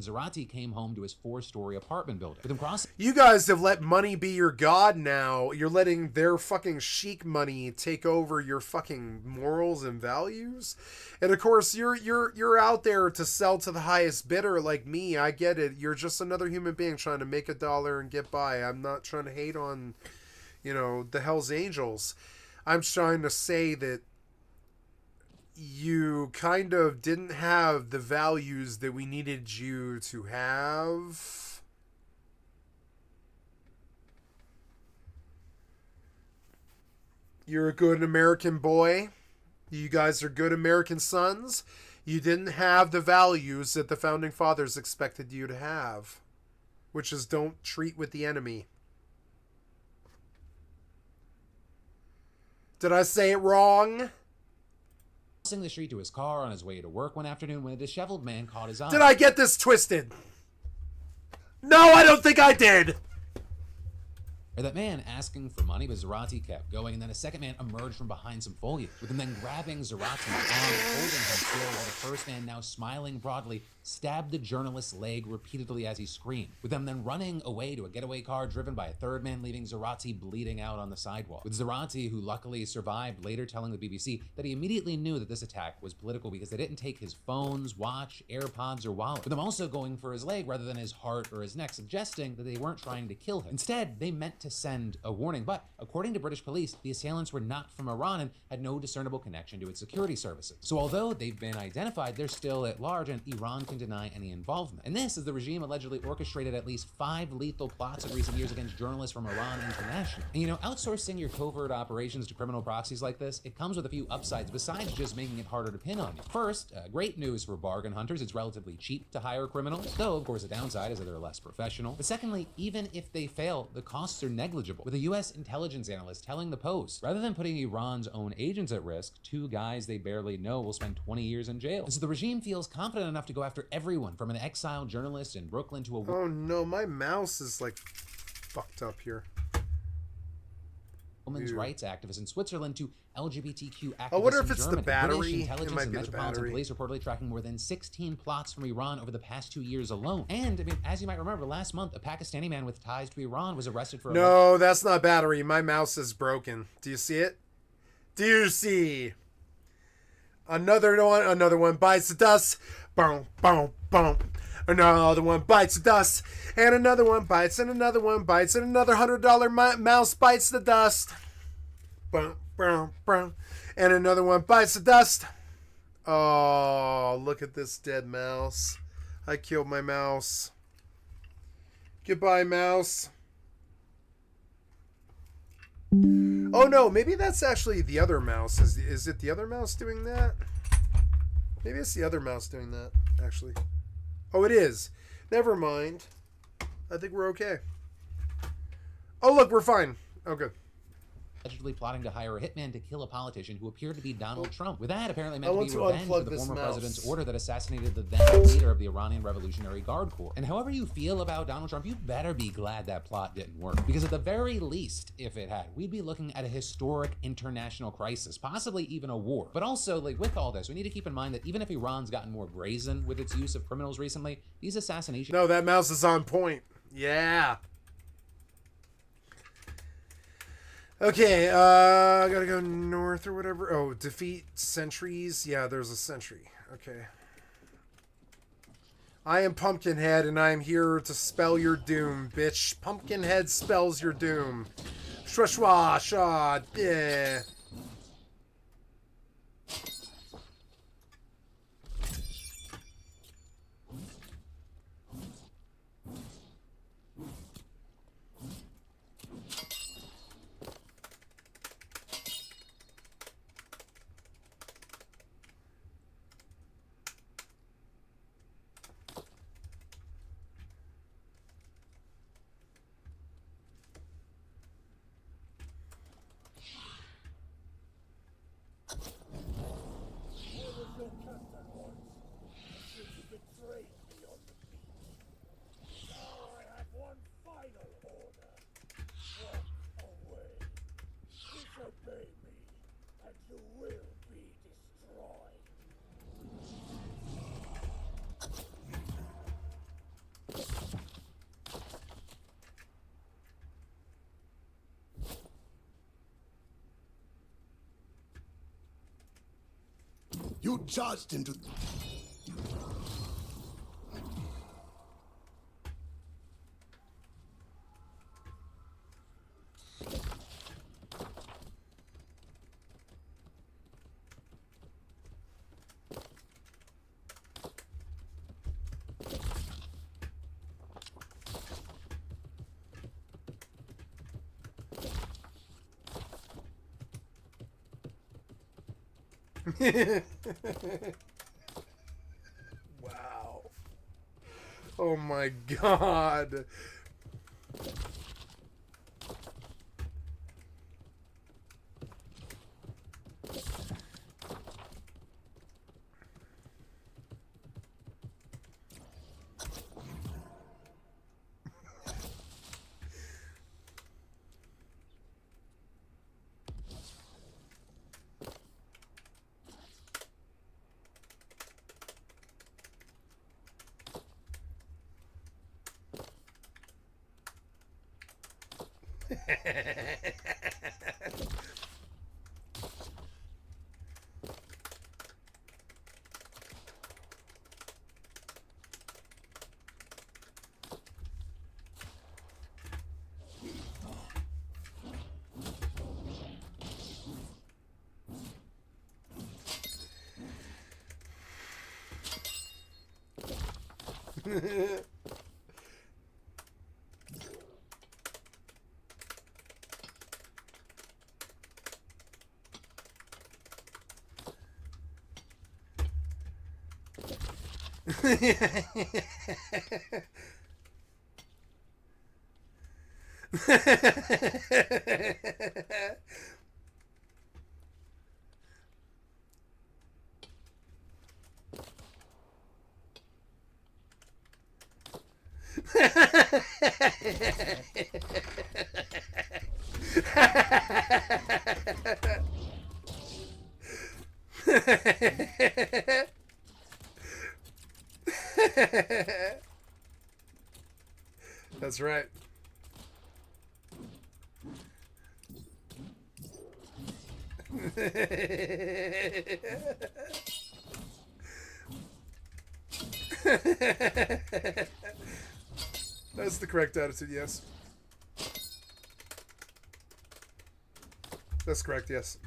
Zarate came home to his 4-story apartment building. With him crossing, you guys have let money be your god now. You're letting their fucking chic money take over your fucking morals and values. And of course, you're out there to sell to the highest bidder like me. I get it. You're just another human being trying to make a dollar and get by. I'm not trying to hate on, the Hells Angels. I'm trying to say that you kind of didn't have the values that we needed you to have. You're a good American boy. You guys are good American sons. You didn't have the values that the founding fathers expected you to have, which is don't treat with the enemy. Did I say it wrong? crossing the street to his car on his way to work one afternoon when a disheveled man caught his eye. Did I get this twisted? No, I don't think I did. Or that man asking for money, but Zarate kept going, and then a second man emerged from behind some foliage, with him then grabbing Zarate's arm, holding him still, while the first man, now smiling broadly, stabbed the journalist's leg repeatedly as he screamed, with them then running away to a getaway car driven by a third man, leaving Zarate bleeding out on the sidewalk. With Zarate, who luckily survived, later telling the BBC that he immediately knew that this attack was political because they didn't take his phones, watch, AirPods, or wallet, with them also going for his leg rather than his heart or his neck, suggesting that they weren't trying to kill him. Instead, they meant to send a warning, but according to British police, the assailants were not from Iran and had no discernible connection to its security services. So although they've been identified, they're still at large, and Iran can deny any involvement. And this is the regime allegedly orchestrated at least 5 lethal plots in recent years against journalists from Iran internationally. And outsourcing your covert operations to criminal proxies like this, it comes with a few upsides besides just making it harder to pin on you. First, great news for bargain hunters, it's relatively cheap to hire criminals, though of course the downside is that they're less professional. But secondly, even if they fail, the costs are negligible, with a US intelligence analyst telling the Post, rather than putting Iran's own agents at risk, 2 guys they barely know will spend 20 years in jail. And so the regime feels confident enough to go after everyone from an exiled journalist in Brooklyn to a... Oh no, my mouse is like fucked up here. Women's rights activists in Switzerland to LGBTQ activists I wonder if in it's Germany. the battery. British It intelligence might and be the Metropolitan battery. Police reportedly tracking more than 16 plots from Iran over the past 2 years alone. And, as you might remember, last month, a Pakistani man with ties to Iran was arrested for... No, that's not battery. My mouse is broken. Do you see it? Do you see? Another one bites the dust. Boom, boom, boom. Another one bites the dust. And another one bites, and another one bites, and another $100 mouse bites the dust. Boom, boom, boom. And another one bites the dust. Oh, look at this dead mouse. I killed my mouse. Goodbye, mouse. Oh no, maybe that's actually the other mouse. Is it the other mouse doing that? Maybe it's the other mouse doing that, actually. Oh, it is. Never mind. I think we're okay. Oh, look, we're fine. Oh, good. Allegedly plotting to hire a hitman to kill a politician who appeared to be Donald Trump. With that apparently I meant to want be to revenge unplug for the this former mouse. president's order that assassinated the then leader of the Iranian Revolutionary Guard Corps. And however you feel about Donald Trump, you better be glad that plot didn't work. Because at the very least, if it had, we'd be looking at a historic international crisis, possibly even a war. But also, with all this, we need to keep in mind that even if Iran's gotten more brazen with its use of criminals recently, these assassinations... No, that mouse is on point. Yeah. Okay, I gotta go north or whatever. Oh, defeat sentries. Yeah, there's a sentry. Okay. I am Pumpkinhead, and I am here to spell your doom, bitch. Pumpkinhead spells your doom. Shwa shwa shwa. Yeah. You charged into... Wow. Oh my god. That's right. That's the correct attitude, yes. That's correct, yes.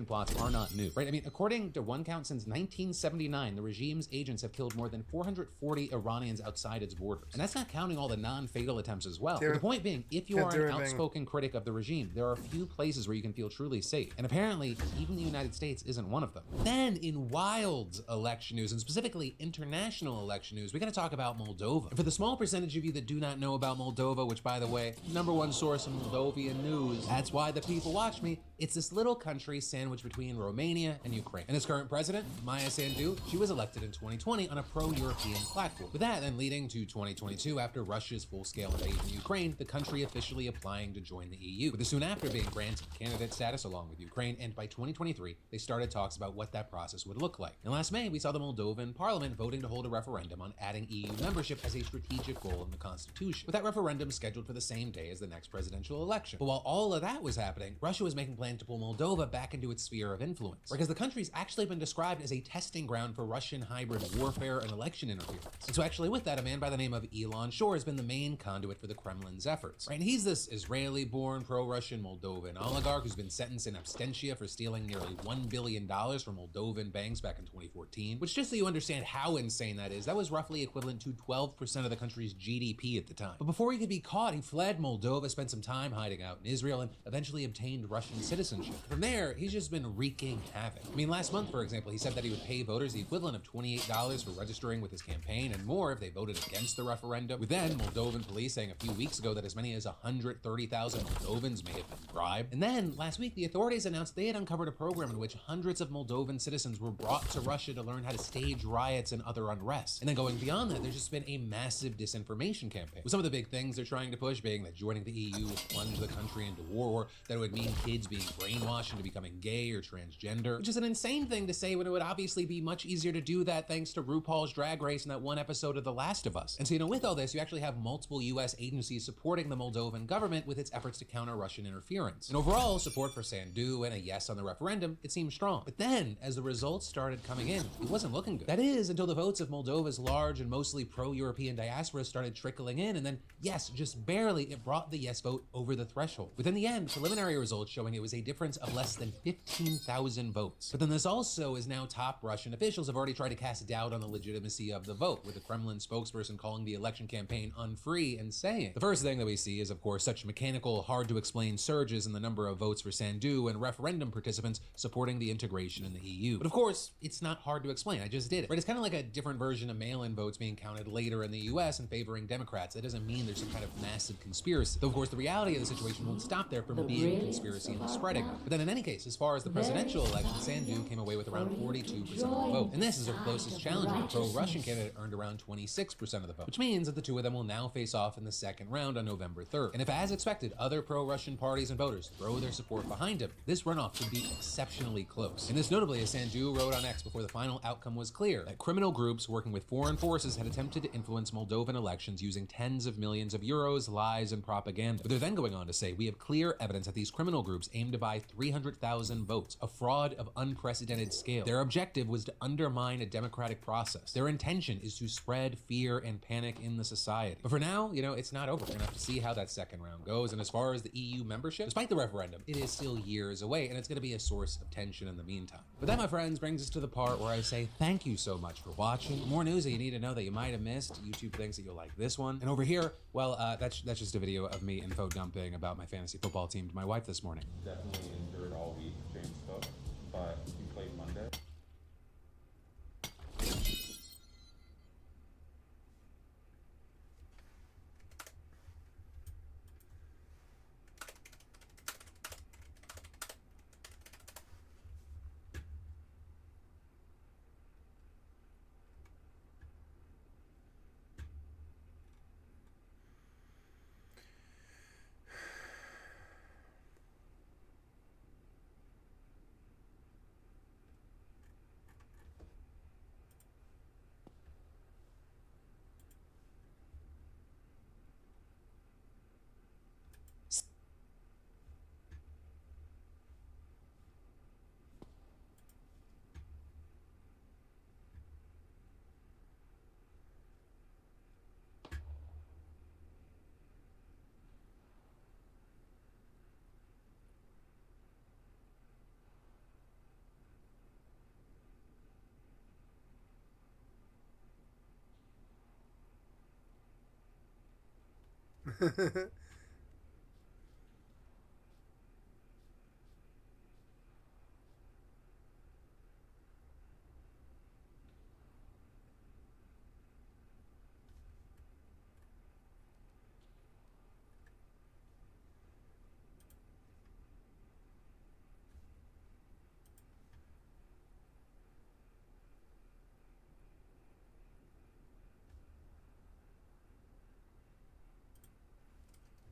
Plots are not new, right? I mean, according to one count, since 1979, the regime's agents have killed more than 440 Iranians outside its borders. And that's not counting all the non-fatal attempts as well. But the point being, if you are an outspoken critic of the regime, there are a few places where you can feel truly safe. And apparently, even the United States isn't one of them. Then, in wild election news, and specifically international election news, we gotta talk about Moldova. And for the small percentage of you that do not know about Moldova, which, by the way, #1 source of Moldovan news, that's why the people watch me, it's this little country sandwiched between Romania and Ukraine. And its current president, Maya Sandu, she was elected in 2020 on a pro-European platform. With that then leading to 2022, after Russia's full-scale invasion of Ukraine, the country officially applying to join the EU, with the soon after being granted candidate status along with Ukraine, and by 2023, they started talks about what that process would look like. And last May, we saw the Moldovan parliament voting to hold a referendum on adding EU membership as a strategic goal in the constitution, with that referendum scheduled for the same day as the next presidential election. But while all of that was happening, Russia was making plans plan to pull Moldova back into its sphere of influence. Because the country's actually been described as a testing ground for Russian hybrid warfare and election interference. And so actually with that, a man by the name of Elon Shore has been the main conduit for the Kremlin's efforts. Right? And he's this Israeli-born, pro-Russian Moldovan oligarch who's been sentenced in absentia for stealing nearly $1 billion from Moldovan banks back in 2014, which, just so you understand how insane that is, that was roughly equivalent to 12% of the country's GDP at the time. But before he could be caught, he fled Moldova, spent some time hiding out in Israel, and eventually obtained Russian citizenship. From there, he's just been wreaking havoc. I mean, last month, for example, he said that he would pay voters the equivalent of $28 for registering with his campaign and more if they voted against the referendum, with then Moldovan police saying a few weeks ago that as many as 130,000 Moldovans may have been bribed. And then, last week, the authorities announced they had uncovered a program in which hundreds of Moldovan citizens were brought to Russia to learn how to stage riots and other unrest. And then going beyond that, there's just been a massive disinformation campaign, with some of the big things they're trying to push being that joining the EU would plunge the country into war, or that it would mean kids being brainwashed into becoming gay or transgender, which is an insane thing to say when it would obviously be much easier to do that thanks to RuPaul's Drag Race and that one episode of The Last of Us. And so, with all this, you actually have multiple US agencies supporting the Moldovan government with its efforts to counter Russian interference. And overall, support for Sandu and a yes on the referendum, it seemed strong. But then, as the results started coming in, it wasn't looking good. That is, until the votes of Moldova's large and mostly pro-European diaspora started trickling in, and then, yes, just barely, it brought the yes vote over the threshold. Within the end, preliminary results showing it was a difference of less than 15,000 votes. But then this also is now top Russian officials have already tried to cast doubt on the legitimacy of the vote, with the Kremlin spokesperson calling the election campaign unfree and saying, the first thing that we see is, of course, such mechanical, hard-to-explain surges in the number of votes for Sandu and referendum participants supporting the integration in the EU. But of course, it's not hard to explain. I just did it. Right? It's kind of like a different version of mail-in votes being counted later in the US and favoring Democrats. That doesn't mean there's some kind of massive conspiracy. Though, of course, the reality of the situation won't stop there from being a conspiracy and spreading. But then in any case, as far as the presidential election, Sandu came away with around 42% of the vote. And this is her closest challenger. The pro-Russian candidate earned around 26% of the vote, which means that the two of them will now face off in the second round on November 3rd. And if, as expected, other pro-Russian parties and voters throw their support behind him, this runoff could be exceptionally close. And this notably, as Sandu wrote on X before the final outcome was clear, that criminal groups working with foreign forces had attempted to influence Moldovan elections using tens of millions of euros, lies, and propaganda. But they're then going on to say, we have clear evidence that these criminal groups aimed to buy 300,000 votes, a fraud of unprecedented scale. Their objective was to undermine a democratic process. Their intention is to spread fear and panic in the society. But for now, it's not over. We're gonna have to see how that second round goes. And as far as the EU membership, despite the referendum, it is still years away, and it's gonna be a source of tension in the meantime. But that, my friends, brings us to the part where I say thank you so much for watching. More news that you need to know that you might have missed. YouTube thinks that you'll like this one. And over here, well, that's just a video of me info dumping about my fantasy football team to my wife this morning. Definitely endured all week, James Cook, but we played Monday.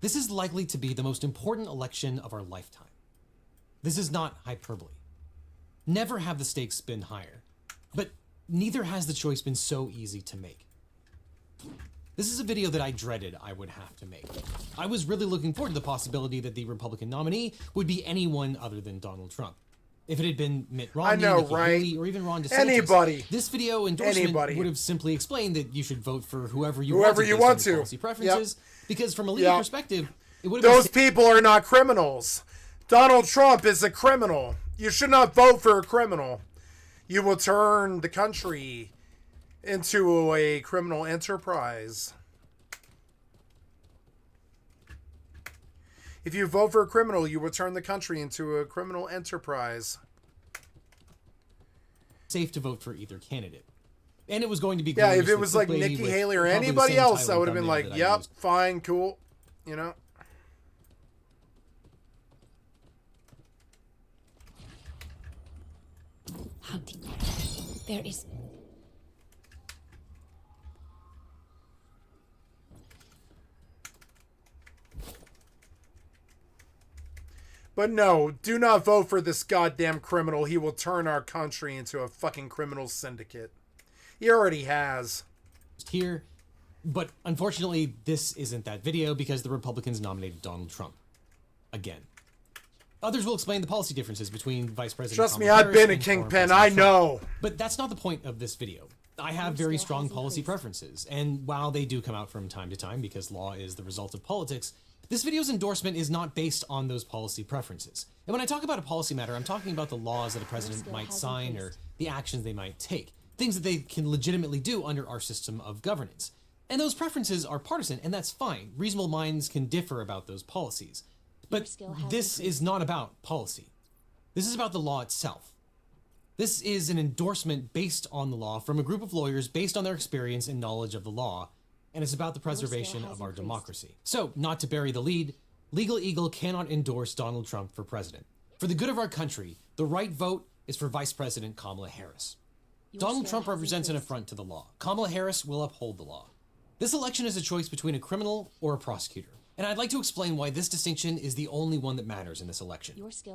This is likely to be the most important election of our lifetime. This is not hyperbole. Never have the stakes been higher, but neither has the choice been so easy to make. This is a video that I dreaded I would have to make. I was really looking forward to the possibility that the Republican nominee would be anyone other than Donald Trump. If it had been Mitt Romney, Nikki Haley, or even Ron DeSantis, Anybody. this video endorsement Anybody. would have simply explained that you should vote for whoever you Whoever want you based on want your to. policy preferences, because from a legal Yep. perspective, it would have Those people are not criminals. Donald Trump is a criminal. You should not vote for a criminal. You will turn the country into a criminal enterprise. If you vote for a criminal, you will turn the country into a criminal enterprise. safe to vote for either candidate. And it was going to be Yeah, if glorious it with was like Clickbait Nikki with Haley or probably the anybody same else, title I would have been thumbnail like, that I yep, used. fine, cool. You know? Hunting. There is. But no, do not vote for this goddamn criminal. He will turn our country into a fucking criminal syndicate. He already has. Here, but unfortunately, this isn't that video because the Republicans nominated Donald Trump. Again. Others will explain the policy differences between Vice President Trust me, Kamala I've Harris been a and former kingpin. President I Trump. know. But that's not the point of this video. I have very strong policy preferences, and while they do come out from time to time because law is the result of politics, this video's endorsement is not based on those policy preferences. And when I talk about a policy matter, I'm talking about the laws that a president might sign or the actions they might take, things that they can legitimately do under our system of governance. And those preferences are partisan, and that's fine. Reasonable minds can differ about those policies. But this is not about policy. This is about the law itself. This is an endorsement based on the law from a group of lawyers based on their experience and knowledge of the law, and it's about the preservation of our democracy. So, not to bury the lead, Legal Eagle cannot endorse Donald Trump for president. For the good of our country, the right vote is for Vice President Kamala Harris. Donald Trump represents an affront to the law. Kamala Harris will uphold the law. This election is a choice between a criminal or a prosecutor. And I'd like to explain why this distinction is the only one that matters in this election.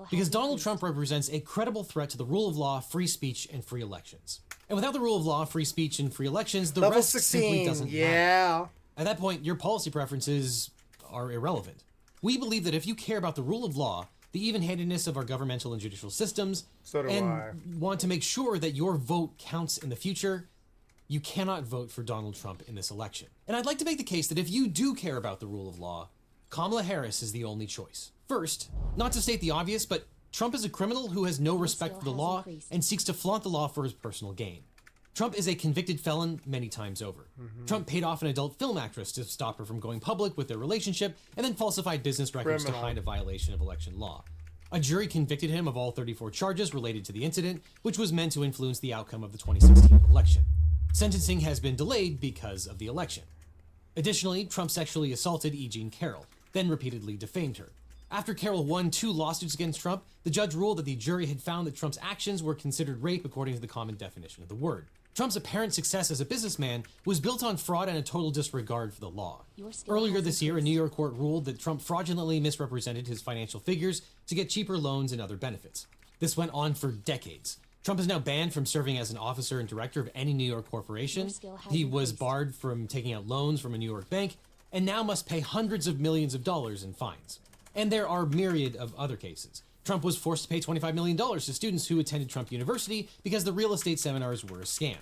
Because Donald Trump represents a credible threat to the rule of law, free speech, and free elections. And without the rule of law, free speech, and free elections, the Level rest 16, simply doesn't matter. yeah. At that point, your policy preferences are irrelevant. We believe that if you care about the rule of law, the even-handedness of our governmental and judicial systems, So do and I. want to make sure that your vote counts in the future, you cannot vote for Donald Trump in this election. And I'd like to make the case that if you do care about the rule of law, Kamala Harris is the only choice. First, not to state the obvious, but Trump is a criminal who has no respect for the law and seeks to flaunt the law for his personal gain. Trump is a convicted felon many times over. Trump paid off an adult film actress to stop her from going public with their relationship and then falsified business records to Criminal. hide a violation of election law. A jury convicted him of all 34 charges related to the incident, which was meant to influence the outcome of the 2016 election. Sentencing has been delayed because of the election. Additionally, Trump sexually assaulted E. Jean Carroll, then repeatedly defamed her. After Carroll won 2 lawsuits against Trump, the judge ruled that the jury had found that Trump's actions were considered rape according to the common definition of the word. Trump's apparent success as a businessman was built on fraud and a total disregard for the law. Earlier this year, a New York court ruled that Trump fraudulently misrepresented his financial figures to get cheaper loans and other benefits. This went on for decades. Trump is now banned from serving as an officer and director of any New York corporation. He was barred from taking out loans from a New York bank, and now must pay hundreds of millions of dollars in fines. And there are myriad of other cases. Trump was forced to pay $25 million to students who attended Trump University because the real estate seminars were a scam.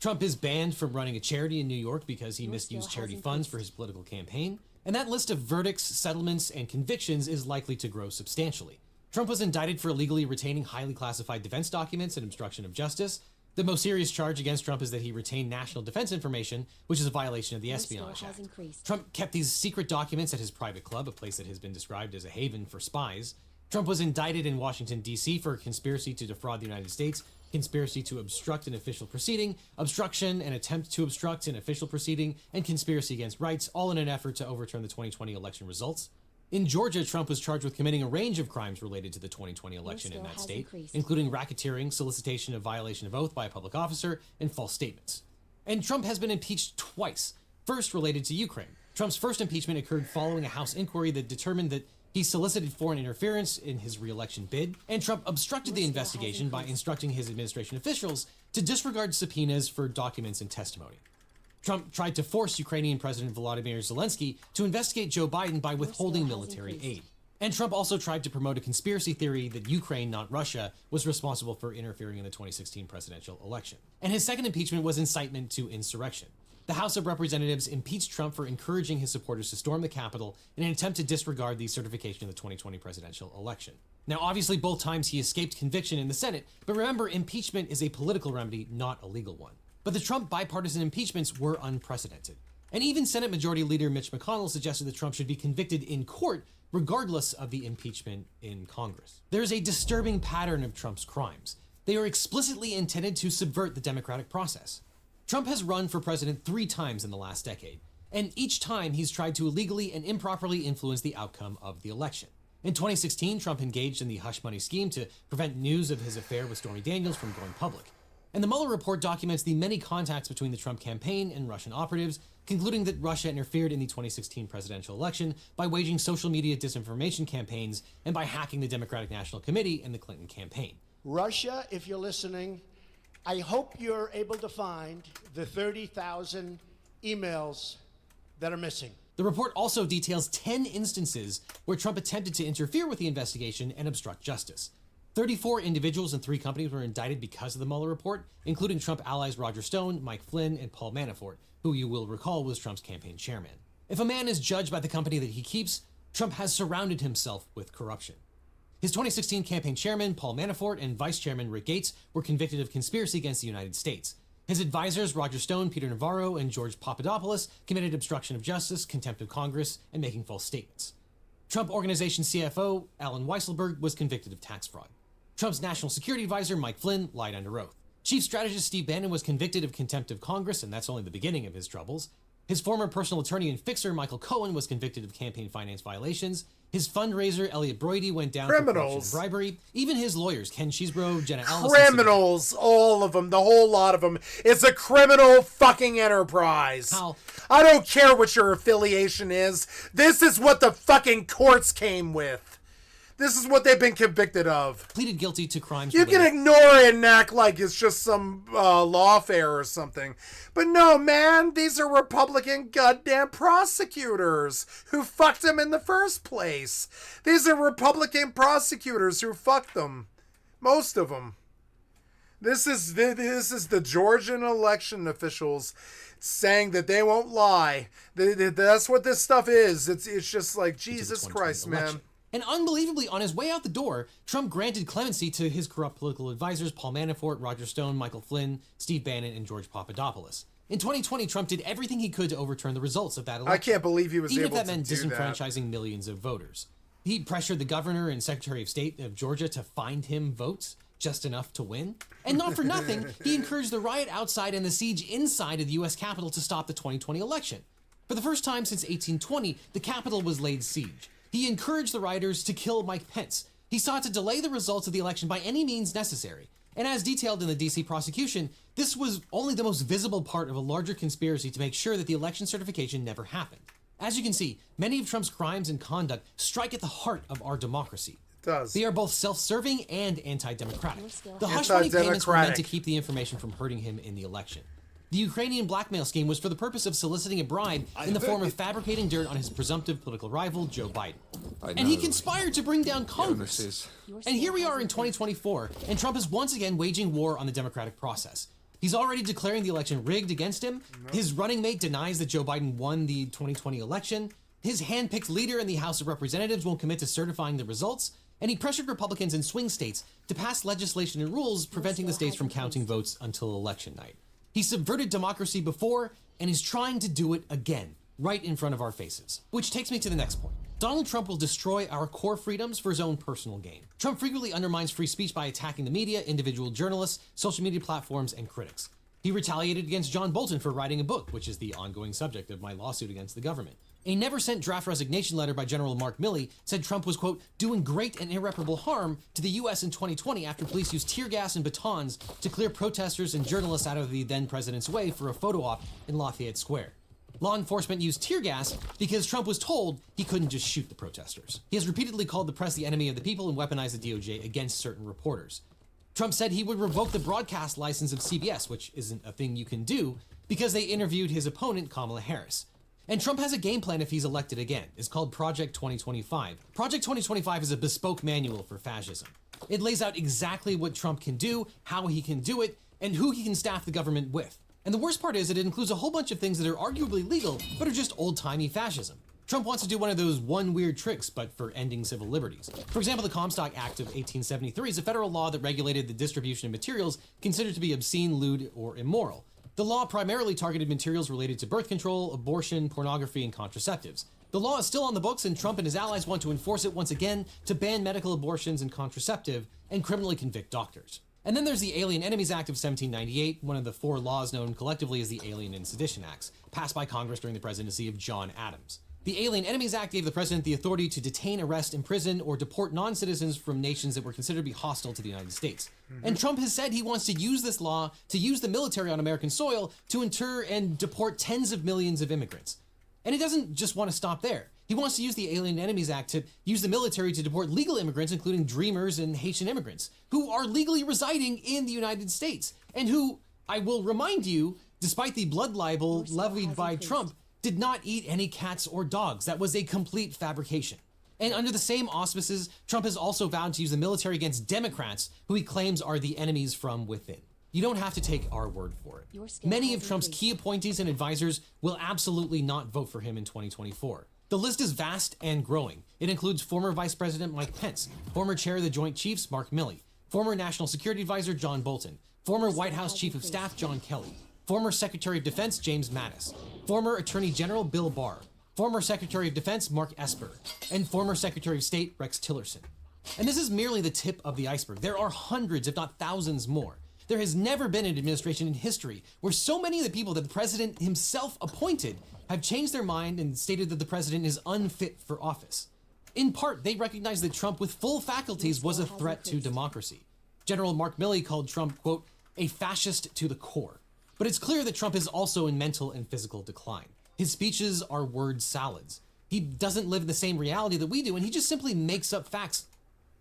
Trump is banned from running a charity in New York because he misused charity funds for his political campaign. And that list of verdicts, settlements, and convictions is likely to grow substantially. Trump was indicted for illegally retaining highly classified defense documents and obstruction of justice. The most serious charge against Trump is that he retained national defense information, which is a violation of the Espionage Act. Trump kept these secret documents at his private club, a place that has been described as a haven for spies. Trump was indicted in Washington, D.C. for conspiracy to defraud the United States, conspiracy to obstruct an official proceeding, obstruction and attempt to obstruct an official proceeding, and conspiracy against rights, all in an effort to overturn the 2020 election results. In Georgia, Trump was charged with committing a range of crimes related to the 2020 election in that state, including racketeering, solicitation of violation of oath by a public officer, and false statements. And Trump has been impeached twice, first related to Ukraine. Trump's first impeachment occurred following a House inquiry that determined that he solicited foreign interference in his re-election bid, and Trump obstructed the investigation by instructing his administration officials to disregard subpoenas for documents and testimony. Trump tried to force Ukrainian President Volodymyr Zelensky to investigate Joe Biden by withholding military aid. And Trump also tried to promote a conspiracy theory that Ukraine, not Russia, was responsible for interfering in the 2016 presidential election. And his second impeachment was incitement to insurrection. The House of Representatives impeached Trump for encouraging his supporters to storm the Capitol in an attempt to disregard the certification of the 2020 presidential election. Now, obviously, both times he escaped conviction in the Senate, but remember, impeachment is a political remedy, not a legal one. But the Trump bipartisan impeachments were unprecedented. And even Senate Majority Leader Mitch McConnell suggested that Trump should be convicted in court regardless of the impeachment in Congress. There's a disturbing pattern of Trump's crimes. They are explicitly intended to subvert the democratic process. Trump has run for president 3 times in the last decade, and each time he's tried to illegally and improperly influence the outcome of the election. In 2016, Trump engaged in the hush money scheme to prevent news of his affair with Stormy Daniels from going public. And the Mueller report documents the many contacts between the Trump campaign and Russian operatives, concluding that Russia interfered in the 2016 presidential election by waging social media disinformation campaigns and by hacking the Democratic National Committee and the Clinton campaign. Russia, if you're listening, I hope you're able to find the 30,000 emails that are missing. The report also details 10 instances where Trump attempted to interfere with the investigation and obstruct justice. 34 individuals and 3 companies were indicted because of the Mueller report, including Trump allies Roger Stone, Mike Flynn, and Paul Manafort, who you will recall was Trump's campaign chairman. If a man is judged by the company that he keeps, Trump has surrounded himself with corruption. His 2016 campaign chairman, Paul Manafort, and vice chairman Rick Gates were convicted of conspiracy against the United States. His advisors, Roger Stone, Peter Navarro, and George Papadopoulos, committed obstruction of justice, contempt of Congress, and making false statements. Trump Organization CFO, Alan Weisselberg, was convicted of tax fraud. Trump's national security advisor, Mike Flynn, lied under oath. Chief strategist Steve Bannon was convicted of contempt of Congress, and that's only the beginning of his troubles. His former personal attorney and fixer, Michael Cohen, was convicted of campaign finance violations. His fundraiser, Elliot Broidy, went down for corruption and bribery. Even his lawyers, Ken Cheesebro, Jenna Ellis... Criminals, all of them, the whole lot of them. It's a criminal fucking enterprise. How? I don't care what your affiliation is. This is what the fucking courts came with. This is what they've been convicted of. Pleaded guilty to crimes. You can ignore it and act like it's just some lawfare or something. But no, man, these are Republican goddamn prosecutors who fucked them in the first place. These are Republican prosecutors who fucked them. Most of them. This is the Georgian election officials saying that they won't lie. That's what this stuff is. It's just like, Jesus Christ, man. And unbelievably, on his way out the door, Trump granted clemency to his corrupt political advisors, Paul Manafort, Roger Stone, Michael Flynn, Steve Bannon, and George Papadopoulos. In 2020, Trump did everything he could to overturn the results of that election. I can't believe he was even able if that to meant do disenfranchising millions of voters. He pressured the governor and Secretary of State of Georgia to find him votes, just enough to win. And not for nothing, he encouraged the riot outside and the siege inside of the U.S. Capitol to stop the 2020 election. For the first time since 1820, the Capitol was laid siege. He encouraged the rioters to kill Mike Pence. He sought to delay the results of the election by any means necessary. And as detailed in the DC prosecution, this was only the most visible part of a larger conspiracy to make sure that the election certification never happened. As you can see, many of Trump's crimes and conduct strike at the heart of our democracy. It does. They are both self-serving and anti-democratic. The hush money payments were meant to keep the information from hurting him in the election. The Ukrainian blackmail scheme was for the purpose of soliciting a bribe in the form of fabricating dirt on his presumptive political rival, Joe Biden. And he conspired to bring down Congress. And here we are in 2024, and Trump is once again waging war on the democratic process. He's already declaring the election rigged against him. His running mate denies that Joe Biden won the 2020 election. His hand-picked leader in the House of Representatives won't commit to certifying the results. And he pressured Republicans in swing states to pass legislation and rules preventing the states from counting votes until election night. He subverted democracy before, and is trying to do it again, right in front of our faces. Which takes me to the next point. Donald Trump will destroy our core freedoms for his own personal gain. Trump frequently undermines free speech by attacking the media, individual journalists, social media platforms, and critics. He retaliated against John Bolton for writing a book, which is the ongoing subject of my lawsuit against the government. A never-sent draft resignation letter by General Mark Milley said Trump was, quote, doing great and irreparable harm to the U.S. in 2020 after police used tear gas and batons to clear protesters and journalists out of the then-president's way for a photo op in Lafayette Square. Law enforcement used tear gas because Trump was told he couldn't just shoot the protesters. He has repeatedly called the press the enemy of the people and weaponized the DOJ against certain reporters. Trump said he would revoke the broadcast license of CBS, which isn't a thing you can do, because they interviewed his opponent, Kamala Harris. And Trump has a game plan if he's elected again. It's called Project 2025. Project 2025 is a bespoke manual for fascism. It lays out exactly what Trump can do, how he can do it, and who he can staff the government with. And the worst part is that it includes a whole bunch of things that are arguably legal, but are just old-timey fascism. Trump wants to do one of those one weird tricks, but for ending civil liberties. For example, the Comstock Act of 1873 is a federal law that regulated the distribution of materials considered to be obscene, lewd, or immoral. The law primarily targeted materials related to birth control, abortion, pornography, and contraceptives. The law is still on the books, and Trump and his allies want to enforce it once again to ban medical abortions and contraceptive and criminally convict doctors. And then there's the Alien Enemies Act of 1798, one of the 4 laws known collectively as the Alien and Sedition Acts, passed by Congress during the presidency of John Adams. The Alien Enemies Act gave the president the authority to detain, arrest, imprison, or deport non-citizens from nations that were considered to be hostile to the United States. And Trump has said he wants to use this law to use the military on American soil to inter and deport tens of millions of immigrants. And he doesn't just want to stop there. He wants to use the Alien Enemies Act to use the military to deport legal immigrants, including Dreamers and Haitian immigrants, who are legally residing in the United States, and who, I will remind you, despite the blood libel levied by Trump, did not eat any cats or dogs. That was a complete fabrication. And under the same auspices, Trump has also vowed to use the military against Democrats, who he claims are the enemies from within. You don't have to take our word for it. Many of Trump's key appointees and advisors will absolutely not vote for him in 2024. The list is vast and growing. It includes former Vice President Mike Pence, former Chair of the Joint Chiefs Mark Milley, former National Security Advisor John Bolton, former White House Chief of Staff John Kelly, former Secretary of Defense James Mattis, former Attorney General Bill Barr, former Secretary of Defense Mark Esper, and former Secretary of State Rex Tillerson. And this is merely the tip of the iceberg. There are hundreds, if not thousands more. There has never been an administration in history where so many of the people that the president himself appointed have changed their mind and stated that the president is unfit for office. In part, they recognize that Trump with full faculties was a threat to democracy. General Mark Milley called Trump, quote, a fascist to the core. But it's clear that Trump is also in mental and physical decline. His speeches are word salads. He doesn't live in the same reality that we do, and he just simply makes up facts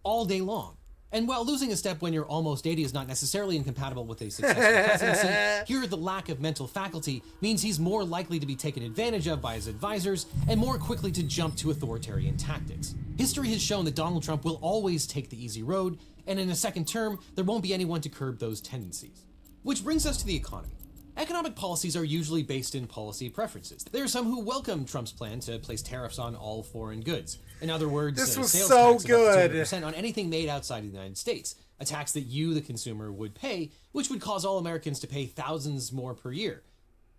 all day long. And while losing a step when you're almost 80 is not necessarily incompatible with a successful presidency, here the lack of mental faculty means he's more likely to be taken advantage of by his advisors and more quickly to jump to authoritarian tactics. History has shown that Donald Trump will always take the easy road, and in a second term, there won't be anyone to curb those tendencies. Which brings us to the economy. Economic policies are usually based in policy preferences. There are some who welcome Trump's plan to place tariffs on all foreign goods. In other words, This was sales so tax of good. up to 200% on anything made outside of the United States, a tax that you, the consumer, would pay, which would cause all Americans to pay thousands more per year.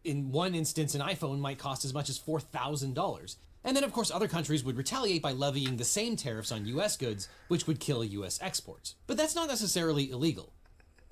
In one instance, an iPhone might cost as much as $4,000. And then, of course, other countries would retaliate by levying the same tariffs on U.S. goods, which would kill U.S. exports. But that's not necessarily illegal.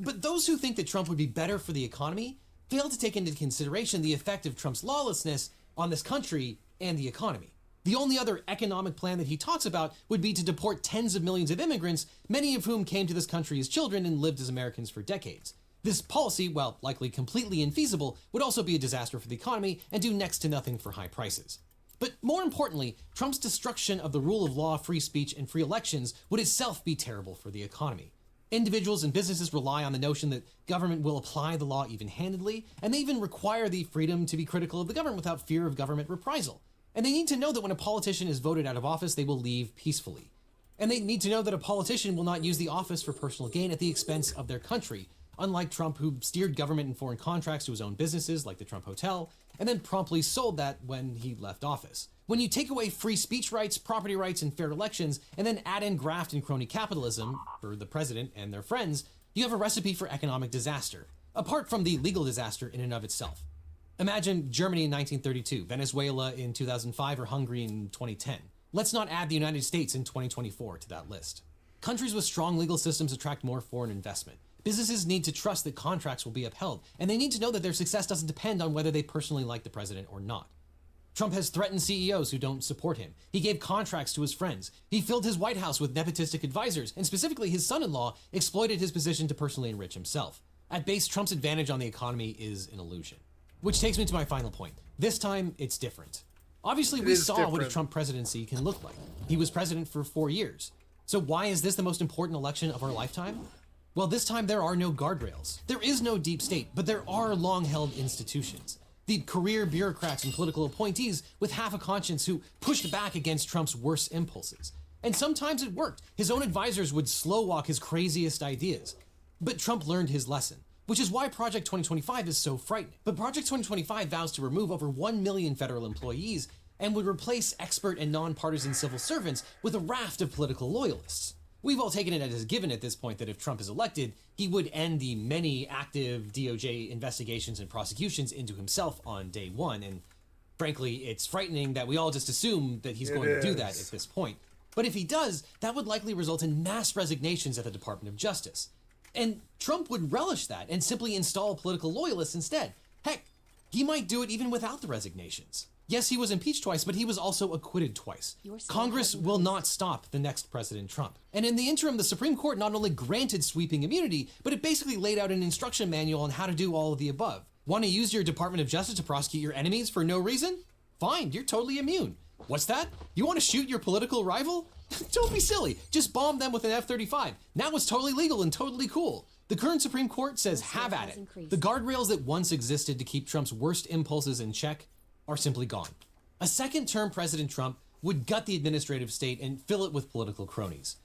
But those who think that Trump would be better for the economy fail to take into consideration the effect of Trump's lawlessness on this country and the economy. The only other economic plan that he talks about would be to deport tens of millions of immigrants, many of whom came to this country as children and lived as Americans for decades. This policy, while likely completely infeasible, would also be a disaster for the economy and do next to nothing for high prices. But more importantly, Trump's destruction of the rule of law, free speech, and free elections would itself be terrible for the economy. Individuals and businesses rely on the notion that government will apply the law even-handedly, and they even require the freedom to be critical of the government without fear of government reprisal. And they need to know that when a politician is voted out of office, they will leave peacefully. And they need to know that a politician will not use the office for personal gain at the expense of their country, unlike Trump, who steered government and foreign contracts to his own businesses, like the Trump Hotel, and then promptly sold that when he left office. When you take away free speech rights, property rights, and fair elections, and then add in graft and crony capitalism for the president and their friends, you have a recipe for economic disaster, apart from the legal disaster in and of itself. Imagine Germany in 1932, Venezuela in 2005, or Hungary in 2010. Let's not add the United States in 2024 to that list. Countries with strong legal systems attract more foreign investment. Businesses need to trust that contracts will be upheld, and they need to know that their success doesn't depend on whether they personally like the president or not. Trump has threatened CEOs who don't support him. He gave contracts to his friends. He filled his White House with nepotistic advisors, and specifically his son-in-law exploited his position to personally enrich himself. At base, Trump's advantage on the economy is an illusion. Which takes me to my final point. This time, it's different. Obviously, we saw what a Trump presidency can look like. He was president for 4 years. So why is this the most important election of our lifetime? Well, this time there are no guardrails. There is no deep state, but there are long-held institutions. The career bureaucrats and political appointees with half a conscience who pushed back against Trump's worst impulses. And sometimes it worked. His own advisors would slow walk his craziest ideas. But Trump learned his lesson, which is why Project 2025 is so frightening. But Project 2025 vows to remove over 1 million federal employees and would replace expert and nonpartisan civil servants with a raft of political loyalists. We've all taken it as a given at this point that if Trump is elected, he would end the many active DOJ investigations and prosecutions into himself on day one. And frankly, it's frightening that we all just assume that he's going to do that at this point. But if he does, that would likely result in mass resignations at the Department of Justice. And Trump would relish that and simply install political loyalists instead. Heck, he might do it even without the resignations. Yes, he was impeached twice, but he was also acquitted twice. Congress will not stop the next President Trump. And in the interim, the Supreme Court not only granted sweeping immunity, but it basically laid out an instruction manual on how to do all of the above. Want to use your Department of Justice to prosecute your enemies for no reason? Fine, you're totally immune. What's that? You want to shoot your political rival? Don't be silly. Just bomb them with an F-35. Now it's totally legal and totally cool. The current Supreme Court says have at it. The guardrails that once existed to keep Trump's worst impulses in check are simply gone. A second-term President Trump would gut the administrative state and fill it with political cronies.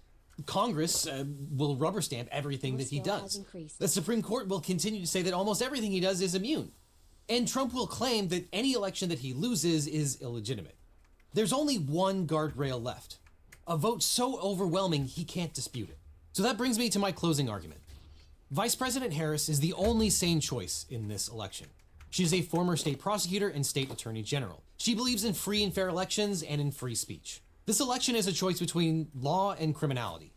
Congress will rubber stamp everything that he does. The Supreme Court will continue to say that almost everything he does is immune. And Trump will claim that any election that he loses is illegitimate. There's only one guardrail left. A vote so overwhelming he can't dispute it. So that brings me to my closing argument. Vice President Harris is the only sane choice in this election. She is a former state prosecutor and state attorney general. She believes in free and fair elections and in free speech. This election is a choice between law and criminality.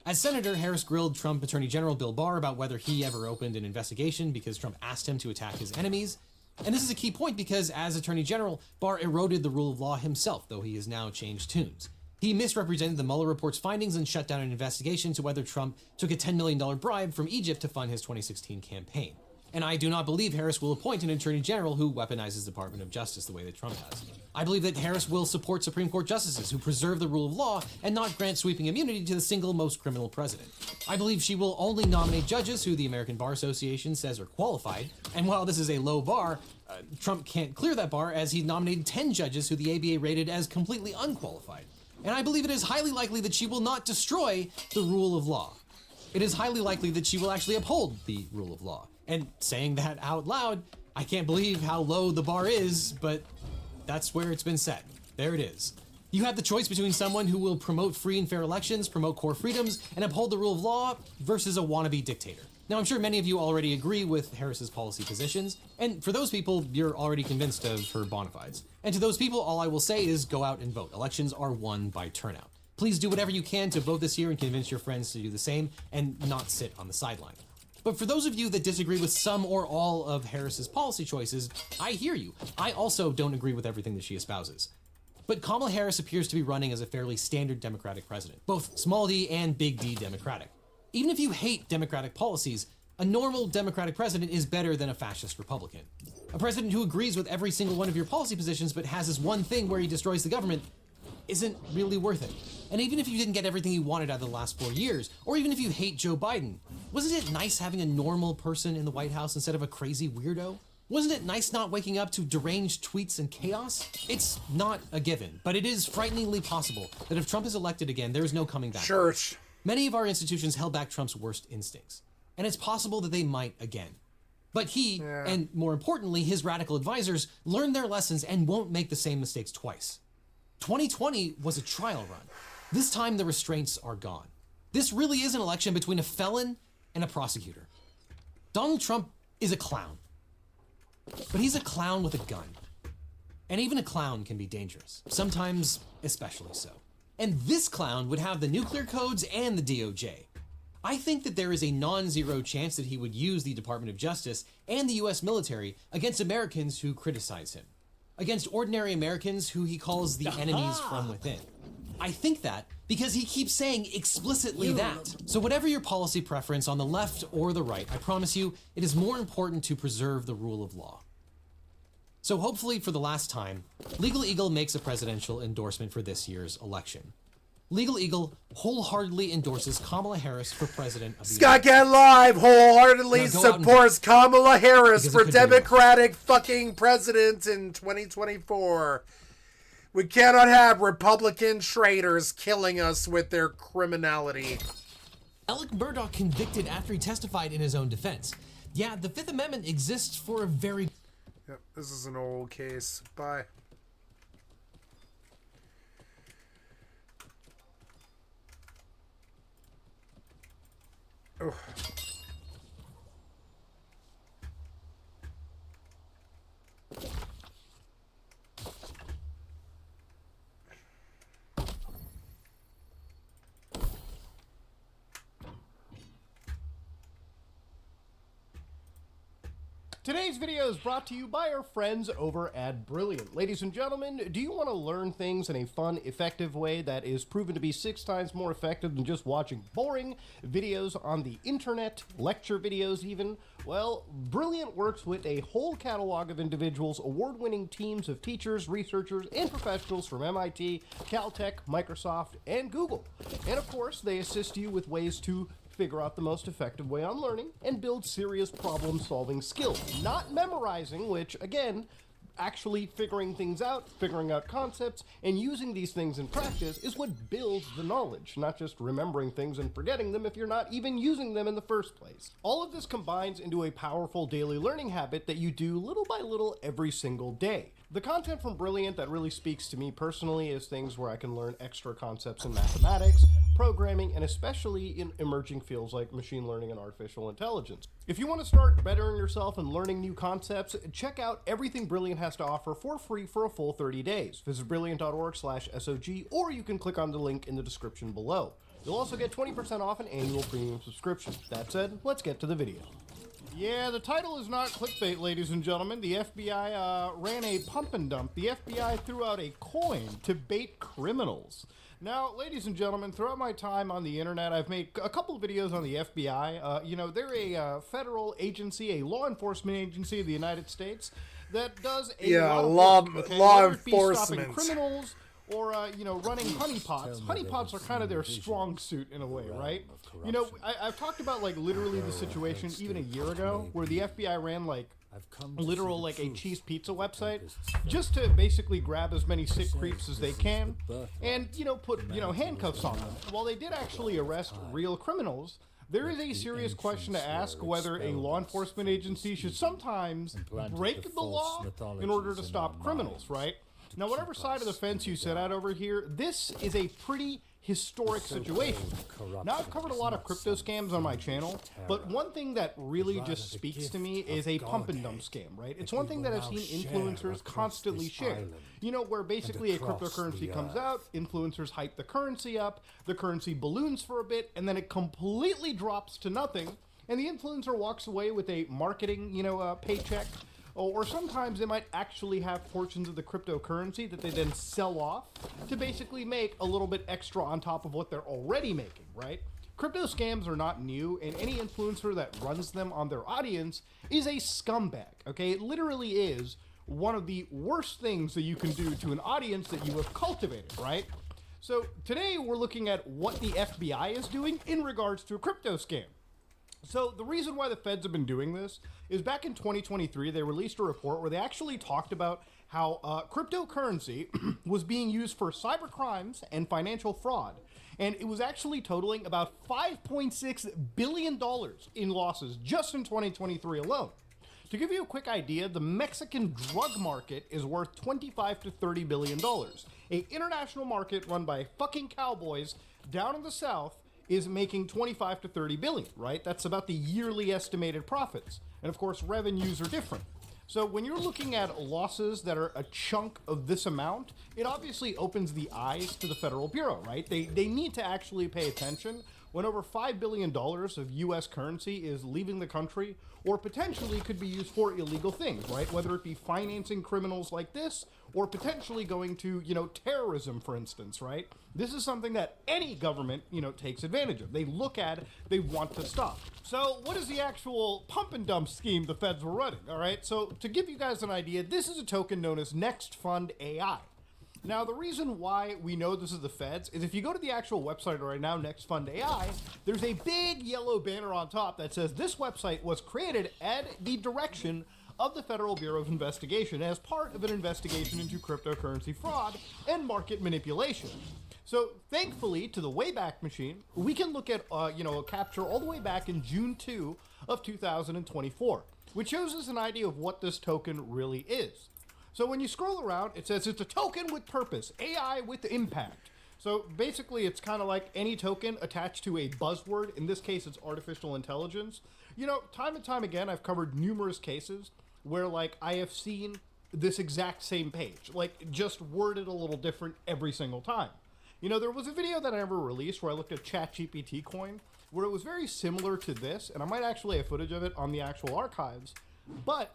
As senator, Harris grilled Trump Attorney General Bill Barr about whether he ever opened an investigation because Trump asked him to attack his enemies. And this is a key point because as Attorney General, Barr eroded the rule of law himself, though he has now changed tunes. He misrepresented the Mueller report's findings and shut down an investigation into whether Trump took a $10 million bribe from Egypt to fund his 2016 campaign. And I do not believe Harris will appoint an attorney general who weaponizes the Department of Justice the way that Trump has. I believe that Harris will support Supreme Court justices who preserve the rule of law and not grant sweeping immunity to the single most criminal president. I believe she will only nominate judges who the American Bar Association says are qualified. And while this is a low bar, Trump can't clear that bar as he nominated 10 judges who the ABA rated as completely unqualified. And I believe it is highly likely that she will not destroy the rule of law. It is highly likely that she will actually uphold the rule of law. And saying that out loud, I can't believe how low the bar is, but that's where it's been set. There it is. You have the choice between someone who will promote free and fair elections, promote core freedoms, and uphold the rule of law versus a wannabe dictator. Now, I'm sure many of you already agree with Harris's policy positions, and for those people, you're already convinced of her bona fides. And to those people, all I will say is go out and vote. Elections are won by turnout. Please do whatever you can to vote this year and convince your friends to do the same and not sit on the sideline. But for those of you that disagree with some or all of Harris's policy choices, I hear you. I also don't agree with everything that she espouses. But Kamala Harris appears to be running as a fairly standard Democratic president, both small d and big D Democratic. Even if you hate Democratic policies, a normal Democratic president is better than a fascist Republican. A president who agrees with every single one of your policy positions but has this one thing where he destroys the government isn't really worth it. And even if you didn't get everything you wanted out of the last 4 years, or even if you hate Joe Biden, wasn't it nice having a normal person in the White House instead of a crazy weirdo? Wasn't it nice not waking up to deranged tweets and chaos? It's not a given, but it is frighteningly possible that if Trump is elected again, there is no coming back. Church. Many of our institutions held back Trump's worst instincts, and it's possible that they might again. But he, and more importantly, his radical advisors, learned their lessons and won't make the same mistakes twice. 2020 was a trial run. This time the restraints are gone. This really is an election between a felon and a prosecutor. Donald Trump is a clown. But he's a clown with a gun. And even a clown can be dangerous, sometimes especially so. And this clown would have the nuclear codes and the DOJ. I think that there is a non-zero chance that he would use the Department of Justice and the US military against Americans who criticize him, against ordinary Americans who he calls the enemies from within. I think that because he keeps saying explicitly that. So whatever your policy preference on the left or the right, I promise you, it is more important to preserve the rule of law. So hopefully for the last time, Legal Eagle makes a presidential endorsement for this year's election. Legal Eagle wholeheartedly endorses Kamala Harris for president of the Skycat.live wholeheartedly Now go out and supports Kamala Harris because it for could be worse. Democratic fucking president in 2024. We cannot have Republican traitors killing us with their criminality. Alec Murdoch convicted after he testified in his own defense. Yeah, the Fifth Amendment exists for a very... Yep, this is an old case. Bye. Oh. Today's video is brought to you by our friends over at Brilliant. Ladies and gentlemen, do you want to learn things in a fun, effective way that is proven to be 6 times more effective than just watching boring videos on the internet, lecture videos even? Well, Brilliant works with a whole catalog of individuals, award-winning teams of teachers, researchers, and professionals from MIT, Caltech, Microsoft, and Google. And of course, they assist you with ways to figure out the most effective way on learning and build serious problem-solving skills. Not memorizing, which, again, actually figuring things out, figuring out concepts, and using these things in practice is what builds the knowledge, not just remembering things and forgetting them if you're not even using them in the first place. All of this combines into a powerful daily learning habit that you do little by little every single day. The content from Brilliant that really speaks to me personally is things where I can learn extra concepts in mathematics, programming, and especially in emerging fields like machine learning and artificial intelligence. If you want to start bettering yourself and learning new concepts, check out everything Brilliant has to offer for free for a full 30 days. Visit brilliant.org/SOG, or you can click on the link in the description below. You'll also get 20% off an annual premium subscription. That said, let's get to the video. Yeah, the title is not clickbait, ladies and gentlemen. The FBI ran a pump and dump. The FBI threw out a coin to bait criminals. Now, ladies and gentlemen, throughout my time on the internet, I've made a couple of videos on the FBI. You know, they're a federal agency, a law enforcement agency of the United States that does a lot of work, okay? law Whether it be stopping enforcement. criminals or, you know, running honeypots. Honeypots are kind of their strong suit in a way, right? You know, I've talked about, like, literally the situation even a year ago where the FBI ran, like, literal, like, a cheese pizza website just to basically grab as many sick creeps as they can and, you know, put, you know, handcuffs on them. While they did actually arrest real criminals, there is a serious question to ask whether a law enforcement agency should sometimes break the law in order to stop criminals, right? Now, whatever side of the fence you sit at over here, this is a pretty historic situation. Now, I've covered a lot of crypto scams on my channel, but one thing that really just speaks to me is a pump and dump scam, right? It's one thing that I've seen influencers constantly share. You know, where basically a cryptocurrency comes out, influencers hype the currency up, the currency balloons for a bit, and then it completely drops to nothing, and the influencer walks away with a marketing, you know, paycheck. Or sometimes they might actually have portions of the cryptocurrency that they then sell off to basically make a little bit extra on top of what they're already making, right? Crypto scams are not new, and any influencer that runs them on their audience is a scumbag, okay? It literally is one of the worst things that you can do to an audience that you have cultivated, right? So today we're looking at what the FBI is doing in regards to a crypto scam. So the reason why the feds have been doing this is back in 2023, they released a report where they actually talked about how cryptocurrency was being used for cyber crimes and financial fraud. And it was actually totaling about $5.6 billion in losses just in 2023 alone. To give you a quick idea, the Mexican drug market is worth $25 to $30 billion. An international market run by fucking cowboys down in the south is making 25 to 30 billion, right? That's about the yearly estimated profits. And of course, revenues are different. So when you're looking at losses that are a chunk of this amount, it obviously opens the eyes to the Federal Bureau, right? They need to actually pay attention when over $5 billion of US currency is leaving the country or potentially could be used for illegal things, right? Whether it be financing criminals like this or potentially going to, you know, terrorism, for instance, right? This is something that any government, you know, takes advantage of. They look at it, they want to stop. So what is the actual pump and dump scheme the feds were running, all right? So to give you guys an idea, this is a token known as Next Fund AI. Now, the reason why we know this is the feds is if you go to the actual website right now, Next Fund AI, there's a big yellow banner on top that says this website was created at the direction of the Federal Bureau of Investigation as part of an investigation into cryptocurrency fraud and market manipulation. So thankfully, to the Wayback Machine, we can look at a capture all the way back in June 2 of 2024, which shows us an idea of what this token really is. So when you scroll around, it says it's a token with purpose, AI with impact. So basically, it's kind of like any token attached to a buzzword. In this case, it's artificial intelligence. You know, time and time again, I've covered numerous cases where, like, I have seen this exact same page, like, just worded a little different every single time. You know, there was a video that I ever released where I looked at ChatGPT coin, where it was very similar to this, and I might actually have footage of it on the actual archives, but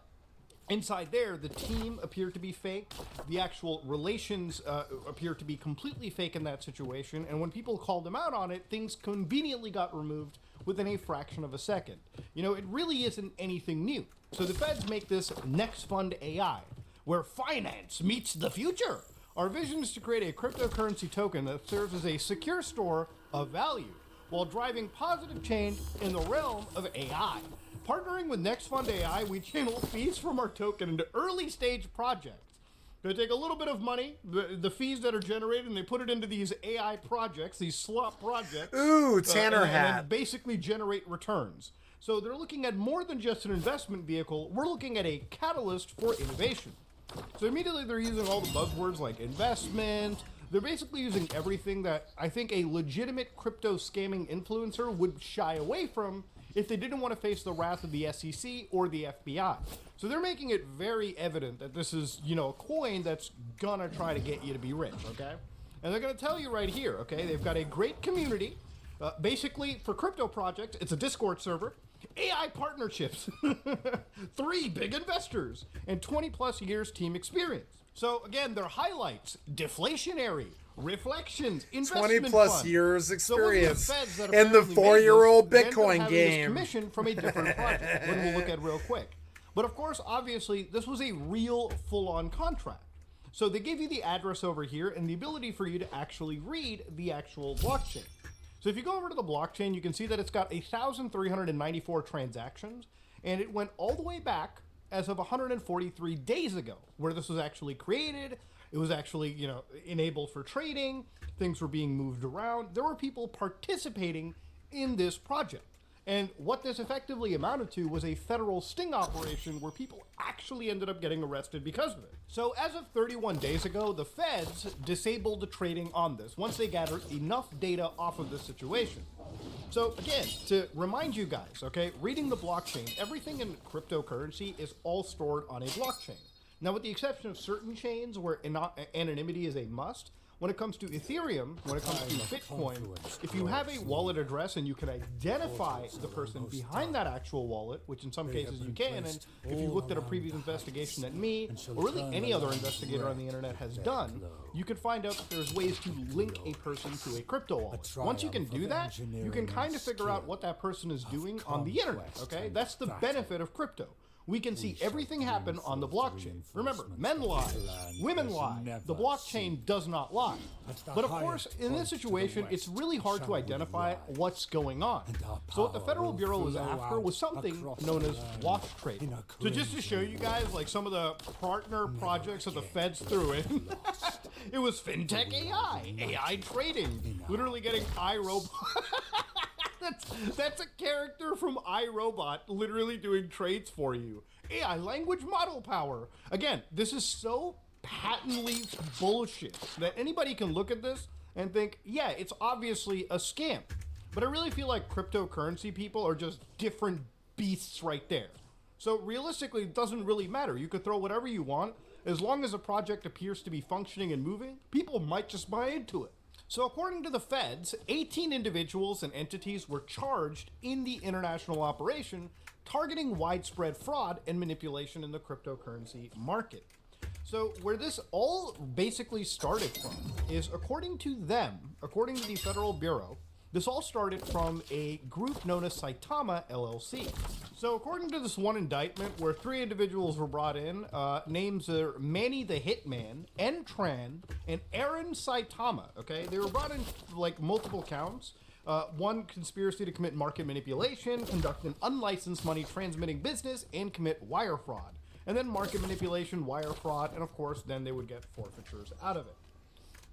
inside there, the team appeared to be fake. The actual relations appeared to be completely fake in that situation. And when people called them out on it, things conveniently got removed within a fraction of a second. You know, it really isn't anything new. So the feds make this Next Fund AI, where finance meets the future. Our vision is to create a cryptocurrency token that serves as a secure store of value while driving positive change in the realm of AI. Partnering with Next Fund AI, we channel fees from our token into early stage projects. They take a little bit of money, the fees that are generated, and they put it into these AI projects, these slop projects. Ooh, Tanner hat. And basically generate returns. So they're looking at more than just an investment vehicle. We're looking at a catalyst for innovation. So immediately they're using all the buzzwords like investment. They're basically using everything that I think a legitimate crypto scamming influencer would shy away from if they didn't want to face the wrath of the SEC or the FBI. So they're making it very evident that this is, you know, a coin that's gonna try to get you to be rich, okay? And they're gonna tell you right here, okay? They've got a great community. Basically, for crypto projects, it's a Discord server, AI partnerships, 3 big investors, and 20 plus years team experience. So again, their highlights: deflationary, reflections, investment 20 plus fund. years experience So the feds that in the apparently made 4-year-old this ended up Bitcoin having this game. commission from a different project, which we'll look at real quick. But of course, obviously, this was a real full-on contract. So they give you the address over here and the ability for you to actually read the actual blockchain. So if you go over to the blockchain, you can see that it's got 1,394 transactions, and it went all the way back as of 143 days ago, where this was actually created. It was actually, you know, enabled for trading. Things were being moved around. There were people participating in this project. And what this effectively amounted to was a federal sting operation where people actually ended up getting arrested because of it. So as of 31 days ago, the feds disabled the trading on this once they gathered enough data off of this situation. So again, to remind you guys, okay, reading the blockchain, everything in cryptocurrency is all stored on a blockchain. Now, with the exception of certain chains where anonymity is a must, when it comes to Ethereum, when it comes to Bitcoin, if you have a wallet address and you can identify the person behind that actual wallet, which in some cases you can, and if you looked at a previous investigation that me, or really any other investigator on the internet has done, you can find out that there's ways to link a person to a crypto wallet. Once you can do that, you can kind of figure out what that person is doing on the internet, okay? That's the benefit of crypto. We can see everything happen on the blockchain. Remember, men lie, women lie. The blockchain does not lie. But of course, in this situation, it's really hard to identify what's going on. So what the Federal Bureau was after was something known as wash trading. So just to show you guys, like, some of the partner projects that the feds threw in, it was fintech AI trading, literally getting iRobot. That's a character from iRobot literally doing trades for you. AI language model power. Again, this is so patently bullshit that anybody can look at this and think, yeah, it's obviously a scam. But I really feel like cryptocurrency people are just different beasts right there. So realistically, it doesn't really matter. You could throw whatever you want. As long as a project appears to be functioning and moving, people might just buy into it. So according to the feds, 18 individuals and entities were charged in the international operation targeting widespread fraud and manipulation in the cryptocurrency market. So where this all basically started from is, according to them, according to the Federal Bureau, this all started from a group known as Saitama LLC. So according to this one indictment, where 3 individuals were brought in, names are Manny the Hitman, N-Tran, and Aaron Saitama, okay? They were brought in, like, multiple counts. One, conspiracy to commit market manipulation, conduct an unlicensed money transmitting business, and commit wire fraud. And then market manipulation, wire fraud, and of course, then they would get forfeitures out of it.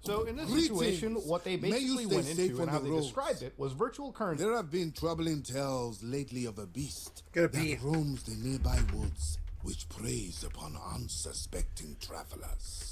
So in this situation, what they basically went into and how they described it was virtual currency. There have been troubling tales lately of a beast Gonna that be. roams the nearby woods, which preys upon unsuspecting travelers.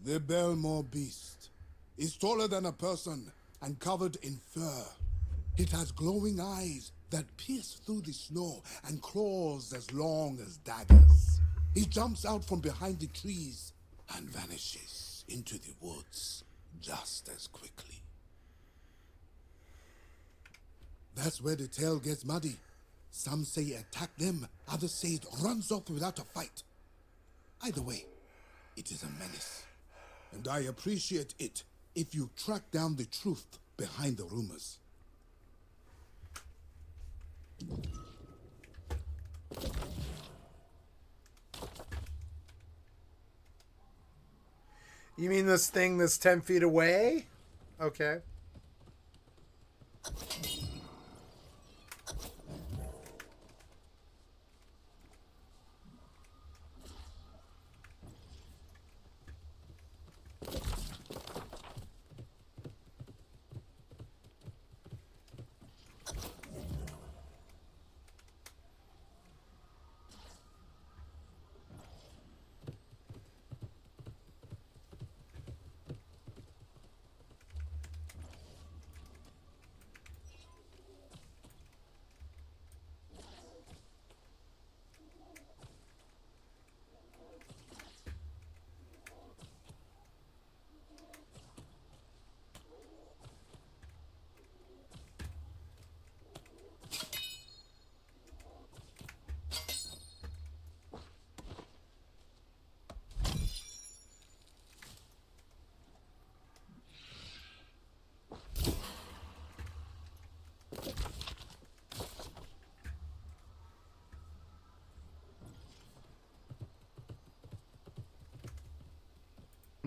The Belmore beast is taller than a person and covered in fur. It has glowing eyes that pierce through the snow and claws as long as daggers. It jumps out from behind the trees and vanishes into the woods just as quickly. That's where the tale gets muddy. Some say attack them, others say it runs off without a fight. Either way, it is a menace. And I appreciate it if you track down the truth behind the rumors. You mean this thing that's 10 feet away? Okay.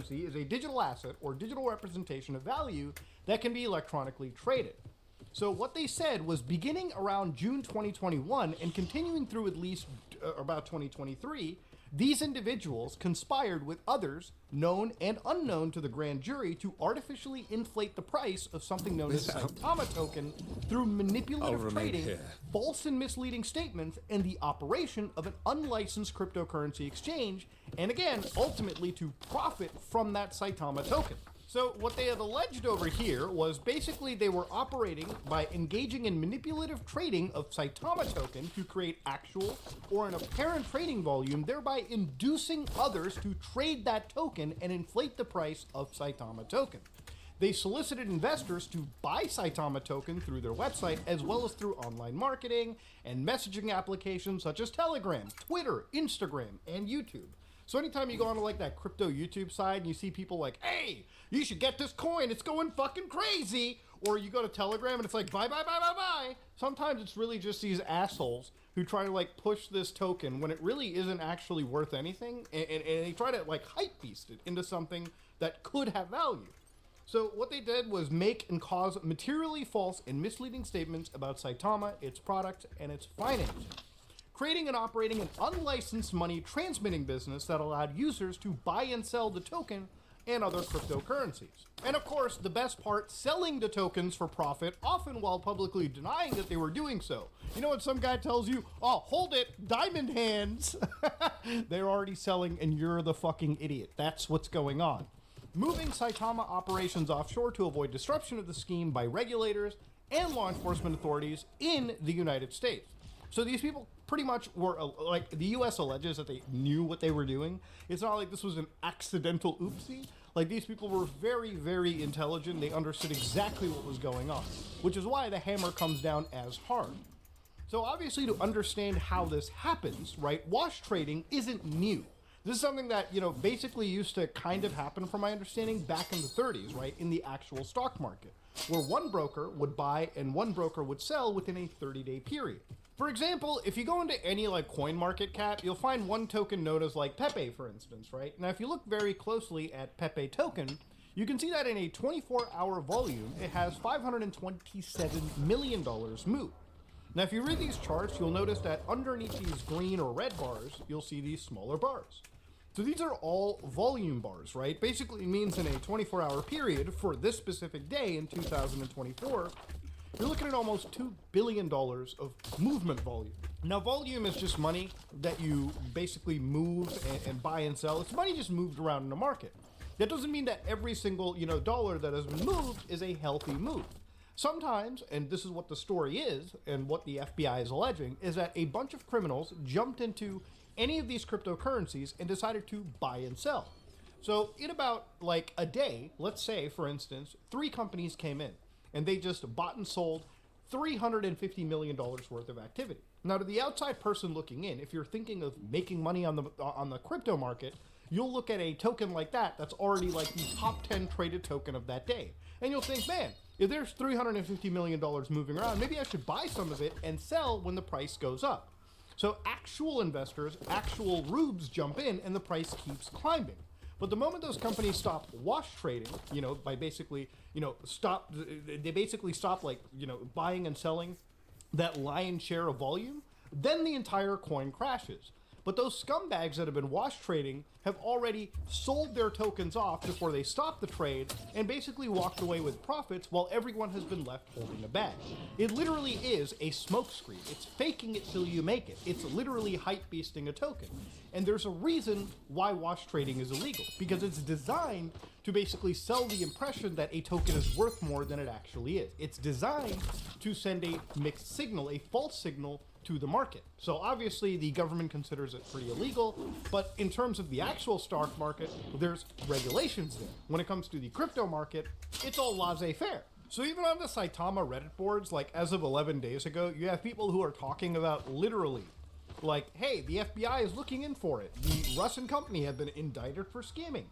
Is a digital asset or digital representation of value that can be electronically traded. So what they said was beginning around June 2021 and continuing through at least about 2023, these individuals conspired with others, known and unknown to the grand jury, to artificially inflate the price of something known as Saitama token through manipulative trading, false and misleading statements, and the operation of an unlicensed cryptocurrency exchange, and again, ultimately to profit from that Saitama token. So what they had alleged over here was basically they were operating by engaging in manipulative trading of Saitama token to create actual or an apparent trading volume, thereby inducing others to trade that token and inflate the price of Saitama token. They solicited investors to buy Saitama token through their website, as well as through online marketing and messaging applications such as Telegram, Twitter, Instagram, and YouTube. So anytime you go onto like that crypto YouTube side and you see people like, hey, you should get this coin, it's going fucking crazy. Or you go to Telegram and it's like, buy. Sometimes it's really just these assholes who try to like push this token when it really isn't actually worth anything. And they try to like hype beast it into something that could have value. So what they did was make and cause materially false and misleading statements about Saitama, its product, and its financing, creating and operating an unlicensed money transmitting business that allowed users to buy and sell the token and other cryptocurrencies. And of course, the best part, selling the tokens for profit, often while publicly denying that they were doing so. You know when some guy tells you, oh, hold it, diamond hands, they're already selling and you're the fucking idiot. That's what's going on. Moving Saitama operations offshore to avoid disruption of the scheme by regulators and law enforcement authorities in the United States. So these people pretty much were, like, the US alleges that they knew what they were doing. It's not like this was an accidental oopsie. Like, these people were very, very intelligent. They understood exactly what was going on, which is why the hammer comes down as hard. So obviously, to understand how this happens, right, wash trading isn't new. This is something that, you know, basically used to kind of happen, from my understanding, back in the 30s, right, in the actual stock market, where one broker would buy and one broker would sell within a 30-day period. For example, if you go into any like coin market cap, you'll find one token known as like Pepe, for instance, right? Now, if you look very closely at Pepe token, you can see that in a 24-hour volume, it has $527 million moved. Now, if you read these charts, you'll notice that underneath these green or red bars, you'll see these smaller bars. So these are all volume bars, right? Basically means in a 24-hour period for this specific day in 2024, you're looking at almost $2 billion of movement volume. Now, volume is just money that you basically move and buy and sell. It's money just moved around in the market. That doesn't mean that every single, dollar that has been moved is a healthy move. Sometimes, and this is what the story is, and what the FBI is alleging, is that a bunch of criminals jumped into any of these cryptocurrencies and decided to buy and sell. So in about like a day, let's say, for instance, 3 companies came in and they just bought and sold $350 million worth of activity. Now, to the outside person looking in, if you're thinking of making money on the crypto market, you'll look at a token like that that's already like the top 10 traded token of that day. And you'll think, man, if there's $350 million moving around, maybe I should buy some of it and sell when the price goes up. So actual investors, actual rubes jump in and the price keeps climbing. But the moment those companies stop wash trading, by basically, they basically stop buying and selling that lion's share of volume, then the entire coin crashes. But those scumbags that have been wash trading have already sold their tokens off before they stopped the trade and basically walked away with profits while everyone has been left holding the bag. It literally is a smokescreen. It's faking it till you make it. It's literally hype beasting a token. And there's a reason why wash trading is illegal, because it's designed to basically sell the impression that a token is worth more than it actually is. It's designed to send a mixed signal, a false signal, to the market. So obviously the government considers it pretty illegal, but in terms of the actual stock market, there's regulations there. When it comes to the crypto market, it's all laissez-faire. So even on the Saitama Reddit boards, like as of 11 days ago, you have people who are talking about literally, like, hey, the FBI is looking in for it. The Russian company have been indicted for scamming.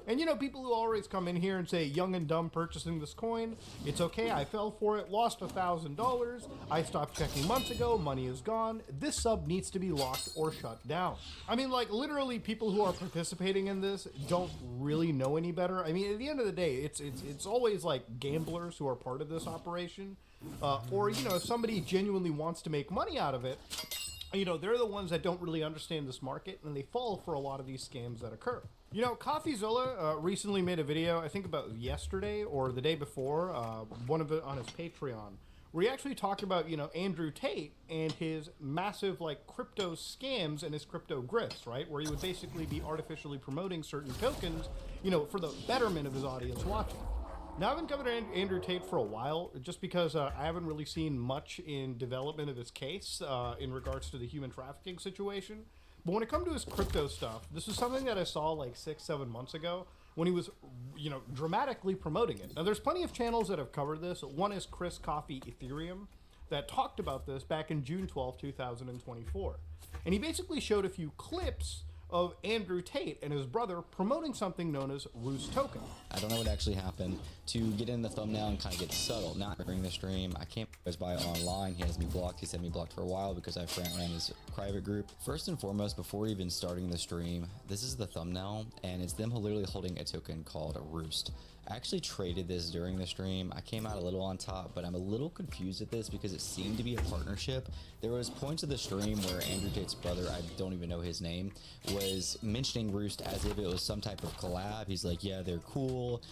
And people who always come in here and say, young and dumb purchasing this coin, it's okay, I fell for it, lost $1,000, I stopped checking months ago, money is gone, this sub needs to be locked or shut down. I mean, like, literally people who are participating in this don't really know any better. I mean, at the end of the day, it's always like gamblers who are part of this operation, or, if somebody genuinely wants to make money out of it, they're the ones that don't really understand this market, and they fall for a lot of these scams that occur. CoffeeZilla recently made a video, I think about yesterday or the day before, one of it on his Patreon, where he actually talked about, Andrew Tate and his massive, crypto scams and his crypto grifts, right? Where he would basically be artificially promoting certain tokens, for the betterment of his audience watching. Now, I haven't covered Andrew Tate for a while, just because I haven't really seen much in development of his case in regards to the human trafficking situation. But when it comes to his crypto stuff, this is something that I saw 6-7 months ago when he was, dramatically promoting it. Now, there's plenty of channels that have covered this. One is Chris Coffee Ethereum that talked about this back in June 12, 2024. And he basically showed a few clips of Andrew Tate and his brother promoting something known as Roost Token. I don't know what actually happened to get in the thumbnail and kind of get subtle. Not during the stream. I can't buy it online. He has me blocked. He's had me blocked for a while because I ran his private group. First and foremost, before even starting the stream, this is the thumbnail, and it's them literally holding a token called a Roost. I actually traded this during the stream. I came out a little on top, but I'm a little confused at this because it seemed to be a partnership. There was points of the stream where Andrew Tate's brother, I don't even know his name, was mentioning Roost as if it was some type of collab. He's like, yeah, they're cool.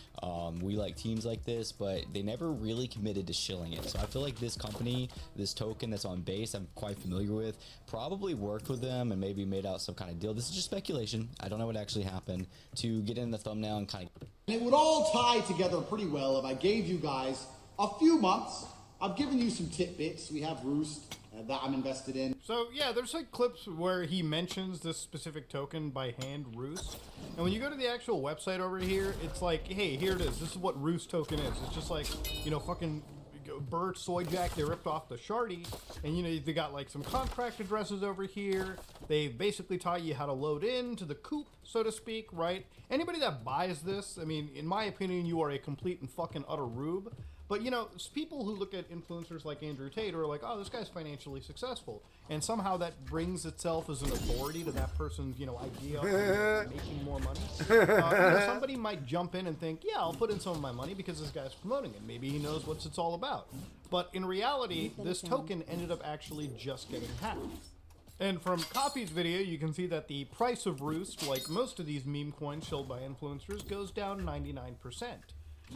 We like teams like this, but they never really committed to shilling it. So I feel like this company, this token that's on base, I'm quite familiar with, probably worked with them and maybe made out some kind of deal. This is just speculation. I don't know what actually happened to get in the thumbnail and kind of... And it would all tie together pretty well if I gave you guys a few months. I've given you some tidbits. We have Roost that I'm invested in. So yeah, there's like clips where he mentions this specific token by hand, Roost. And when you go to the actual website over here, it's like, hey, here it is. This is what Roost token is. It's just like, you know, fucking Bert, Soyjack, they ripped off the Shardy. And you know, they got like some contract addresses over here. They basically taught you how to load into the coop, so to speak, right? Anybody that buys this, I mean, in my opinion, you are a complete and fucking utter rube. But, you know, people who look at influencers like Andrew Tate are like, oh, this guy's financially successful. And somehow that brings itself as an authority to that person's, you know, idea of making more money. You know, somebody might jump in and think, yeah, I'll put in some of my money because this guy's promoting it. Maybe he knows what it's all about. But in reality, this token ended up actually just getting hacked. And from Coffee's video, you can see that the price of Roost, like most of these meme coins shilled by influencers, goes down 99%.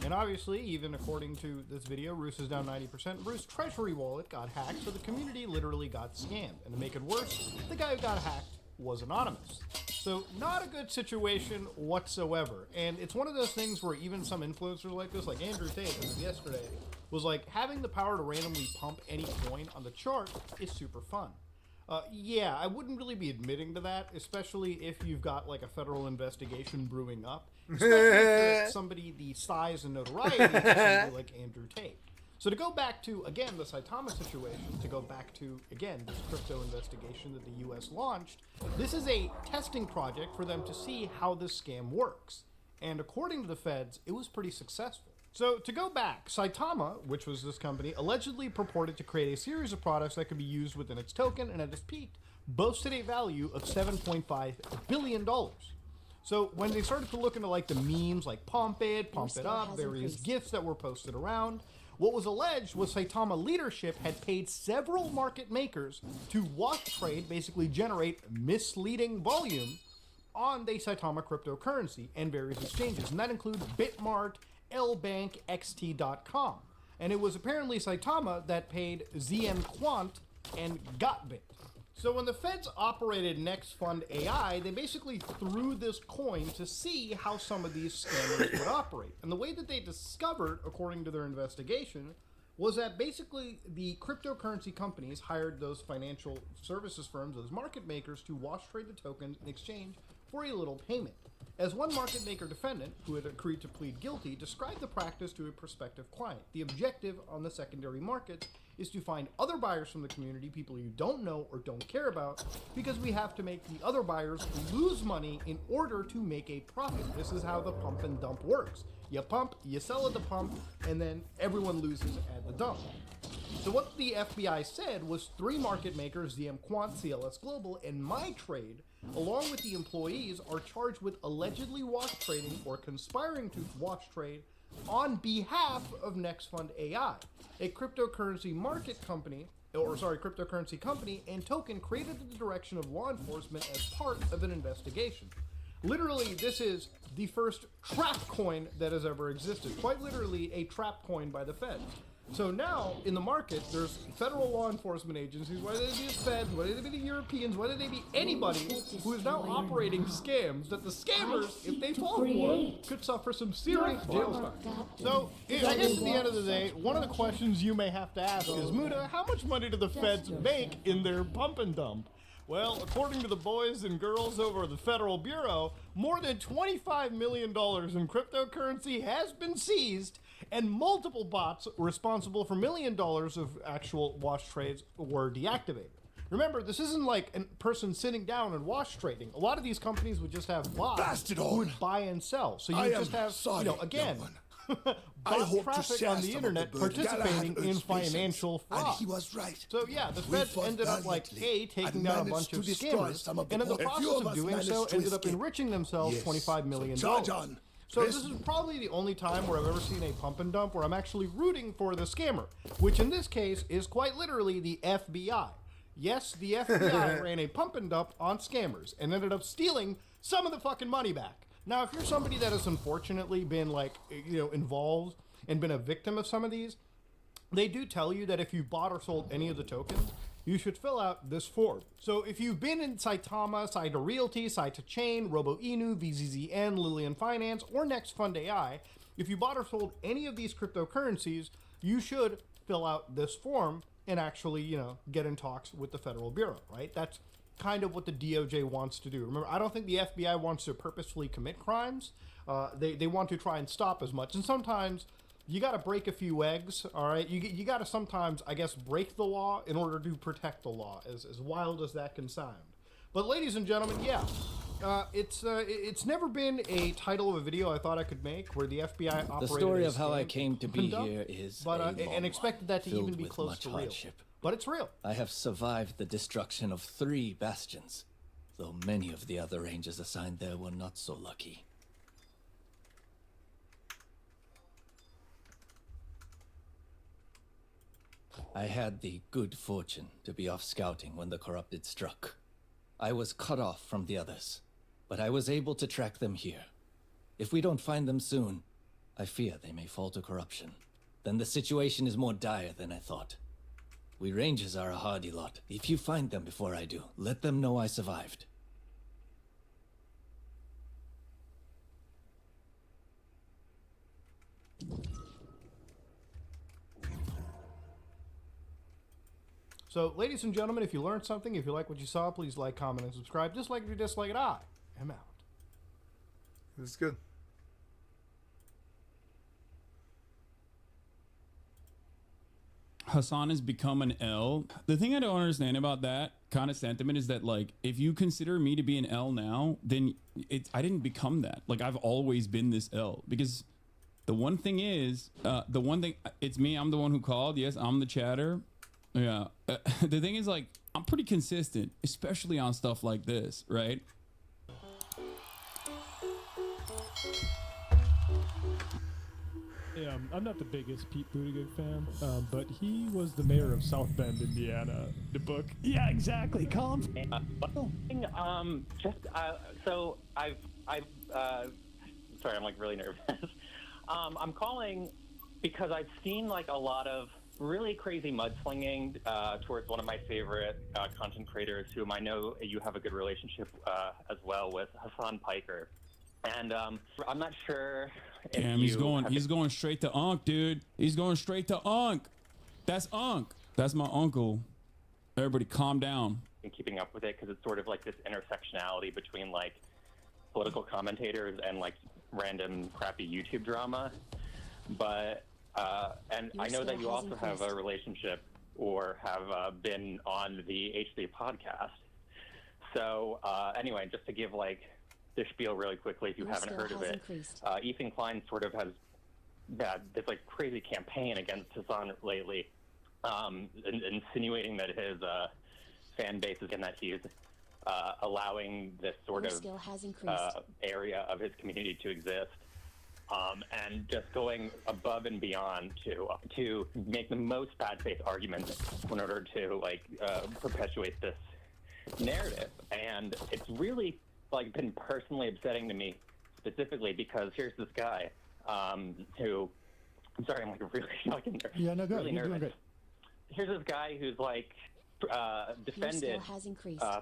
And obviously, even according to this video, Roost is down 90%. Roost's treasury wallet got hacked, so the community literally got scammed. And to make it worse, the guy who got hacked was anonymous. So not a good situation whatsoever. And it's one of those things where even some influencers like this, like Andrew Tate, as of yesterday, was like, having the power to randomly pump any coin on the chart is super fun. Yeah, I wouldn't really be admitting to that, especially if you've got like a federal investigation brewing up, especially if somebody the size and notoriety of somebody like Andrew Tate. So to go back to, again, the Saitama situation, to go back to, again, this crypto investigation that the U.S. launched, this is a testing project for them to see how this scam works. And according to the feds, it was pretty successful. So to go back, Saitama, which was this company, allegedly purported to create a series of products that could be used within its token, and at its peak, boasted a value of $7.5 billion. So when they started to look into like the memes, like pump it up, various gifs that were posted around, what was alleged was Saitama leadership had paid several market makers to wash trade, basically generate misleading volume on the Saitama cryptocurrency and various exchanges, and that include Bitmart, lbankxt.com. And it was apparently Saitama that paid ZM Quant and Gotbit. So when the feds operated Next Fund AI, they basically threw this coin to see how some of these scammers would operate. And the way that they discovered, according to their investigation, was that basically the cryptocurrency companies hired those financial services firms, those market makers, to wash trade the tokens in exchange for a little payment. As one market maker defendant, who had agreed to plead guilty, described the practice to a prospective client. The objective on the secondary markets is to find other buyers from the community, people you don't know or don't care about, because we have to make the other buyers lose money in order to make a profit. This is how the pump and dump works. You pump, you sell at the pump, and then everyone loses at the dump. So what the FBI said was 3 market makers, ZM Quant, CLS Global, and MyTrade, along with the employees, are charged with allegedly wash trading or conspiring to wash trade on behalf of Next Fund AI, a cryptocurrency cryptocurrency company and token created at the direction of law enforcement as part of an investigation. Literally, this is the first trap coin that has ever existed. Quite literally, a trap coin by the Fed. So now, in the market, there's federal law enforcement agencies, whether they be the Feds, whether they be the Europeans, whether they be anybody who is now operating scams that the scammers, if they fall for, could suffer some serious jail time. So, I guess at the end of the day, one of the questions you may have to ask is, Muda, how much money do the Feds make in their pump and dump? Well, according to the boys and girls over at the Federal Bureau, more than $25 million in cryptocurrency has been seized, and multiple bots responsible for $1 million of actual wash trades were deactivated. Remember, this isn't like a person sitting down and wash trading. A lot of these companies would just have bots who would buy and sell. So you just have, again, bot traffic on the internet participating in financial fraud. And he was right. So yeah, the Fed ended up taking down a bunch of scammers, and in the process of doing so, ended up enriching themselves $25 million. So this is probably the only time where I've ever seen a pump and dump where I'm actually rooting for the scammer, which in this case is quite literally the FBI. Yes, the FBI ran a pump and dump on scammers and ended up stealing some of the fucking money back. Now, if you're somebody that has unfortunately been involved and been a victim of some of these, they do tell you that if you bought or sold any of the tokens, you should fill out this form. So if you've been in Saitama, Saita Realty, Saita Chain, Robo Inu, VZZN, Lillian Finance, or Next Fund AI, if you bought or sold any of these cryptocurrencies, you should fill out this form and actually, get in talks with the Federal Bureau, right? That's kind of what the DOJ wants to do. Remember, I don't think the FBI wants to purposefully commit crimes. They want to try and stop as much. And sometimes you got to break a few eggs, all right? You got to sometimes, I guess, break the law in order to protect the law, as wild as that can sound. But ladies and gentlemen, yeah, it's never been a title of a video I thought I could make where the FBI operated. The story of how I came to be here is and expected that to even be close to real. Hardship. But it's real. I have survived the destruction of 3 bastions, though many of the other rangers assigned there were not so lucky. I had the good fortune to be off scouting when the corrupted struck. I was cut off from the others, but I was able to track them here. If we don't find them soon, I fear they may fall to corruption. Then the situation is more dire than I thought. We rangers are a hardy lot. If you find them before I do, let them know I survived. So, ladies and gentlemen, if you learned something, if you like what you saw, please like, comment, and subscribe. Dislike if you dislike it. I am out. This is good. Hassan has become an L. The thing I don't understand about that kind of sentiment is that, like, if you consider me to be an L now, then I didn't become that. Like, I've always been this L. Because the one thing is, it's me. I'm the one who called. Yes, I'm the chatter. Yeah. The thing is, like, I'm pretty consistent, especially on stuff like this, right? Yeah, I'm not the biggest Pete Buttigieg fan, but he was the mayor of South Bend, Indiana. The book. Yeah, exactly. Call him. So I've sorry, I'm like really nervous. I'm calling because I've seen like a lot of really crazy mudslinging towards one of my favorite content creators, whom I know you have a good relationship as well with, Hassan Piker. And I'm not sure. Damn, he's going straight to Unc, dude. He's going straight to Unc. That's Unc. That's my uncle. Everybody, calm down. And keeping up with it because it's sort of like this intersectionality between like political commentators and like random crappy YouTube drama. But and I know that you also have a relationship or have been on the H3 podcast. So anyway, just to give like the spiel really quickly, if you haven't heard of it, Ethan Klein sort of has this like crazy campaign against Hassan lately, insinuating that his fan base is and that he's allowing this sort of area of his community to exist. And just going above and beyond to make the most bad faith arguments in order to like perpetuate this narrative. And it's really like been personally upsetting to me specifically because here's this guy who, I'm sorry, I'm like really fucking nervous. Yeah, no, go really ahead. nervous. Here's this guy who's like defended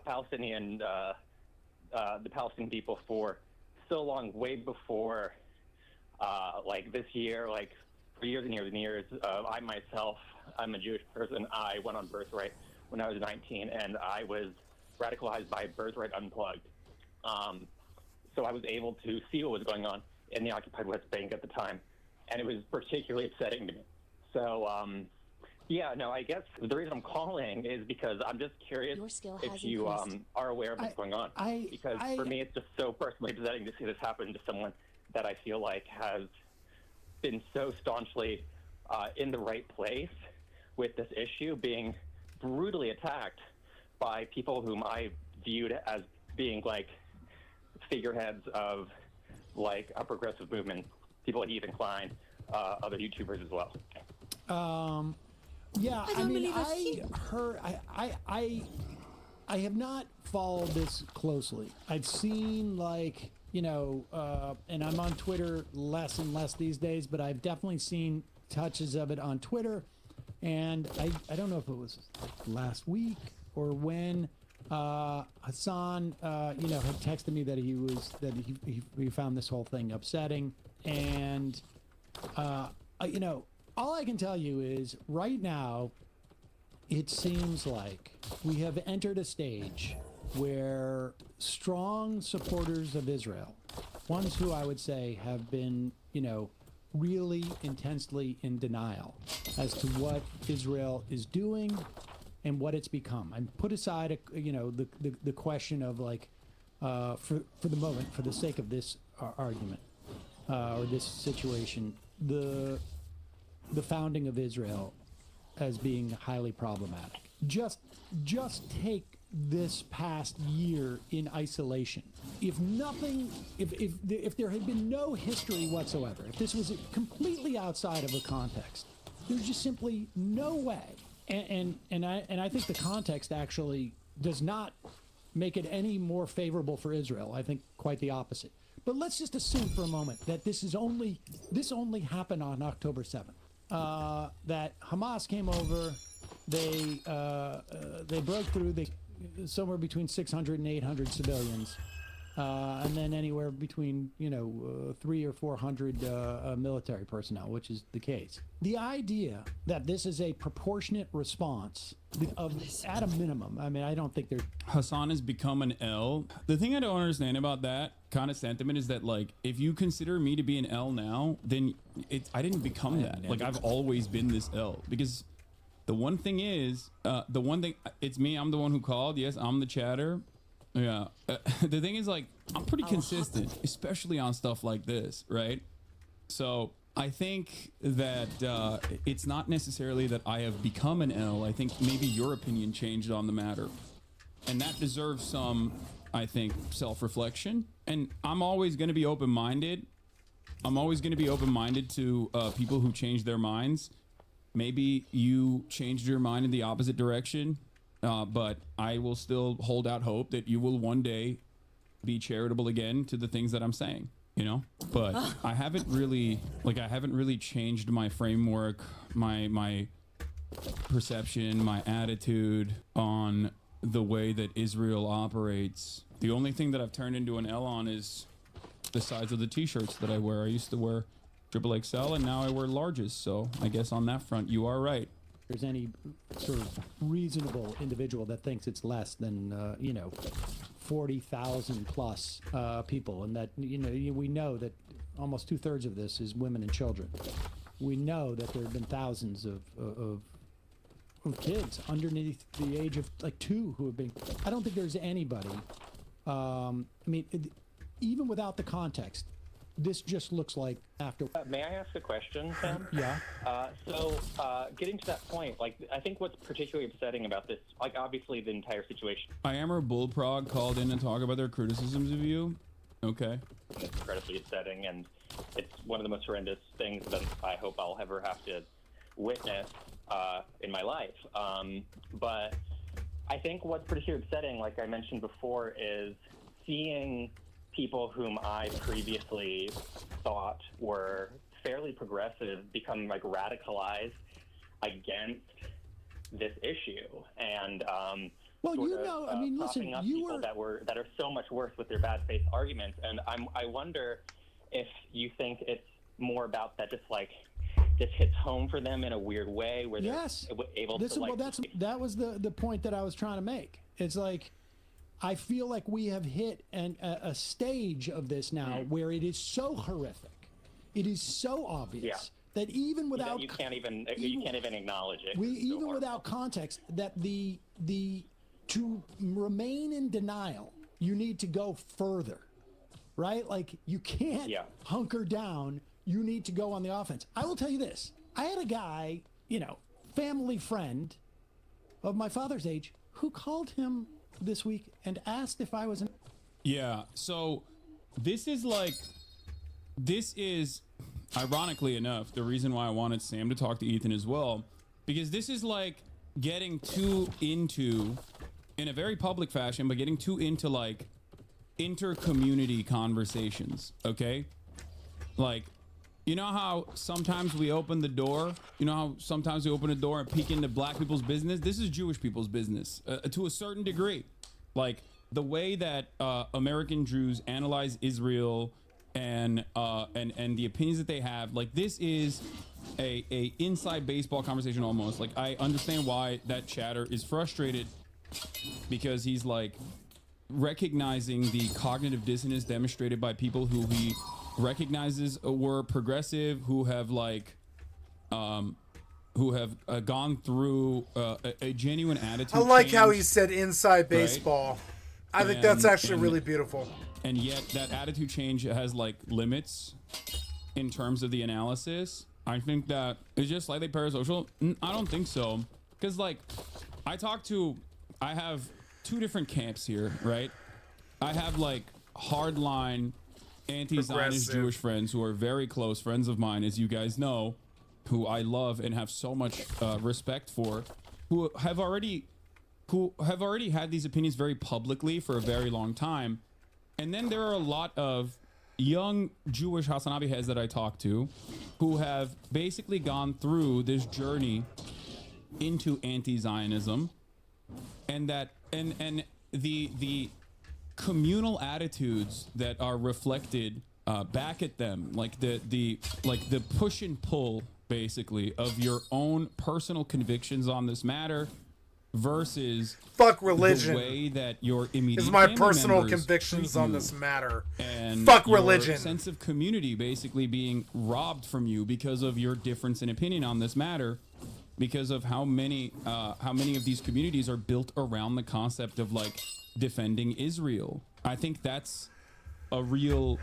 Palestinian, the Palestinian people for so long, way before like this year, like for years and years and years. I myself, I'm a Jewish person. I went on Birthright when I was 19, and I was radicalized by Birthright Unplugged. So I was able to see what was going on in the occupied West Bank at the time, and it was particularly upsetting to me. So Yeah, no, I guess the reason I'm calling is because I'm just curious if you are aware of what's going on. Because for me, it's just so personally upsetting to see this happen to someone that I feel like has been so staunchly in the right place with this issue, being brutally attacked by people whom I viewed as being like figureheads of like a progressive movement, people like Ethan Klein, other YouTubers as well. Yeah, I mean, I heard, I have not followed this closely. I've seen like, you know, and I'm on Twitter less and less these days, but I've definitely seen touches of it on Twitter. And I don't know if it was like last week or when Hassan, you know, had texted me that he found this whole thing upsetting. And, you know, all I can tell you is right now, it seems like we have entered a stage where strong supporters of Israel, ones who I would say have been, you know, really intensely in denial as to what Israel is doing and what it's become. And put aside, you know, the question of like, for the moment, for the sake of this argument or this situation, the founding of Israel as being highly problematic. Just take this past year in isolation. If nothing, if there had been no history whatsoever, if this was completely outside of a context, there's just simply no way. And I think the context actually does not make it any more favorable for Israel. I think quite the opposite. But let's just assume for a moment that this only happened on October 7th. That Hamas came over, they broke through somewhere between 600 and 800 civilians, and then anywhere between 300 or 400 military personnel, which is the case. The idea that this is a proportionate response of, at a minimum, I mean, I don't think Hassan has become an L. The thing I don't understand about that kind of sentiment is that, like, if you consider me to be an L now, then I didn't become that. Like, I've always been this L. Because the one thing is, it's me, I'm the one who called. Yes, I'm the chatter. Yeah. The thing is, like, I'm pretty consistent, especially on stuff like this, right? So I think that it's not necessarily that I have become an L. I think maybe your opinion changed on the matter. And that deserves some, I think, self-reflection. And I'm always going to be open-minded. I'm always going to be open-minded to people who change their minds. Maybe you changed your mind in the opposite direction, but I will still hold out hope that you will one day be charitable again to the things that I'm saying, you know? But I haven't really changed my framework, my perception, my attitude on the way that Israel operates. The only thing that I've turned into an L on is the size of the t-shirts that I wear. I used to wear XXL and now I wear larges. So I guess on that front, you are right. There's any sort of reasonable individual that thinks it's less than, 40,000 plus people. And that, we know that almost 2/3 of this is women and children. We know that there have been thousands of kids underneath the age of like 2 who have been. I don't think there's anybody. Even without the context, this just looks like after. May I ask a question, Sam? Yeah. Getting to that point, like, I think what's particularly upsetting about this, like, obviously the entire situation. I am a Bullprog called in to talk about their criticisms of you. Okay. It's incredibly upsetting, and it's one of the most horrendous things that I hope I'll ever have to witness in my life. But I think what's particularly upsetting, like I mentioned before, is seeing people whom I previously thought were fairly progressive become like radicalized against this issue, and propping up people that are so much worse with their bad faith arguments. And I wonder if you think it's more about that, just like this hits home for them in a weird way, where they're able to. That was the point that I was trying to make. It's like, I feel like we have hit a stage of this now where it is so horrific, it is so obvious that even without you can't even acknowledge it. even without context, that to remain in denial, you need to go further, right? Like you can't hunker down. You need to go on the offense. I will tell you this. I had a guy, family friend of my father's age, who called him this week and asked if I was an... Yeah, so this is ironically enough the reason why I wanted Sam to talk to Ethan as well, because this is like getting too into, in a very public fashion, but getting too into like inter-community conversations, okay? Like, you know how sometimes we open the door? You know how sometimes we open the door and peek into black people's business? This is Jewish people's business to a certain degree. Like the way that American Jews analyze Israel and the opinions that they have, like this is a inside baseball conversation almost. Like I understand why that chatter is frustrated, because he's like recognizing the cognitive dissonance demonstrated by people who he recognizes were progressive, who have like gone through a genuine attitude. I like change, how he said inside baseball. right? I think that's actually really beautiful. And yet that attitude change has like limits in terms of the analysis. I think that it's just slightly parasocial. I don't think so, because like I have two different camps here, right? I have like hardline anti-Zionist Jewish friends who are very close friends of mine, as you guys know, who I love and have so much respect for, who have already had these opinions very publicly for a very long time. And then there are a lot of young Jewish Hasanabi heads that I talk to who have basically gone through this journey into anti-Zionism, and the communal attitudes that are reflected back at them, like the push and pull basically of your own personal convictions on this matter versus fuck religion, the way that your immediate is my family personal members convictions treat on you, this matter, and fuck your religion, sense of community basically being robbed from you because of your difference in opinion on this matter, because of how many of these communities are built around the concept of like defending Israel. I think that's a real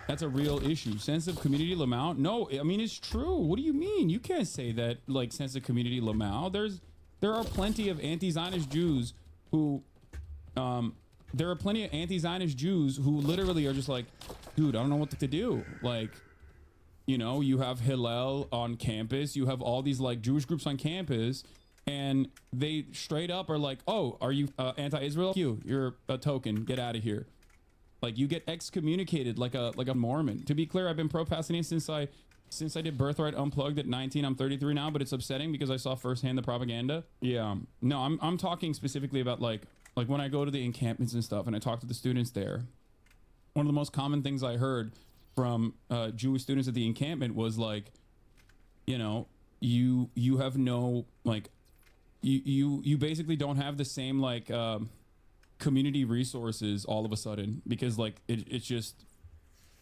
issue. Sense of community, Lamau? No, I mean, it's true. What do you mean? You can't say that, like, sense of community, Lamau. There are plenty of anti-Zionist Jews who literally are just like, dude, I don't know what to do. Like, you have Hillel on campus, you have all these like Jewish groups on campus, and they straight up are like, oh, are you anti-Israel? You're a token, get out of here. Like, you get excommunicated like a Mormon. To be clear, I've been pro-Palestinian since I did Birthright Unplugged at 19. I'm 33 now, but it's upsetting because I saw firsthand the propaganda. Yeah, no, I'm talking specifically about like when I go to the encampments and stuff and I talk to the students there. One of the most common things I heard from Jewish students at the encampment was like, you have no like, you basically don't have the same like community resources all of a sudden, because like it's just,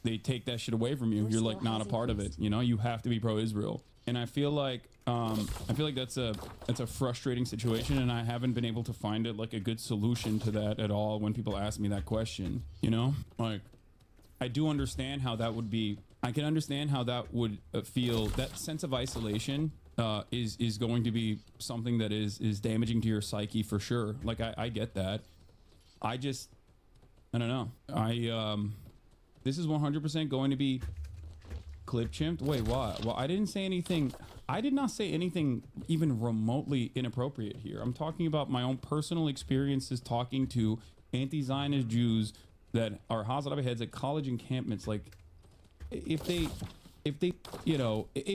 they take that shit away from you. You're like not a part of it. You have to be pro-Israel. And I feel like that's a frustrating situation, and I haven't been able to find it like a good solution to that at all when people ask me that question. Like, I do understand how that would be. I can understand how that would feel. That sense of isolation is going to be something that is damaging to your psyche for sure. Like I get that. I don't know. This is 100% going to be clip chimped. Wait, what? Well, I didn't say anything. I did not say anything even remotely inappropriate here. I'm talking about my own personal experiences talking to anti-Zionist Jews that are Hazara heads at college encampments. Like, if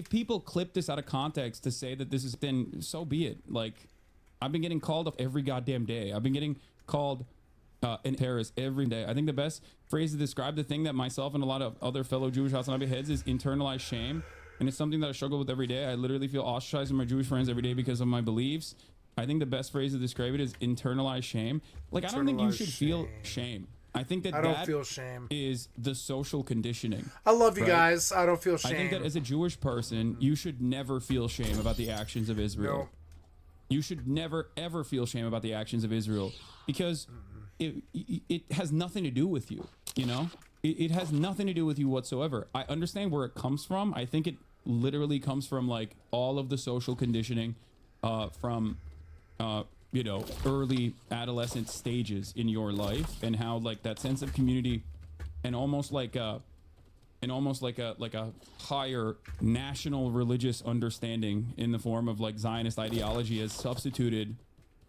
people clip this out of context to say that this is, then so be it. Like, I've been getting called up every goddamn day. I've been getting called in terrorists every day. I think the best phrase to describe the thing that myself and a lot of other fellow Jewish Hasanabi heads is internalized shame. And it's something that I struggle with every day. I literally feel ostracized from my Jewish friends every day because of my beliefs. I think the best phrase to describe it is internalized shame. Like, I don't think you should feel shame. I think that I don't that feel shame. is the social conditioning. I love you right? guys. I don't feel shame. I think that as a Jewish person, you should never feel shame about the actions of Israel. No. You should never ever feel shame about the actions of Israel because it has nothing to do with you. You know, it has nothing to do with you whatsoever. I understand where it comes from. I think it literally comes from like all of the social conditioning from you know, early adolescent stages in your life, and how like that sense of community and almost like a higher national religious understanding in the form of like Zionist ideology has substituted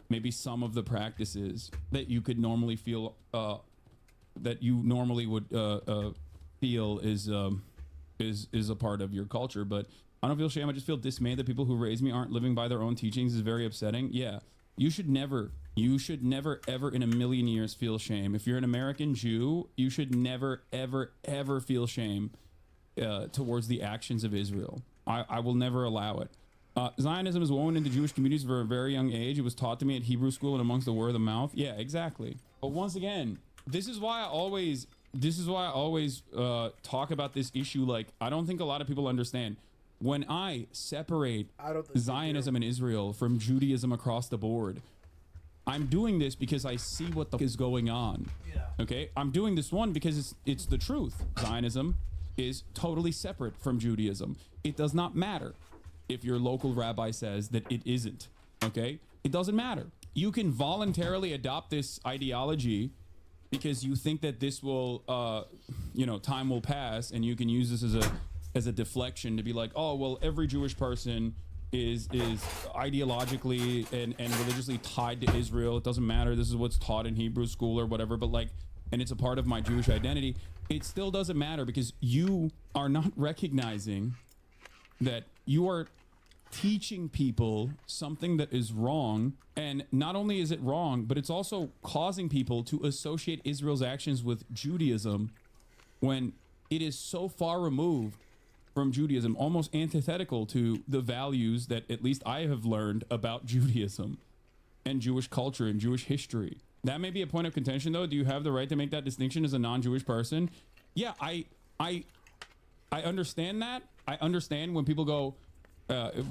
maybe some of the practices that you could normally feel that you normally would feel is a part of your culture. But I don't feel shame. I just feel dismayed that people who raised me aren't living by their own teachings. Is very upsetting. Yeah, you should never ever in a million years feel shame. If you're an American Jew, you should never ever feel shame towards the actions of Israel. I will never allow it. Zionism is woven into Jewish communities from a very young age. It was taught to me at Hebrew school and amongst the word of mouth. Yeah, exactly. But once again, this is why I always talk about this issue. Like, I don't think a lot of people understand. When I separate Zionism and Israel from Judaism across the board, I'm doing this because I see what the is going on. Yeah. Okay, I'm doing this one because it's the truth. Zionism is totally separate from Judaism. It does not matter if your local rabbi says that it isn't. Okay, it doesn't matter. You can voluntarily adopt this ideology because you think that this will, you know, time will pass, and you can use this as a deflection to be like, oh well, every Jewish person is ideologically and religiously tied to Israel. It doesn't matter. This is what's taught in Hebrew school or whatever. But like, and it's a part of my Jewish identity. It still doesn't matter because you are not recognizing that you are teaching people something that is wrong. And not only is it wrong, but it's also causing people to associate Israel's actions with Judaism when it is so far removed from Judaism, almost antithetical to the values that at least I have learned about Judaism and Jewish culture and Jewish history. That may be a point of contention, though. Do you have the right to make that distinction as a non-Jewish person? Yeah, I understand that. I understand when people go,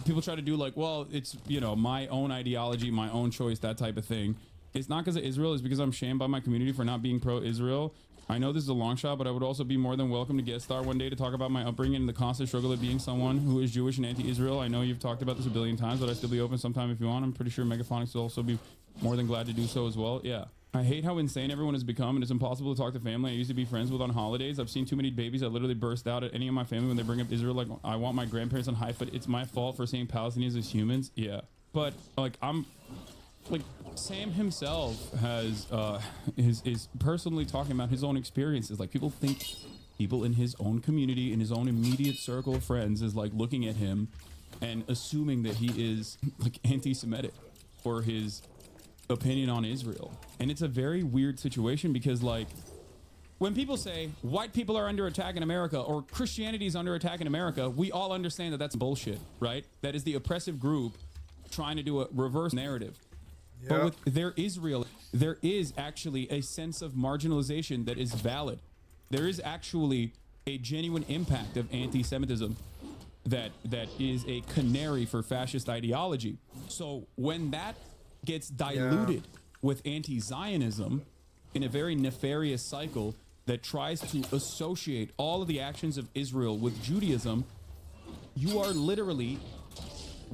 people try to do like, well, it's, you know, my own ideology, my own choice, that type of thing. It's not because of Israel. It's because I'm shamed by my community for not being pro-Israel. I know this is a long shot, but I would also be more than welcome to guest star one day to talk about my upbringing and the constant struggle of being someone who is Jewish and anti-Israel. I know you've talked about this a billion times, but I'd still be open sometime if you want. I'm pretty sure Megaphonics will also be more than glad to do so as well. Yeah. I hate how insane everyone has become, and it's impossible to talk to family I used to be friends with on holidays. I've seen too many babies that literally burst out at any of my family when they bring up Israel. Like, I want my grandparents on high foot. It's my fault for seeing Palestinians as humans. Yeah. But like, Sam himself has is personally talking about his own experiences. Like, people think people in his own community, in his own immediate circle of friends, is like looking at him and assuming that he is like anti-Semitic for his opinion on Israel. And it's a very weird situation because, like, when people say white people are under attack in America or Christianity is under attack in America, we all understand that that's bullshit, right? That is the oppressive group trying to do a reverse narrative. Yep. But with their Israel, there is actually a sense of marginalization that is valid. There is actually a genuine impact of anti-Semitism that is a canary for fascist ideology. So when that gets diluted with anti-Zionism in a very nefarious cycle that tries to associate all of the actions of Israel with Judaism, you are literally,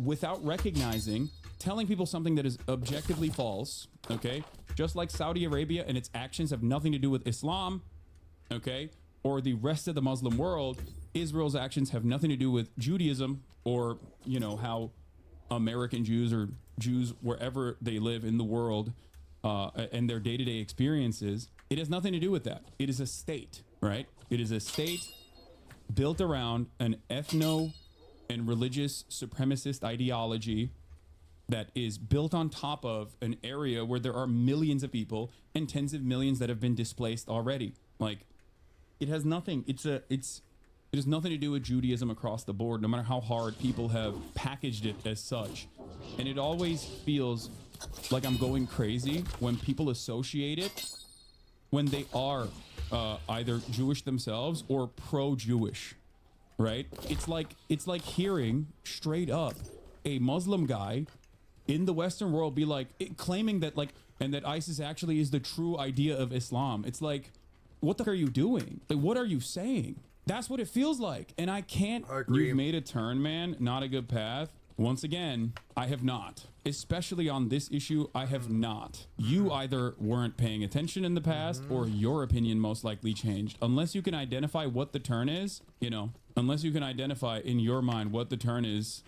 without recognizing, telling people something that is objectively false, okay? Just like Saudi Arabia and its actions have nothing to do with Islam, okay? Or the rest of the Muslim world, Israel's actions have nothing to do with Judaism or, you know, how American Jews or Jews wherever they live in the world and their day-to-day experiences. It has nothing to do with that. It is a state, right? It is a state built around an ethno and religious supremacist ideology that is built on top of an area where there are millions of people and tens of millions that have been displaced already. Like, it has nothing. It has nothing to do with Judaism across the board, no matter how hard people have packaged it as such. And it always feels like I'm going crazy when people associate it when they are either Jewish themselves or pro-Jewish, right? It's like hearing straight up a Muslim guy in the Western world be like claiming that and that ISIS actually is the true idea of Islam. It's like, what the heck are you doing? Like, what are you saying? That's what it feels like. And I can't. You've made a turn, man. Not a good path. Once again, I have not. Especially on this issue, I have not. You either weren't paying attention in the past or your opinion most likely changed. Unless you can identify what the turn is, unless you can identify in your mind what the turn is,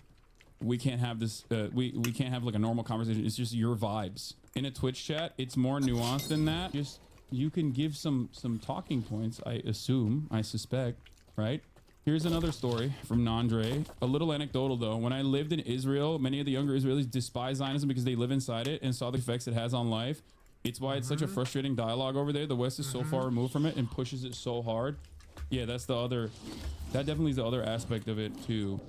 we can't have this, we can't have like a normal conversation. It's just your vibes. In a Twitch chat, it's more nuanced than that. Just, you can give some talking points, I assume, I suspect, right? Here's another story from Nandre. A little anecdotal though. When I lived in Israel, many of the younger Israelis despise Zionism because they live inside it and saw the effects it has on life. It's why it's such a frustrating dialogue over there. The West is so far removed from it and pushes it so hard. Yeah, that definitely is the other aspect of it too.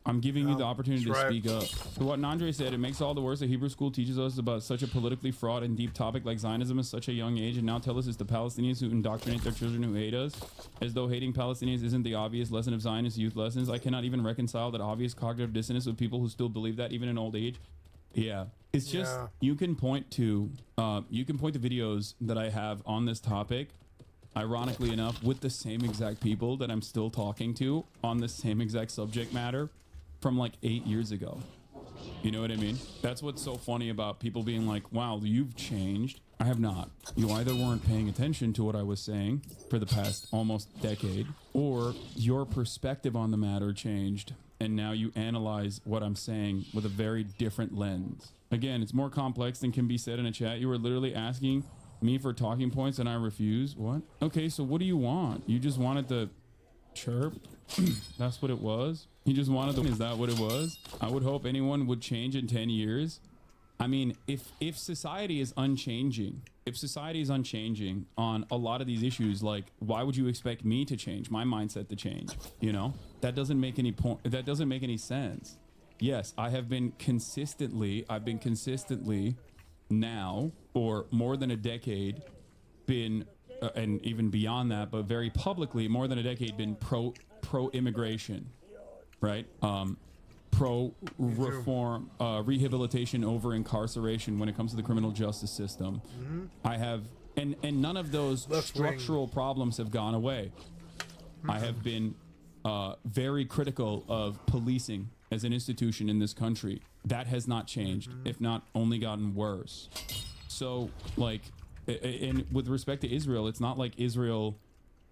I'm giving you the opportunity to speak up. To what Nandre said, it makes all the worse that Hebrew school teaches us about such a politically fraught and deep topic like Zionism at such a young age, and now tell us it's the Palestinians who indoctrinate their children who hate us, as though hating Palestinians isn't the obvious lesson of Zionist youth lessons. I cannot even reconcile that obvious cognitive dissonance with people who still believe that even in old age. Yeah, it's just you can point to videos that I have on this topic, ironically enough, with the same exact people that I'm still talking to on the same exact subject matter from like 8 years ago. You know what I mean? That's what's so funny about people being like, wow, you've changed. I have not. You either weren't paying attention to what I was saying for the past almost decade, or your perspective on the matter changed, and now you analyze what I'm saying with a very different lens. Again, it's more complex than can be said in a chat. You were literally asking me for talking points and I refuse. What? Okay, so what do you want? You just wanted to chirp? That's what it was? You just wanted to, is that what it was? I would hope anyone would change in 10 years. I mean, if society is unchanging, on a lot of these issues, like, why would you expect me to change, my mindset to change? That doesn't make any point. That doesn't make any sense. Yes, I've been consistently now for more than a decade been, and even beyond that, but very publicly, more than a decade been pro-immigration, right? Pro-reform, rehabilitation over incarceration when it comes to the criminal justice system. I have, and none of those structural problems have gone away. I have been very critical of policing as an institution in this country. That has not changed, if not only gotten worse. So, like, and with respect to Israel, it's not like Israel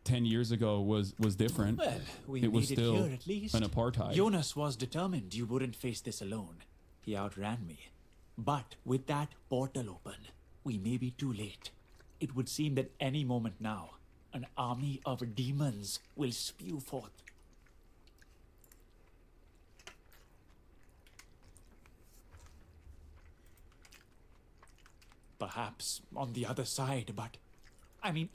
10 years ago was different. Well, we it was made still here, at least. an apartheid. Jonas was determined you wouldn't face this alone. He outran me. But with that portal open, we may be too late. It would seem that any moment now, an army of demons will spew forth. Perhaps on the other side, but I mean...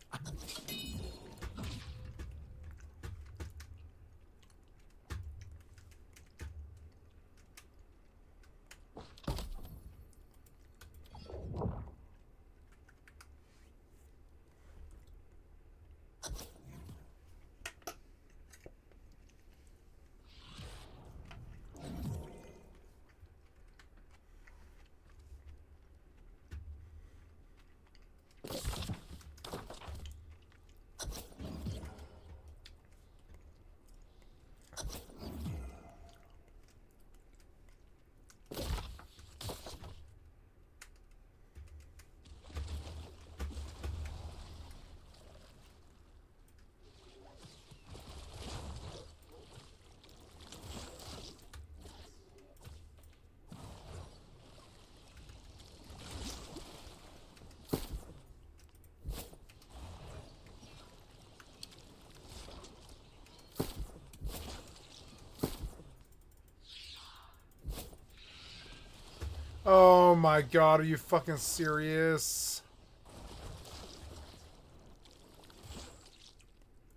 Oh my god, are you fucking serious?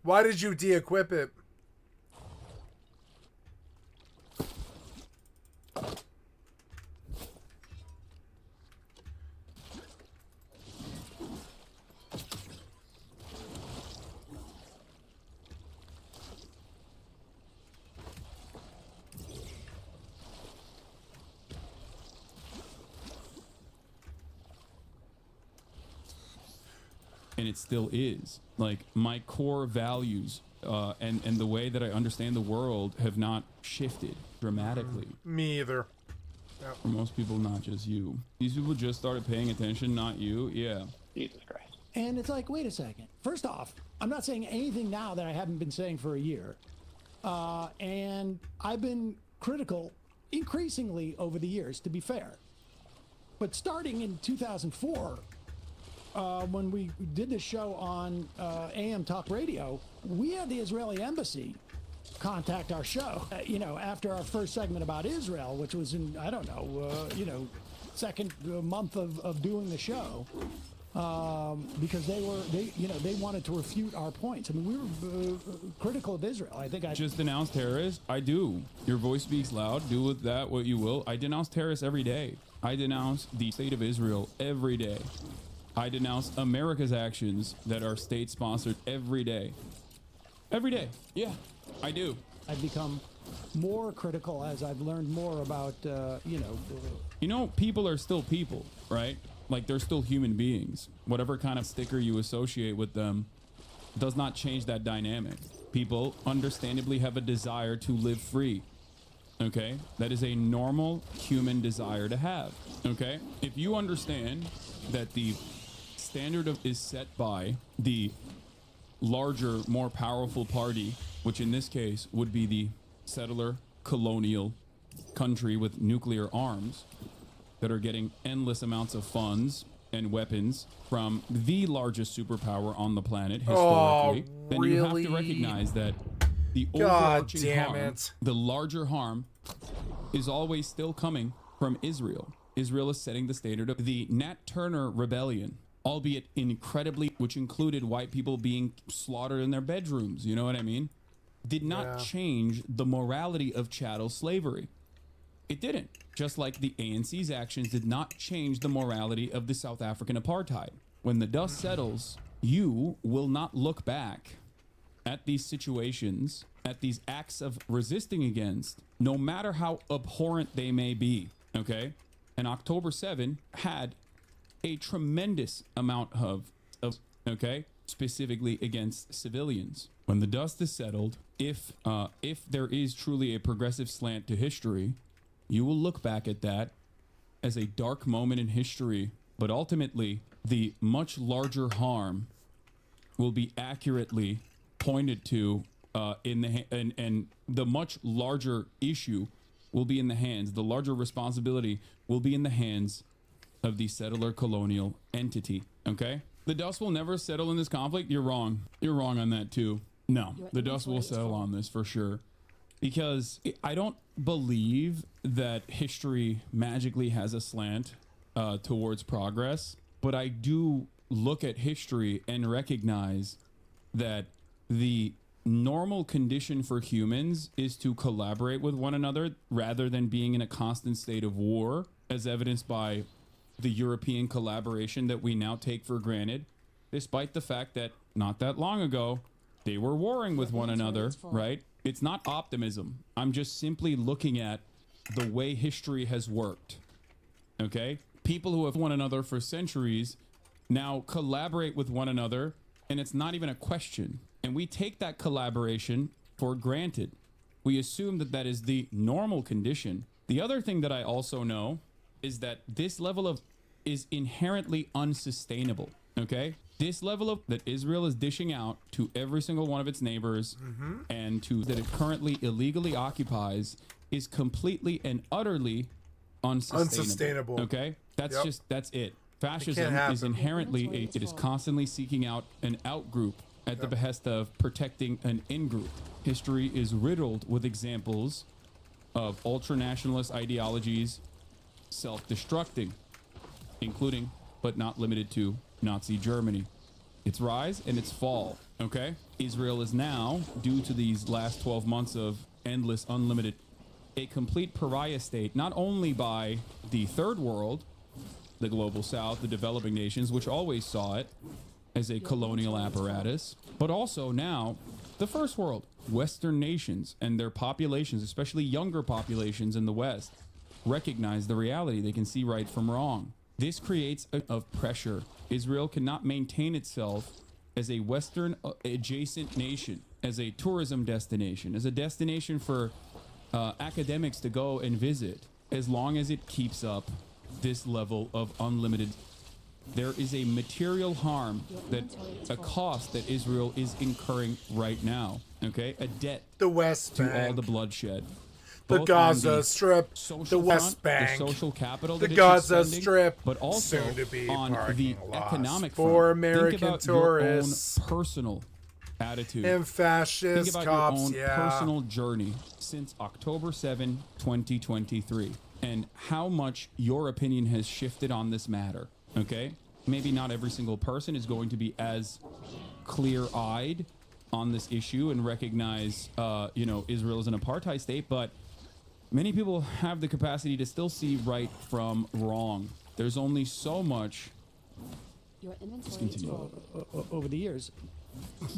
Why did you de-equip it? and it still is. Like, my core values and the way that I understand the world have not shifted dramatically. Me either. Yep. For most people, not just you. These people just started paying attention, not you. Yeah. Jesus Christ. And it's like, wait a second. First off, I'm not saying anything now that I haven't been saying for a year. And I've been critical increasingly over the years, to be fair. But starting in 2004, when we did this show on AM Talk Radio, we had the Israeli embassy contact our show, after our first segment about Israel, which was in, I don't know, second month of doing the show, because they wanted to refute our points. I mean, we were critical of Israel. I think I just denounced terrorists. I do. Your voice speaks loud. Do with that what you will. I denounce terrorists every day. I denounce the state of Israel every day. I denounce America's actions that are state-sponsored every day. Every day. Yeah, I do. I've become more critical as I've learned more about, people are still people, right? Like, they're still human beings. Whatever kind of sticker you associate with them does not change that dynamic. People understandably have a desire to live free. Okay? That is a normal human desire to have. Okay? If you understand that the standard is set by the larger, more powerful party, which in this case would be the settler colonial country with nuclear arms that are getting endless amounts of funds and weapons from the largest superpower on the planet historically, then you have to recognize that the overarching harm, the larger harm, is always still coming from Israel. Israel is setting the standard of the Nat Turner rebellion, albeit incredibly, which included white people being slaughtered in their bedrooms, you know what I mean? Did not change the morality of chattel slavery. It didn't. Just like the ANC's actions did not change the morality of the South African apartheid. When the dust settles, you will not look back at these situations, at these acts of resisting against, no matter how abhorrent they may be, okay? And October 7 had a tremendous amount of specifically against civilians. When the dust is settled, if there is truly a progressive slant to history, you will look back at that as a dark moment in history, but ultimately the much larger harm will be accurately pointed to and the much larger issue will be in the hands, the larger responsibility will be in the hands of the settler colonial entity, okay? The dust will never settle in this conflict. You're wrong. You're wrong on that too. No, the dust will settle on this for sure. Because I don't believe that history magically has a slant towards progress, but I do look at history and recognize that the normal condition for humans is to collaborate with one another rather than being in a constant state of war, as evidenced by the European collaboration that we now take for granted, despite the fact that not that long ago, they were warring with one another, right? It's not optimism. I'm just simply looking at the way history has worked, okay? People who have one another for centuries now collaborate with one another, and it's not even a question. And we take that collaboration for granted. We assume that that is the normal condition. The other thing that I also know is that this level of is inherently unsustainable, okay? This level of that Israel is dishing out to every single one of its neighbors and to that it currently illegally occupies is completely and utterly unsustainable. Okay? That's that's it. Fascism is inherently it is constantly seeking out an out group at the behest of protecting an in group. History is riddled with examples of ultra-nationalist ideologies self-destructing, including but not limited to Nazi Germany, its rise and its fall, okay? Israel is now, due to these last 12 months of endless, unlimited, a complete pariah state, not only by the third world, the global south, the developing nations, which always saw it as a colonial apparatus, but also now the first world, Western nations and their populations, especially younger populations in the West, recognize the reality. They can see right from wrong. This creates of pressure. Israel cannot maintain itself as a Western adjacent nation, as a tourism destination, as a destination for academics to go and visit, as long as it keeps up this level of unlimited. There is a material harm, a cost that Israel is incurring right now. Okay, a debt The West to Bank. all the bloodshed. The Both Gaza on the Strip, social the West front, Bank, the social capital, the that it's Gaza expending, Strip, but also soon to be on the parking lots economic for front. American Think about tourists. your own personal attitude And fascist Think about cops, your own yeah. personal journey since October 7, 2023, and how much your opinion has shifted on this matter. Okay, maybe not every single person is going to be as clear-eyed on this issue and recognize, Israel as an apartheid state, but many people have the capacity to still see right from wrong. There's only so much. Your Let's inventory is continue. full. Over the years,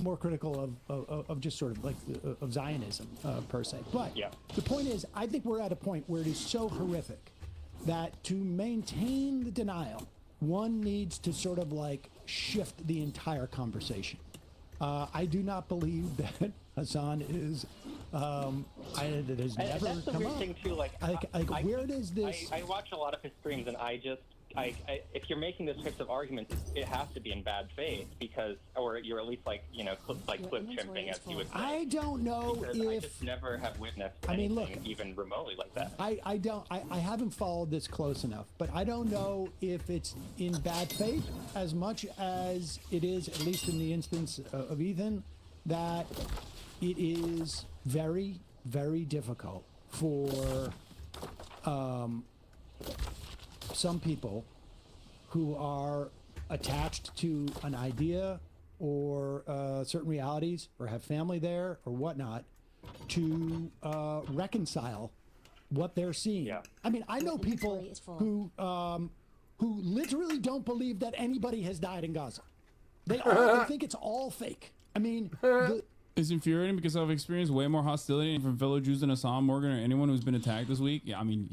more critical of just sort of like of Zionism per se. But the point is, I think we're at a point where it is so horrific that to maintain the denial, one needs to sort of like shift the entire conversation. I do not believe that Hassan is that has And never that's the come weird up. thing too. Like, Where does this? I watch a lot of his streams, and if you're making those types of arguments, it has to be in bad faith or you're at least clip chimping, as you would say. I don't know because I if just never have witnessed I mean, anything look, even remotely like that. I haven't followed this close enough, but I don't know if it's in bad faith as much as it is, at least in the instance of Ethan, that it is very, very difficult for some people who are attached to an idea or certain realities or have family there or whatnot to reconcile what they're seeing. I mean, I know people who literally don't believe that anybody has died in Gaza. They think it's all fake. I mean, It's infuriating because I've experienced way more hostility from fellow Jews than Assam Morgan or anyone who's been attacked this week. Yeah, I mean,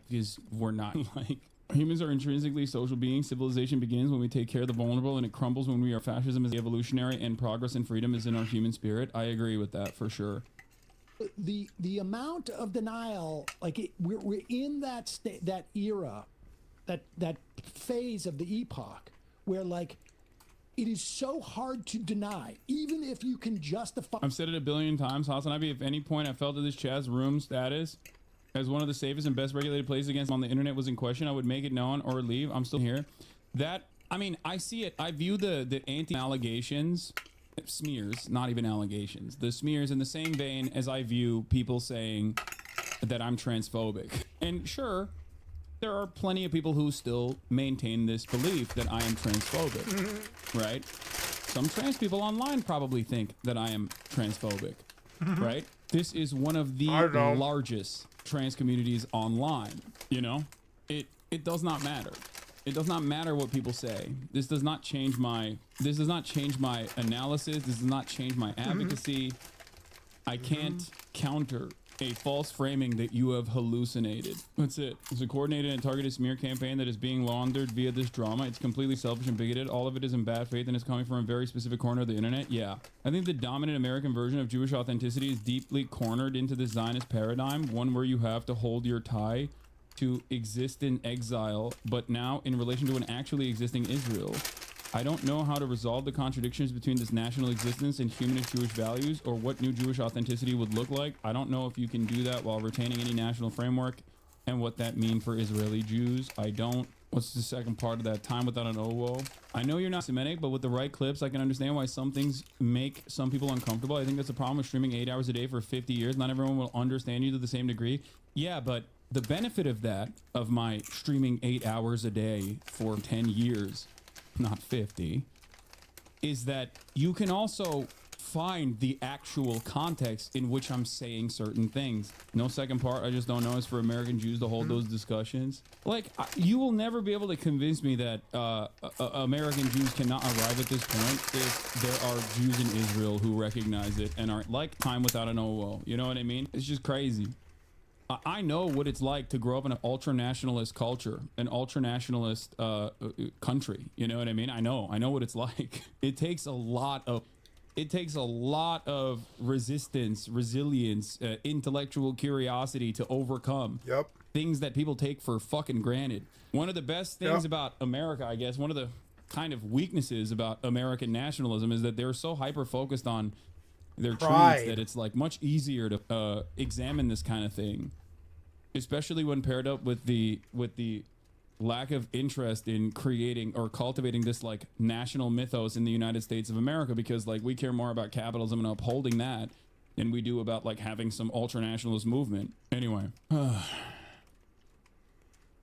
because we're not like humans are intrinsically social beings. Civilization begins when we take care of the vulnerable, and it crumbles when we are. Fascism is evolutionary, and progress and freedom is in our human spirit. I agree with that for sure. the amount of denial, like we're in that that era, that phase of the epoch where like it is so hard to deny, even if you can justify. I've said it a billion times, Hassan. If any point I felt that this chat's room status as one of the safest and best regulated places against on the internet was in question, I would make it known or leave. I'm still here. I mean, I see it. I view the anti-allegations, smears, not even allegations, the smears in the same vein as I view people saying that I'm transphobic. And sure, there are plenty of people who still maintain this belief that I am transphobic, right? Some trans people online probably think that I am transphobic, right? This is one of the largest trans communities online. You know, it does not matter. It does not matter what people say. This does not change my analysis. This does not change my advocacy. I can't counter a false framing that you have hallucinated. That's it. It's a coordinated and targeted smear campaign that is being laundered via this drama. It's completely selfish and bigoted. All of it is in bad faith and is coming from a very specific corner of the internet. Yeah. I think the dominant American version of Jewish authenticity is deeply cornered into the Zionist paradigm, one where you have to hold your tie to exist in exile, but now in relation to an actually existing Israel. I don't know how to resolve the contradictions between this national existence and humanist Jewish values, or what new Jewish authenticity would look like. I don't know if you can do that while retaining any national framework and what that means for Israeli Jews. I don't. What's the second part of that? Time without an OWO. I know you're not Semitic, but with the right clips, I can understand why some things make some people uncomfortable. I think that's the problem with streaming 8 hours a day for 50 years. Not everyone will understand you to the same degree. Yeah, but the benefit of that, of my streaming 8 hours a day for 10 years, not 50, is that you can also find the actual context in which I'm saying certain things. No second part, I just don't know, is for American Jews to hold those discussions. Like, you will never be able to convince me that American Jews cannot arrive at this point if there are Jews in Israel who recognize it and are like time without an OO. You know what I mean? It's just crazy. I know what it's like to grow up in an ultra-nationalist culture, an ultra-nationalist country. You know what I mean? I know what it's like. It takes a lot of resistance, resilience, intellectual curiosity to overcome things that people take for fucking granted. One of the best things about America, I guess, one of the kind of weaknesses about American nationalism is that they're so hyper-focused on their traits that it's like much easier to examine this kind of thing, especially when paired up with the lack of interest in creating or cultivating this like national mythos in the United States of America, because like we care more about capitalism and upholding that than we do about like having some ultra nationalist movement. Anyway,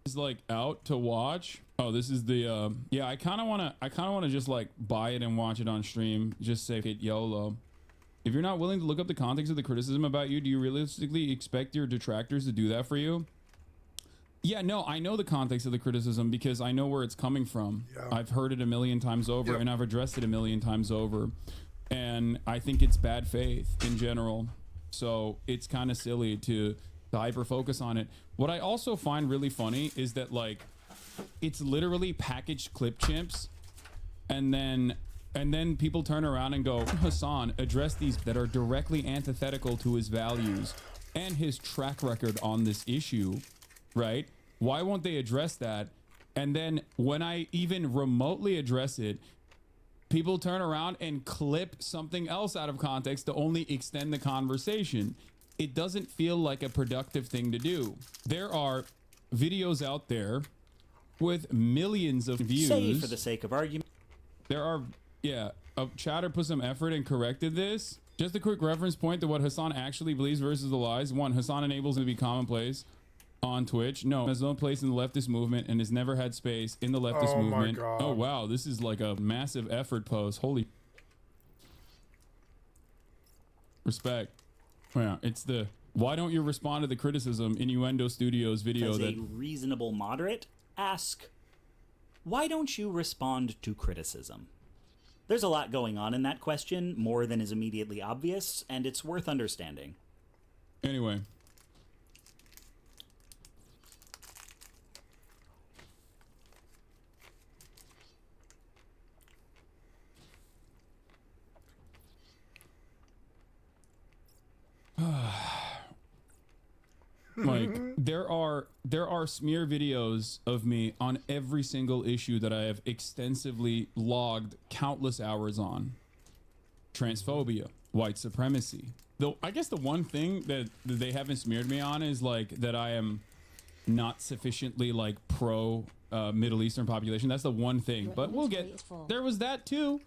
it's like out to watch. Oh, this is the yeah, I kind of want to just like buy it and watch it on stream. Just say it YOLO. If you're not willing to look up the context of the criticism about you, do you realistically expect your detractors to do that for you? Yeah, no, I know the context of the criticism because I know where it's coming from. I've heard it a million times over and I've addressed it a million times over. And I think it's bad faith in general. So it's kind of silly to hyper focus on it. What I also find really funny is that like it's literally packaged clip chimps, and then people turn around and go, Hassan address these that are directly antithetical to his values and his track record on this issue, right? Why won't they address that? And then when I even remotely address it, people turn around and clip something else out of context to only extend the conversation. It doesn't feel like a productive thing to do. There are videos out there with millions of views. Say for the sake of argument. There are, yeah, Chatter put some effort and corrected this. Just a quick reference point to what Hassan actually believes versus the lies. One, Hassan enables it to be commonplace on Twitch. No, has no place in the leftist movement and has never had space in the leftist movement. My God. Oh, wow. This is like a massive effort post. Holy respect. Yeah, it's the why don't you respond to the criticism Innuendo Studios video As that a reasonable moderate, ask, why don't you respond to criticism? There's a lot going on in that question, more than is immediately obvious, and it's worth understanding. Anyway. Like there are smear videos of me on every single issue that I have extensively logged countless hours on. Transphobia, white supremacy. Though I guess the one thing that they haven't smeared me on is like that I am not sufficiently like pro Middle Eastern population. That's the one thing. But we'll get there was that too.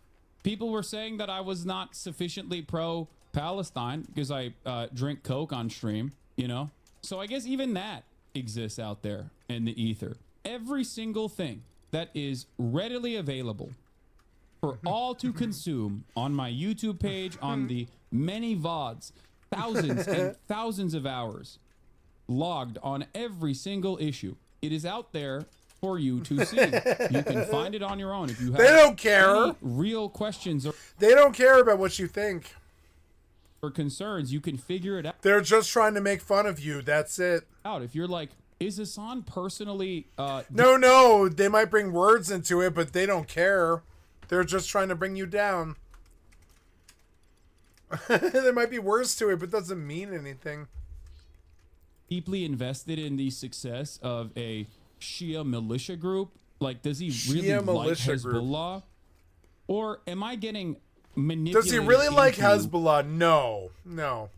People were saying that I was not sufficiently pro Palestine because I drink Coke on stream, you know? So I guess even that exists out there in the ether. Every single thing that is readily available for all to consume on my YouTube page, on the many VODs, thousands and thousands of hours logged on every single issue. It is out there for you to see. You can find it on your own if you have They don't care. any real questions or They don't care about what you think. or concerns, you can figure it out. They're just trying to make fun of you. That's it. If you're like, is Hassan personally No, they might bring words into it, but they don't care. They're just trying to bring you down. There might be words to it, but it doesn't mean anything. deeply invested in the success of a Shia militia group? Like, does he really Shia like militia Hezbollah? group. Or am I getting manipulated? Does he really like into- Hezbollah? No.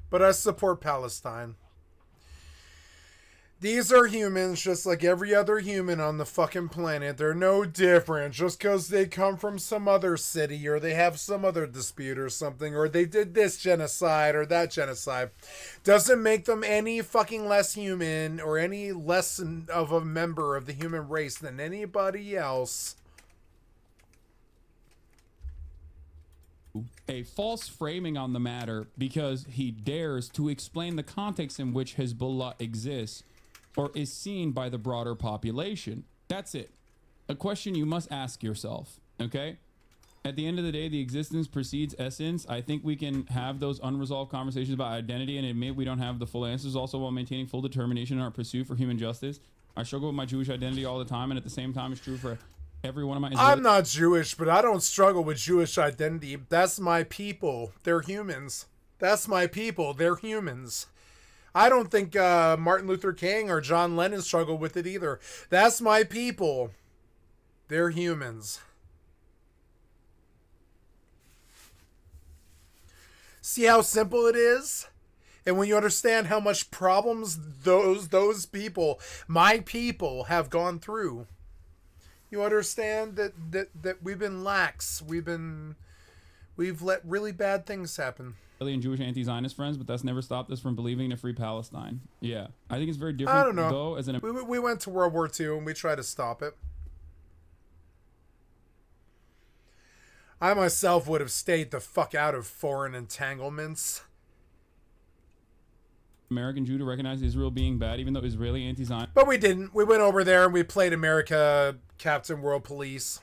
But I support Palestine. These are humans just like every other human on the fucking planet. They're no different just because they come from some other city or they have some other dispute or something or they did this genocide or that genocide. Doesn't make them any fucking less human or any less of a member of the human race than anybody else. A false framing on the matter because he dares to explain the context in which Hezbollah exists or is seen by the broader population. That's it. A question you must ask yourself, okay? At the end of the day, the existence precedes essence. I think we can have those unresolved conversations about identity and admit we don't have the full answers, also while maintaining full determination in our pursuit for human justice. I struggle with my Jewish identity all the time, and at the same time, it's true for every one of my I'm not Jewish, but I don't struggle with Jewish identity. That's my people. They're humans. That's my people. They're humans. I don't think Martin Luther King or John Lennon struggled with it either. That's my people. They're humans. See how simple it is? And when you understand how much problems those people, my people, have gone through, you understand that we've been lax. We've let really bad things happen. And Jewish anti-Zionist friends, but that's never stopped us from believing in a free Palestine. Yeah, I think it's very different. I don't know. Though, as an we went to World War II and we tried to stop it. I myself would have stayed the fuck out of foreign entanglements. American Jew to recognize Israel being bad, even though Israeli anti-Zionist. But we didn't. We went over there and we played America Captain World Police.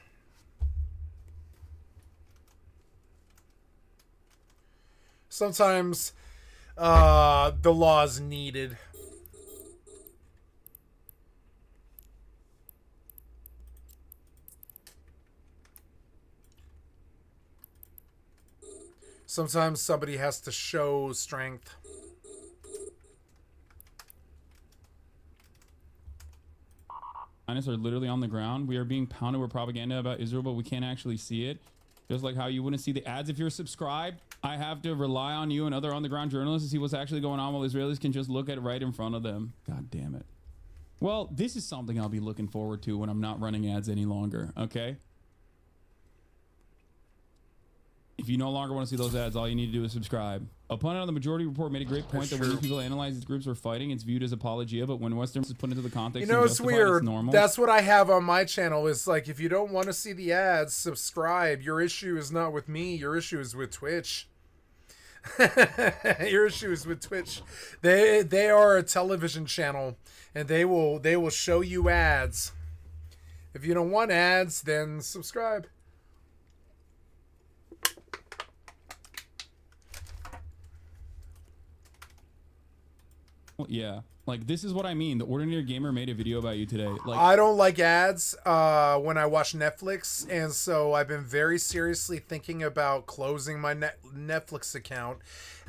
Sometimes the law is needed. Sometimes somebody has to show strength. Zionists are literally on the ground. We are being pounded with propaganda about Israel, but we can't actually see it. Just like how you wouldn't see the ads if you're subscribed. I have to rely on you and other on-the-ground journalists to see what's actually going on while Israelis can just look at it right in front of them. God damn it. Well, this is something I'll be looking forward to when I'm not running ads any longer, okay? If you no longer want to see those ads, all you need to do is subscribe. Opponent on the Majority Report made a great point that when these people analyze these groups are fighting, it's viewed as apologia, but when Westerns is put into the context, you know, it's weird. It's normal. That's what I have on my channel. Is like, if you don't want to see the ads, subscribe. Your issue is not with me. Your issue is with Twitch. Your issue is with Twitch. They are a television channel, and they will show you ads. If you don't want ads, then subscribe. Yeah, like this is what I mean. The Ordinary Gamer made a video about you today. Like, I don't like ads when I watch Netflix, and so I've been very seriously thinking about closing my Netflix account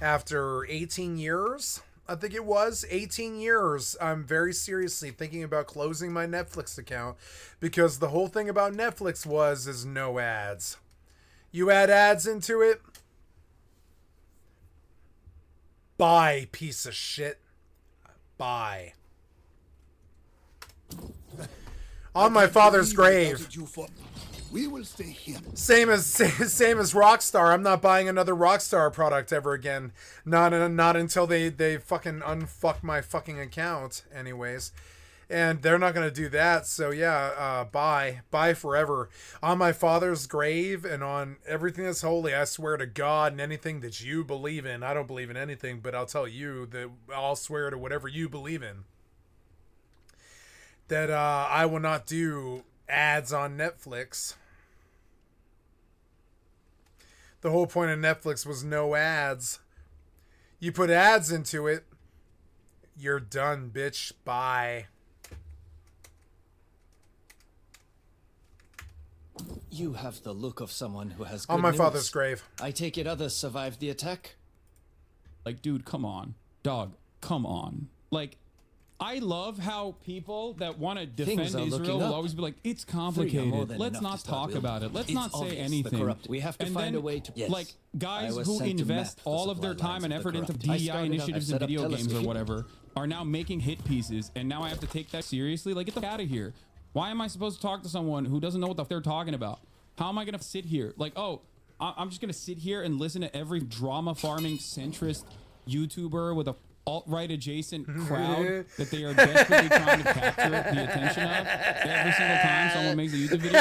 after 18 years. I think it was 18 years. I'm very seriously thinking about closing my Netflix account because the whole thing about Netflix is no ads. You add ads into it, bye, piece of shit. Bye. On my father's grave. We will stay here. Same as Rockstar. I'm not buying another Rockstar product ever again. Not until they fucking unfuck my fucking account, anyways. And they're not gonna do that. So yeah, bye forever. On my father's grave and on everything that's holy, I swear to God and anything that you believe in. I don't believe in anything, but I'll tell you that I'll swear to whatever you believe in. That I will not do ads on Netflix. The whole point of Netflix was no ads. You put ads into it, you're done, bitch. Bye. You have the look of someone who has good on my news. father's grave. I take it others survived the attack? Like, dude, come on. Dog, come on. Like, I love how people that want to defend Israel will always be like, it's complicated. Let's not talk about it. Let's not say anything. We have to find a way to... Yes. Like, guys who invest all of their time and effort into DEI initiatives in video games or whatever are now making hit pieces, and now I have to take that seriously? Like, get the fuck out of here. Why am I supposed to talk to someone who doesn't know what the fuck they're talking about? How am I going to sit here? Like, oh, I'm just going to sit here and listen to every drama farming centrist YouTuber with a alt-right adjacent crowd that they are desperately trying to capture the attention of every single time someone makes a YouTube video.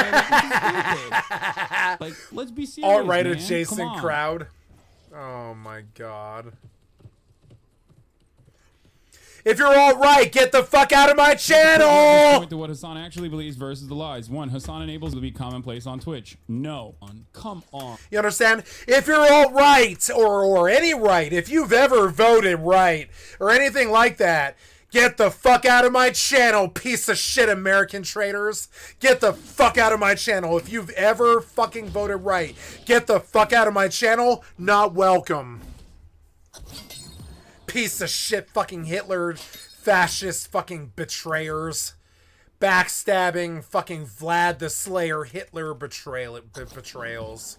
Like, let's be serious. Alt-right man. adjacent crowd. Oh my God. If you're all right, get the fuck out of my channel! Point to what Hassan actually believes versus the lies. 1. Hassan enables it to be commonplace on Twitch. No. Come on. You understand? If you're all right, or any right, if you've ever voted right, or anything like that, get the fuck out of my channel, piece of shit American traitors. Get the fuck out of my channel. If you've ever fucking voted right, get the fuck out of my channel. Not welcome. Piece of shit fucking Hitler, fascist fucking betrayers. Backstabbing fucking Vlad the Slayer Hitler betrayals.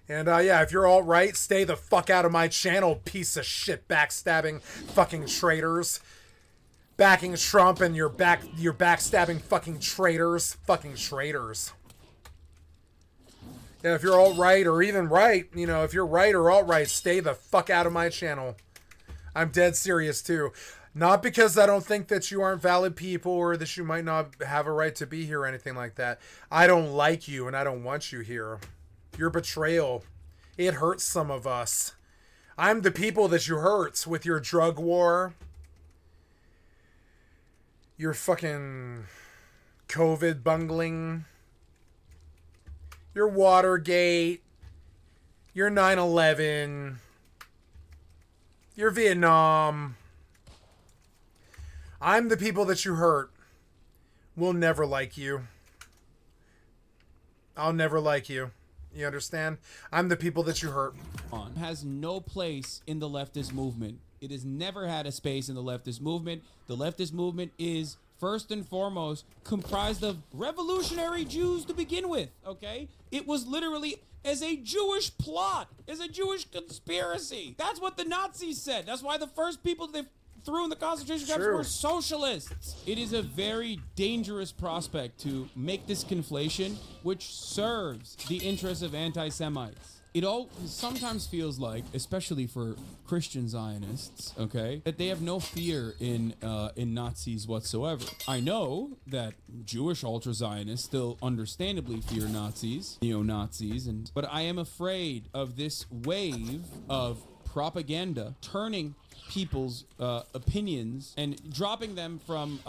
And yeah, if you're all right, stay the fuck out of my channel, piece of shit backstabbing fucking traitors. Backing Trump and your backstabbing fucking traitors. Fucking traitors. Yeah, if you're all right or even right, you know, if you're right or all right, stay the fuck out of my channel. I'm dead serious too. Not because I don't think that you aren't valid people or that you might not have a right to be here or anything like that. I don't like you and I don't want you here. Your betrayal, it hurts some of us. I'm the people that you hurt with your drug war. Your fucking COVID bungling. Your Watergate. Your 9/11. Your Vietnam. I'm the people that you hurt. We'll never like you. I'll never like you. You understand? I'm the people that you hurt. Has no place in the leftist movement. It has never had a space in the leftist movement. The leftist movement is first and foremost comprised of revolutionary Jews to begin with, okay? It was literally as a Jewish plot, as a Jewish conspiracy. That's what the Nazis said. That's why the first people they threw in the concentration camps were socialists. It is a very dangerous prospect to make this conflation, which serves the interests of anti-Semites. It all sometimes feels like, especially for Christian Zionists, okay, that they have no fear in Nazis whatsoever. I know that Jewish ultra-Zionists still understandably fear Nazis, neo-Nazis, but I am afraid of this wave of propaganda turning people's opinions and dropping them from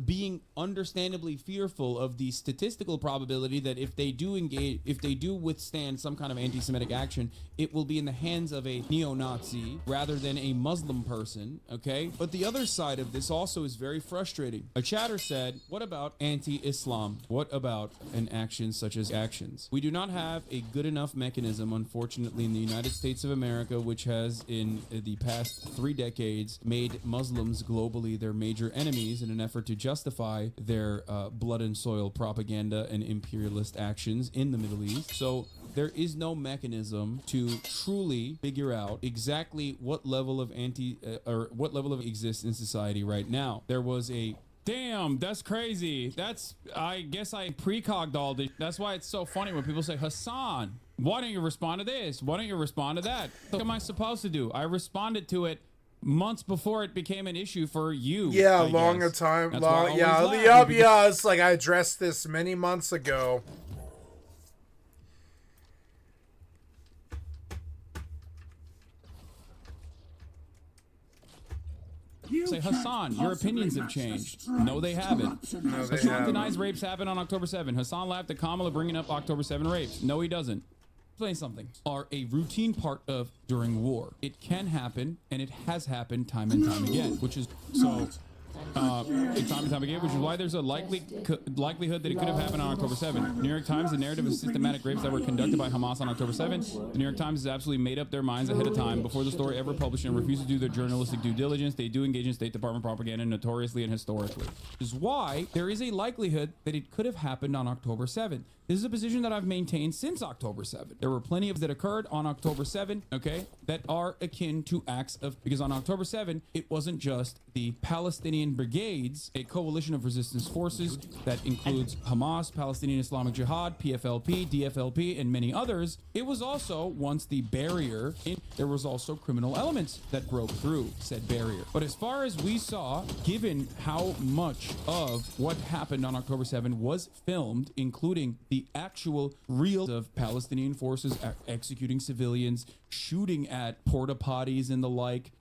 being understandably fearful of the statistical probability that if they do withstand some kind of anti-Semitic action, it will be in the hands of a neo-Nazi rather than a Muslim person, okay? But the other side of this also is very frustrating. A chatter said, what about anti-Islam? What about an action such as actions? We do not have a good enough mechanism, unfortunately, in the United States of America, which has in the past 3 decades made Muslims globally their major enemies in an effort to justify their blood and soil propaganda and imperialist actions in the Middle East. So there is no mechanism to truly figure out exactly what level of what level of exists in society right now. There was a damn, that's crazy. I guess I precogged all this. That's why it's so funny when people say, Hassan, why don't you respond to this? Why don't you respond to that? What am I supposed to do? I responded to it months before it became an issue for you. Yeah, I long guess. a time. That's Long, why I yeah, always laugh, because- yeah. It's like I addressed this many months ago. Say, Hassan, your opinions have changed. No, they haven't. No, they Hassan haven't. denies rapes happened on October 7. Hassan laughed at Kamala bringing up October 7 rapes. No, he doesn't. Explain something. Are a routine part of during war. It can happen, and it has happened time and time again, which is so. Time and time again, which is why there's a likelihood that it could have happened on October 7. New York Times, the narrative of systematic rapes that were conducted by Hamas on October 7. The New York Times has absolutely made up their minds ahead of time before the story ever published and refused to do their journalistic due diligence. They do engage in State Department propaganda notoriously and historically. Which is why there is a likelihood that it could have happened on October 7. This is a position that I've maintained since October 7. There were plenty of that occurred on October 7, okay, that are akin to acts of, because on October 7, it wasn't just the Palestinian Brigades, a coalition of resistance forces that includes Hamas, Palestinian Islamic Jihad, PFLP, DFLP, and many others. It was also, once the barrier, there was also criminal elements that broke through said barrier. But as far as we saw, given how much of what happened on October 7 was filmed, including the the actual real of Palestinian forces executing civilians, shooting at porta potties and the like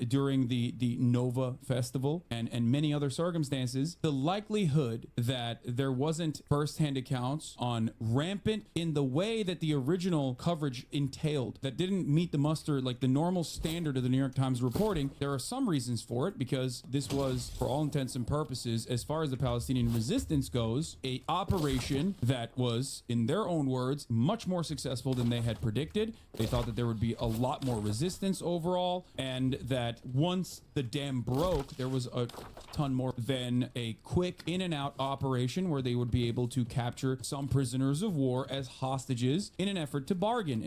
during the Nova festival and many other circumstances, the likelihood that there wasn't firsthand accounts on rampant in the way that the original coverage entailed that didn't meet the muster, like the normal standard of the New York Times reporting. There are some reasons for it, because this was, for all intents and purposes, as far as the Palestinian resistance goes, a operation that was, in their own words, much more successful than they had predicted. They thought that there would be a lot more resistance overall, and that once the dam broke, there was a ton more than a quick in and out operation where they would be able to capture some prisoners of war as hostages in an effort to bargain,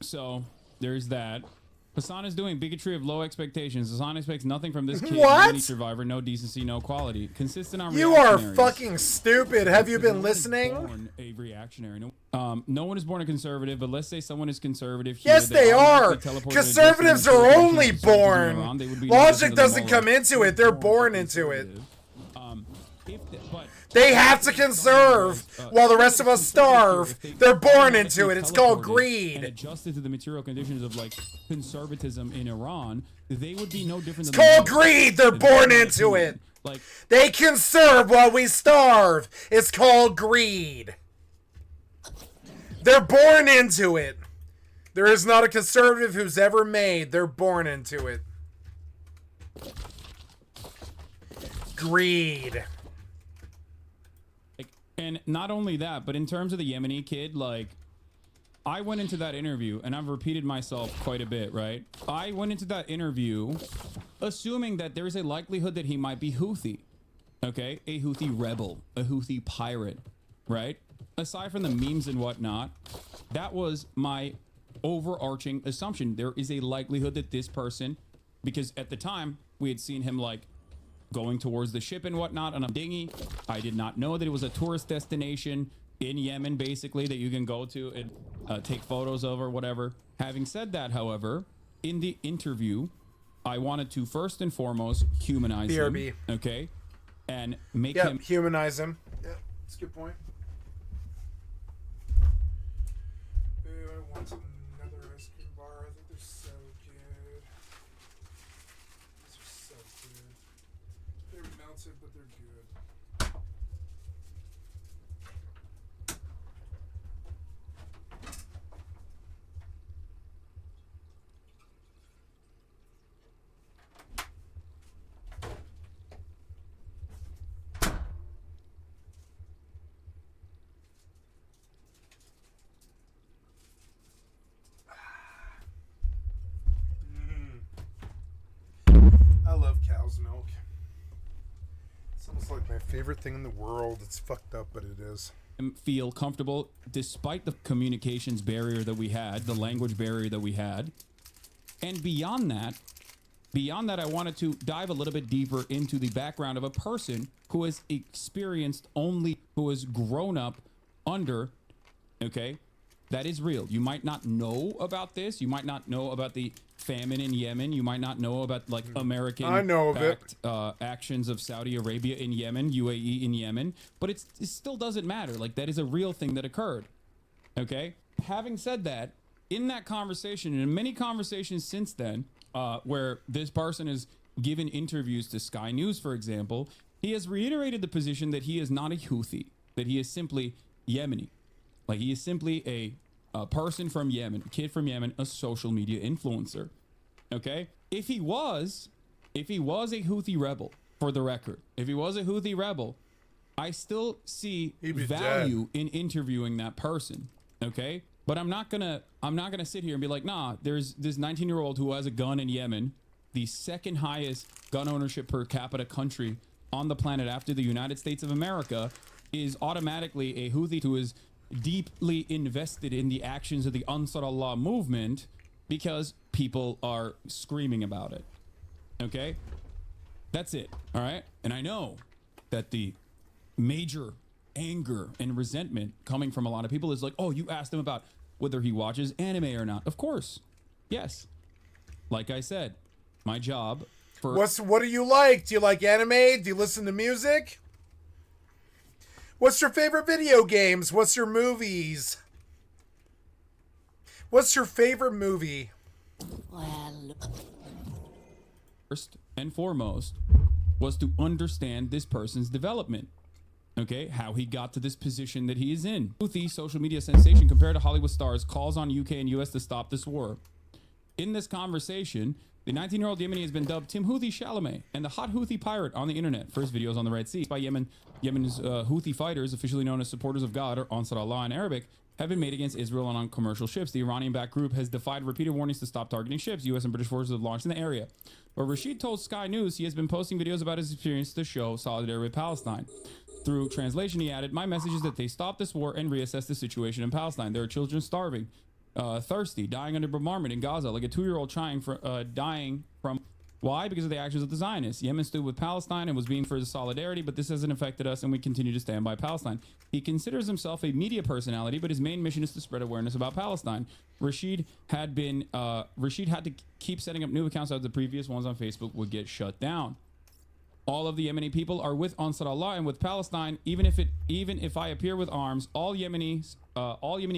so there's that. Hassan is doing bigotry of low expectations. Hassan expects nothing from this kid. What? Survivor, no decency, no quality. Consistent on You are reactionaries. fucking stupid. Have you been listening? Born a reactionary. No one is born a conservative, but let's say someone is conservative here. Yes, they are. Teleported Conservatives adjusted are to only something around. born. They would be Logic no doesn't different come into it. They're born into it. But They have to conserve while the rest of us starve. They're born into it. It's called greed. And adjusted to the material conditions of like conservatism in Iran, they would be no different. It's called greed. They're born into it. Like they conserve while we starve. It's called greed. They're born into it. There is not a conservative who's ever made. They're born into it. Greed. And not only that, but in terms of the Yemeni kid, like, I went into that interview, and I've repeated myself quite a bit, right? I went into that interview assuming that there's a likelihood that he might be Houthi, okay? A Houthi rebel, a Houthi pirate, right? Aside from the memes and whatnot, that was my overarching assumption. There is a likelihood that this person, because at the time, we had seen him, like, going towards the ship and whatnot on a dinghy. I did not know that it was a tourist destination in Yemen, basically, that you can go to and take photos of or whatever. Having said that, however, in the interview, I wanted to first and foremost humanize BRB. him, okay? And make Yep, him... humanize him. Yeah, that's a good point. I want another ice cream bar. I think they're so good. These are so good. They're melted, but they're good. I love cow's milk. It's almost like my favorite thing in the world. It's fucked up, but it is. Feel comfortable despite the communications barrier that we had, the language barrier that we had. And beyond that, I wanted to dive a little bit deeper into the background of a person who has experienced only, who has grown up under, okay, that is real. You might not know about this. You might not know about the famine in Yemen. You might not know about like American I know of it. actions of Saudi Arabia in Yemen, UAE in Yemen, but it still doesn't matter. Like that is a real thing that occurred. Okay. Having said that, in that conversation and in many conversations since then, where this person has given interviews to Sky News, for example, he has reiterated the position that he is not a Houthi, that he is simply Yemeni. Like he is simply a person from Yemen, a kid from Yemen, a social media influencer. Okay? If he was a Houthi rebel, for the record, if he was a Houthi rebel, I still see value in interviewing that person. Okay? But I'm not gonna sit here and be like, nah, there's this 19-year-old who has a gun in Yemen, the second highest gun ownership per capita country on the planet after the United States of America, is automatically a Houthi who is deeply invested in the actions of the Ansar Allah movement because people are screaming about it. Okay? That's it. All right? And I know that the major anger and resentment coming from a lot of people is like, oh, you asked him about whether he watches anime or not. Of course. Yes. Like I said, my job for... What do you like? Do you like anime? Do you listen to music? What's your favorite video games? What's your movies? What's your favorite movie? Well, first and foremost was to understand this person's development. Okay, how he got to this position that he is in. Houthi social media sensation compared to Hollywood stars calls on UK and US to stop this war. In this conversation, the 19-year-old Yemeni has been dubbed Tim Houthi Chalamet and the hot Houthi pirate on the internet. First videos on the Red Sea by Yemen's Houthi fighters, officially known as supporters of God or Ansar Allah in Arabic, have been made against Israel and on commercial ships. The Iranian-backed group has defied repeated warnings to stop targeting ships U.S. and British forces have launched in the area. But Rashid told Sky News he has been posting videos about his experience to show solidarity with Palestine. Through translation, he added, "My message is that they stop this war and reassess the situation in Palestine. There are children starving, thirsty, dying under bombardment in Gaza, like a 2-year-old dying from... Why? Because of the actions of the Zionists. Yemen stood with Palestine and was being for solidarity, but this hasn't affected us and we continue to stand by Palestine." He considers himself a media personality, but his main mission is to spread awareness about Palestine. Rashid had to keep setting up new accounts after the previous ones on Facebook would get shut down. All of the Yemeni people are with Ansar Allah and with Palestine. Even if I appear with arms, all Yemeni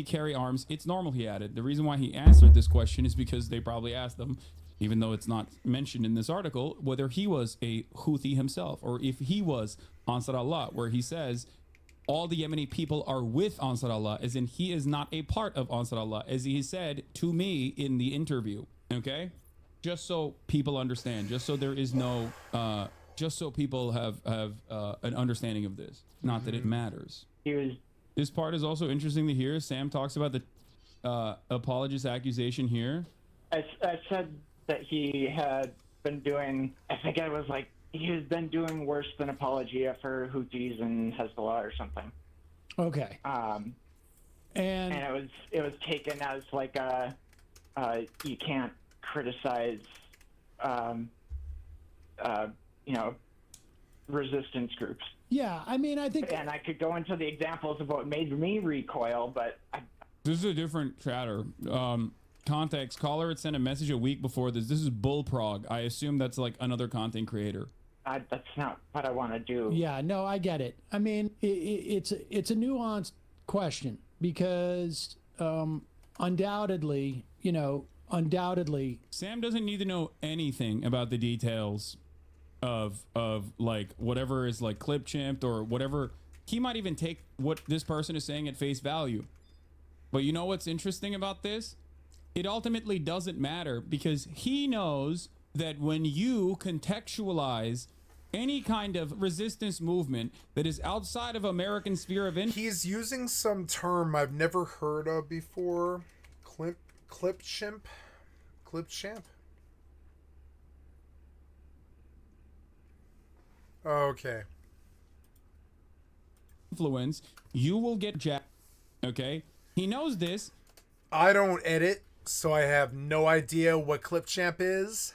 carry arms. It's normal, he added. The reason why he answered this question is because they probably asked him, even though it's not mentioned in this article, whether he was a Houthi himself or if he was Ansar Allah, where he says all the Yemeni people are with Ansar Allah, as in he is not a part of Ansar Allah, as he said to me in the interview. Okay, just so people understand, just so there is no, just so people have an understanding of this. Not that it matters. This part is also interesting to hear. Sam talks about the apologist accusation here. I said that he had been doing, I think I was like, he has been doing worse than apologia for Houthis and Hezbollah or something. Okay. And it was taken as like you can't criticize, resistance groups. Yeah, I mean, I think... And I could go into the examples of what made me recoil, but... This is a different chatter. Context, caller had sent a message a week before this. This is Bullprog. I assume that's like another content creator. That's not what I want to do. Yeah, no, I get it. I mean, it's a nuanced question because undoubtedly, Sam doesn't need to know anything about the details of like whatever is like clip chimped or whatever. He might even take what this person is saying at face value. But you know what's interesting about this? It ultimately doesn't matter because he knows that when you contextualize any kind of resistance movement that is outside of American sphere of influence. He's using some term I've never heard of before. Clip chimp? Okay. Influence, you will get jacked. Okay? He knows this. I don't edit, so I have no idea what Clipchamp is.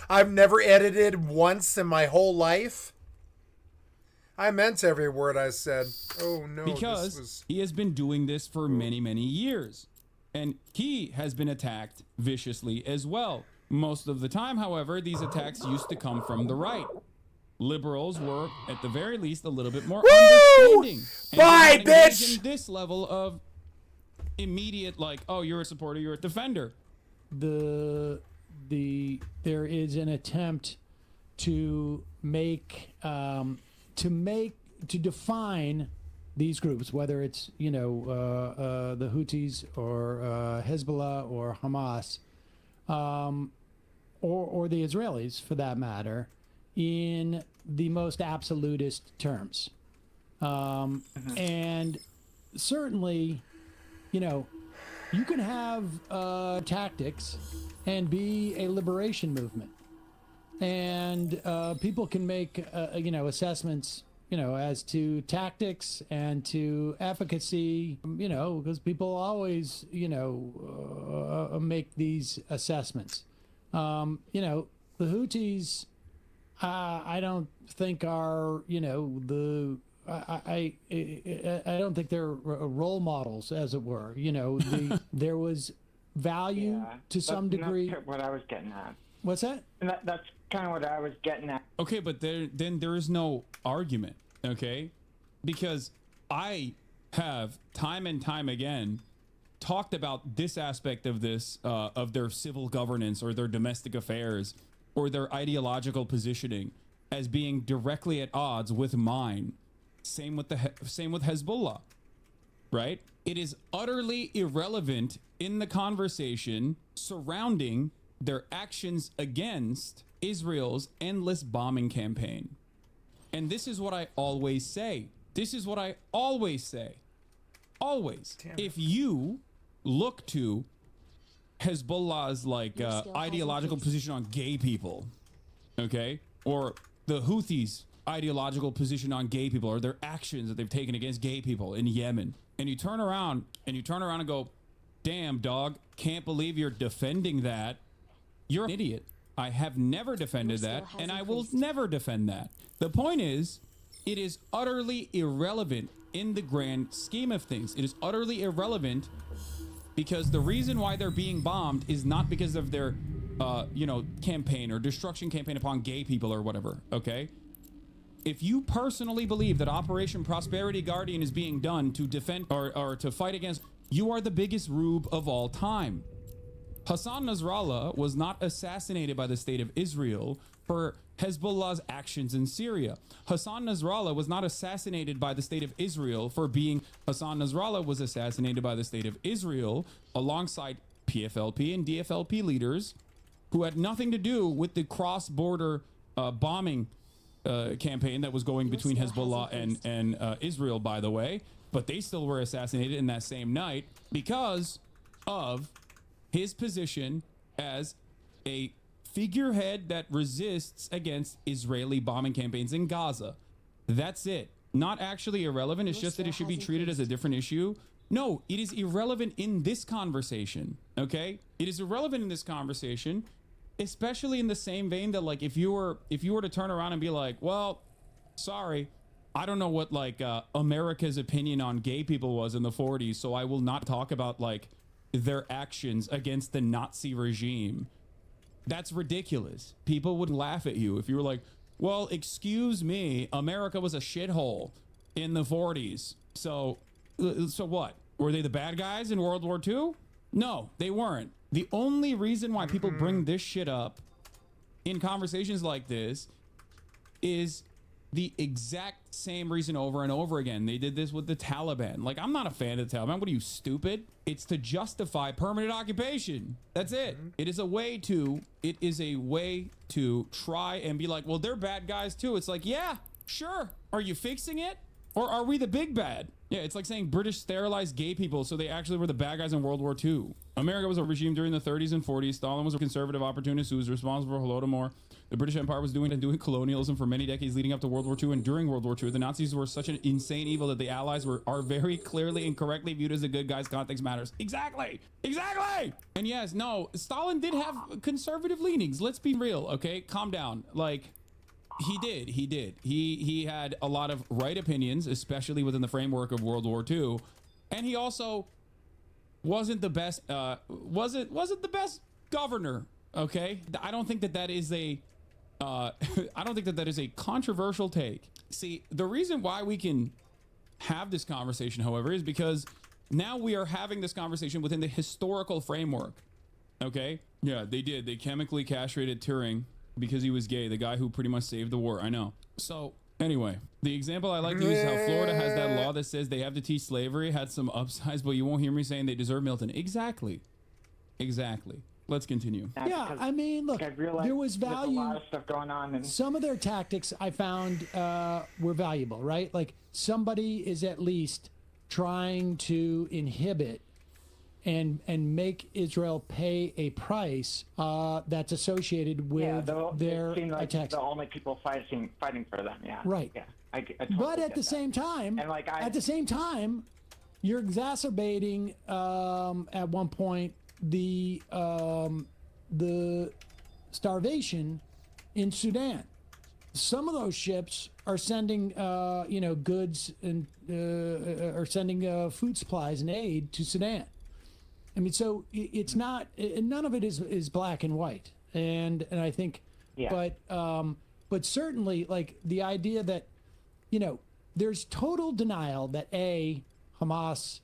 I've never edited once in my whole life. I meant every word I said. Oh no, because he has been doing this for many, many years. And he has been attacked viciously as well. Most of the time, however, these attacks used to come from the right. Liberals were, at the very least, a little bit more understanding. Bye, bitch! In this level of immediate, like, oh, you're a supporter, you're a defender. There is an attempt to define these groups, whether it's the Houthis or Hezbollah or Hamas, or the Israelis for that matter, in the most absolutist terms. And certainly, you can have tactics and be a liberation movement. And people can make, assessments, as to tactics and to efficacy, because people always, make these assessments. The Houthis, I don't think are, I don't think they're role models, as it were. There was value to some degree. That's what I was getting at. What's that? And that's kind of what I was getting at. Okay, but then there is no argument, okay? Because I have time and time again talked about this aspect of this, of their civil governance or their domestic affairs or their ideological positioning as being directly at odds with mine. Same with Hezbollah, right? It is utterly irrelevant in the conversation surrounding their actions against Israel's endless bombing campaign. And this is what I always say. This is what I always say. Always. If you look to Hezbollah's like ideological position on gay people, okay, or the Houthis' ideological position on gay people, or their actions that they've taken against gay people in Yemen, and you turn around and go, damn dog, can't believe you're defending that. You're an idiot. I have never defended that, and I will never defend that. The point is, it is utterly irrelevant in the grand scheme of things. It is utterly irrelevant because the reason why they're being bombed is not because of their, campaign or destruction campaign upon gay people or whatever, okay? If you personally believe that Operation Prosperity Guardian is being done to defend or to fight against, you are the biggest rube of all time. Hassan Nasrallah was not assassinated by the state of Israel for Hezbollah's actions in Syria. Hassan Nasrallah was not assassinated by the state of Israel for being Hassan Nasrallah was assassinated by the state of Israel alongside PFLP and DFLP leaders who had nothing to do with the cross-border bombing campaign that was going between Hezbollah and Israel, by the way. But they still were assassinated in that same night because of his position as a figurehead that resists against Israeli bombing campaigns in Gaza. That's it. Not actually irrelevant. It's just that it should be treated as a different issue. No, it is irrelevant in this conversation, okay? It is irrelevant in this conversation, especially in the same vein that, like, if you were to turn around and be like, well, sorry, I don't know what, like, America's opinion on gay people was in the 40s, so I will not talk about, like, their actions against the Nazi regime. That's ridiculous. People would laugh at you if you were like, well, excuse me, America was a shithole in the 40s. So what? Were they the bad guys in World War II? No, they weren't. The only reason why people bring this shit up in conversations like this is the exact same reason over and over again. They did this with the Taliban. Like, I'm not a fan of the Taliban. What are you, stupid? It's to justify permanent occupation. That's it. It is a way to try and be like, well, they're bad guys too. It's like, yeah, sure. Are you fixing it? Or are we the big bad? Yeah, it's like saying British sterilized gay people, so they actually were the bad guys in World War II. America was a regime during the 30s and 40s. Stalin was a conservative opportunist who was responsible for Holodomor. The British Empire was doing colonialism for many decades leading up to World War II and during World War II. The Nazis were such an insane evil that the Allies are very clearly and correctly viewed as the good guys. Context matters. Exactly. And yes, no, Stalin did have conservative leanings. Let's be real, okay? Calm down. Like, he did. He had a lot of right opinions, especially within the framework of World War II. And he also wasn't the best, wasn't the best governor, okay? I don't think that is a controversial take. See, the reason why we can have this conversation, however, is because now we are having this conversation within the historical framework, okay? Yeah, they did. They chemically castrated Turing because he was gay, the guy who pretty much saved the war. I know. So anyway, the example I like to use is how Florida has that law that says they have to teach slavery, had some upsides, but you won't hear me saying they deserve Milton. Exactly. Let's continue. Yeah, I mean, look, there was value. There's a lot of stuff going on. And some of their tactics I found were valuable, right? Like, somebody is at least trying to inhibit and make Israel pay a price that's associated with their attacks. The only people fighting for them. Yeah. Right. Yeah. I totally but at the same time, at the same time, you're exacerbating at one point the starvation in Sudan. Some of those ships are sending goods and are sending food supplies and aid to Sudan. I mean, so it's not, none of it is black and white. And I think Yeah. But certainly, like the idea that, there's total denial that Hamas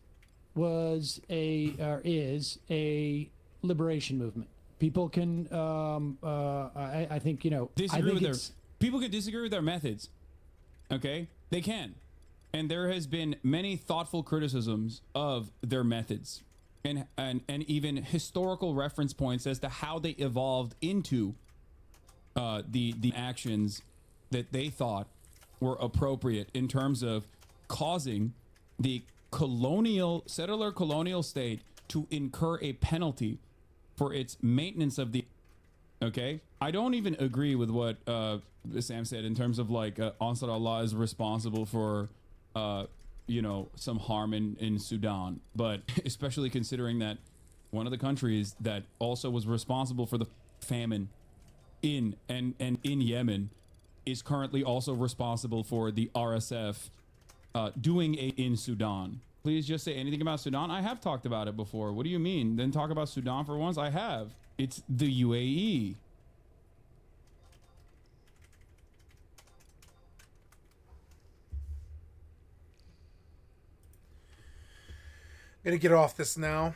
was or is a liberation movement. People can, I think, disagree with their people can disagree with their methods. Okay, they can, and there has been many thoughtful criticisms of their methods, and even historical reference points as to how they evolved into the actions that they thought were appropriate in terms of causing the settler colonial state to incur a penalty for its maintenance of the. Okay, I don't even agree with what Sam said in terms of like Ansar Allah is responsible for some harm in Sudan, but especially considering that one of the countries that also was responsible for the famine in Yemen is currently also responsible for the RSF doing in Sudan. Please just say anything about Sudan. I have talked about it before. What do you mean? Then talk about Sudan for once. I have. It's the UAE. Gonna get off this now.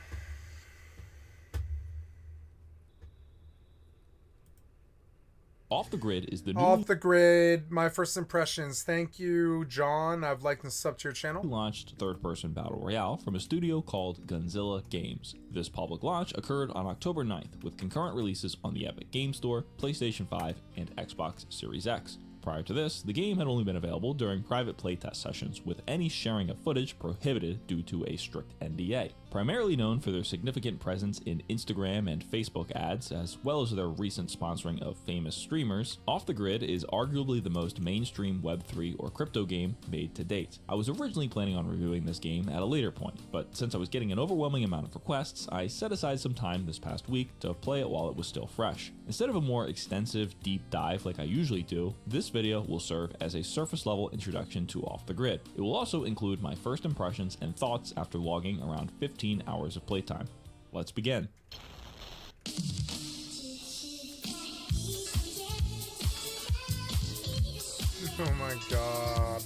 Off the Grid is the new Off the Grid, my first impressions. Thank you, John. I've liked and sub to your channel. launched third-person battle royale from a studio called Gunzilla Games. This public launch occurred on October 9th with concurrent releases on the Epic Game Store, PlayStation 5, and Xbox Series X. Prior to this, the game had only been available during private playtest sessions, with any sharing of footage prohibited due to a strict NDA. Primarily known for their significant presence in Instagram and Facebook ads, as well as their recent sponsoring of famous streamers, Off the Grid is arguably the most mainstream Web3 or crypto game made to date. I was originally planning on reviewing this game at a later point, but since I was getting an overwhelming amount of requests, I set aside some time this past week to play it while it was still fresh. Instead of a more extensive deep dive like I usually do, this video will serve as a surface level introduction to Off the Grid. It will also include my first impressions and thoughts after logging around 15 hours of playtime. Let's begin. Oh my god.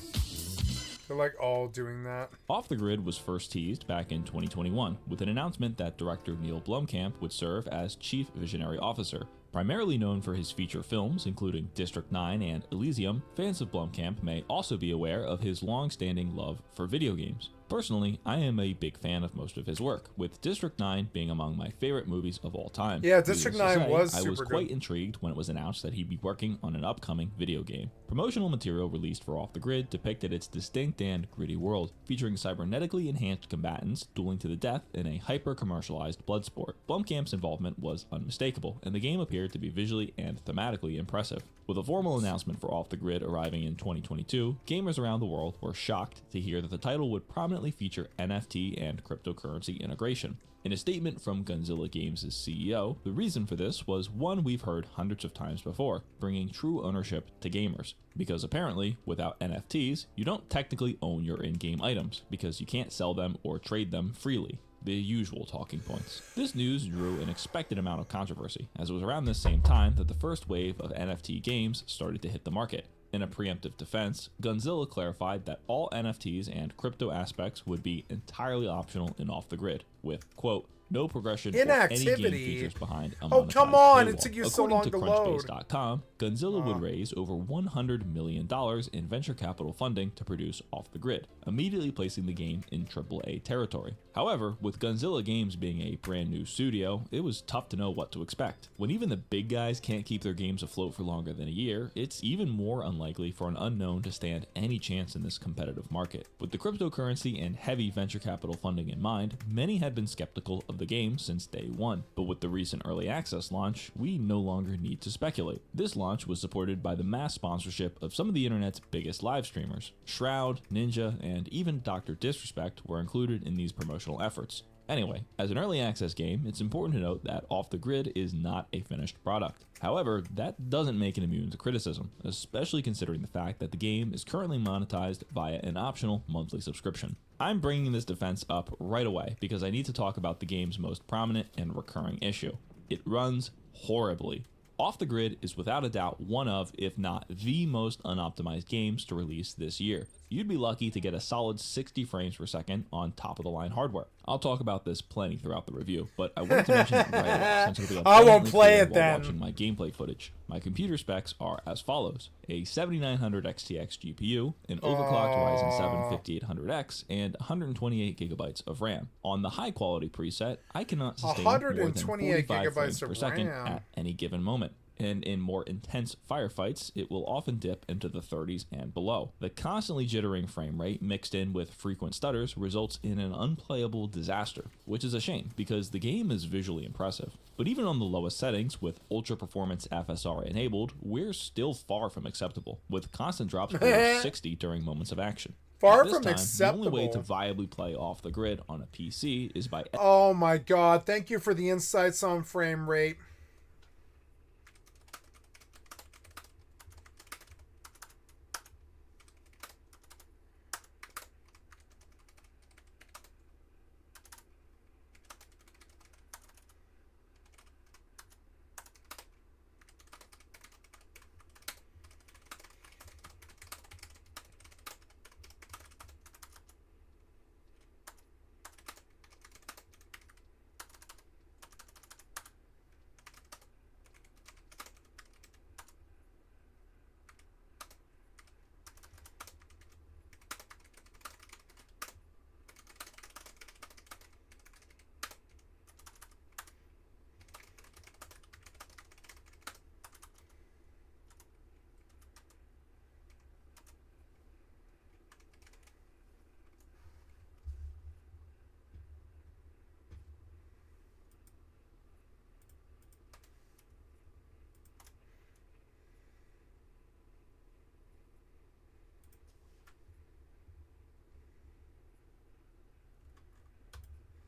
They're like all doing that. Off the Grid was first teased back in 2021 with an announcement that director Neil Blomkamp would serve as Chief Visionary Officer. Primarily known for his feature films, including District 9 and Elysium, fans of Blomkamp may also be aware of his long-standing love for video games. Personally, I am a big fan of most of his work, with District 9 being among my favorite movies of all time. Yeah, District 9 was super good. I was quite intrigued when it was announced that he'd be working on an upcoming video game. Promotional material released for Off the Grid depicted its distinct and gritty world, featuring cybernetically enhanced combatants dueling to the death in a hyper-commercialized blood sport. Blomkamp's involvement was unmistakable, and the game appeared to be visually and thematically impressive. With a formal announcement for Off the Grid arriving in 2022, gamers around the world were shocked to hear that the title would prominently feature NFT and cryptocurrency integration. In a statement from Gunzilla Games' CEO, the reason for this was one we've heard hundreds of times before, bringing true ownership to gamers. Because apparently, without NFTs, you don't technically own your in-game items, because you can't sell them or trade them freely. The usual talking points. This news drew an expected amount of controversy, as it was around this same time that the first wave of NFT games started to hit the market. In a preemptive defense, Gunzilla clarified that all NFTs and crypto aspects would be entirely optional in Off the Grid, with, quote, no progression or any game features behind a Oh, come on, it took you so long to load. Crunchbase.com, Gunzilla would raise over $100 million in venture capital funding to produce Off the Grid, immediately placing the game in AAA territory. However, with Gunzilla Games being a brand new studio, it was tough to know what to expect. When even the big guys can't keep their games afloat for longer than a year, it's even more unlikely for an unknown to stand any chance in this competitive market. With the cryptocurrency and heavy venture capital funding in mind, many had been skeptical of the game since day one, but with the recent early access launch, we no longer need to speculate. This launch was supported by the mass sponsorship of some of the internet's biggest live streamers. Shroud, Ninja, and even Dr. Disrespect were included in these promotional efforts. Anyway, as an early access game, it's important to note that Off the Grid is not a finished product. However, that doesn't make it immune to criticism, especially considering the fact that the game is currently monetized via an optional monthly subscription. I'm bringing this defense up right away because I need to talk about the game's most prominent and recurring issue. It runs horribly. Off the Grid is without a doubt one of, if not the most unoptimized games to release this year. You'd be lucky to get a solid 60 frames per second on top of the line hardware. I'll talk about this plenty throughout the review, but I wanted to mention it right away since it'll be I won't abundantly play clear it while then. watching my gameplay footage. My computer specs are as follows: a 7900 XTX GPU, an overclocked Ryzen 7 5800X, and 128 gigabytes of RAM. On the high quality preset, I cannot sustain more than 128 45 frames gigabytes per of second RAM. at any given moment. And in more intense firefights, it will often dip into the 30s and below. The constantly jittering frame rate mixed in with frequent stutters results in an unplayable disaster, which is a shame because the game is visually impressive. But even on the lowest settings, with ultra performance FSR enabled, we're still far from acceptable, with constant drops below 60 during moments of action. Far At this from time, acceptable. The only way to viably play Off the Grid on a PC is by... Oh my god, thank you for the insights on frame rate.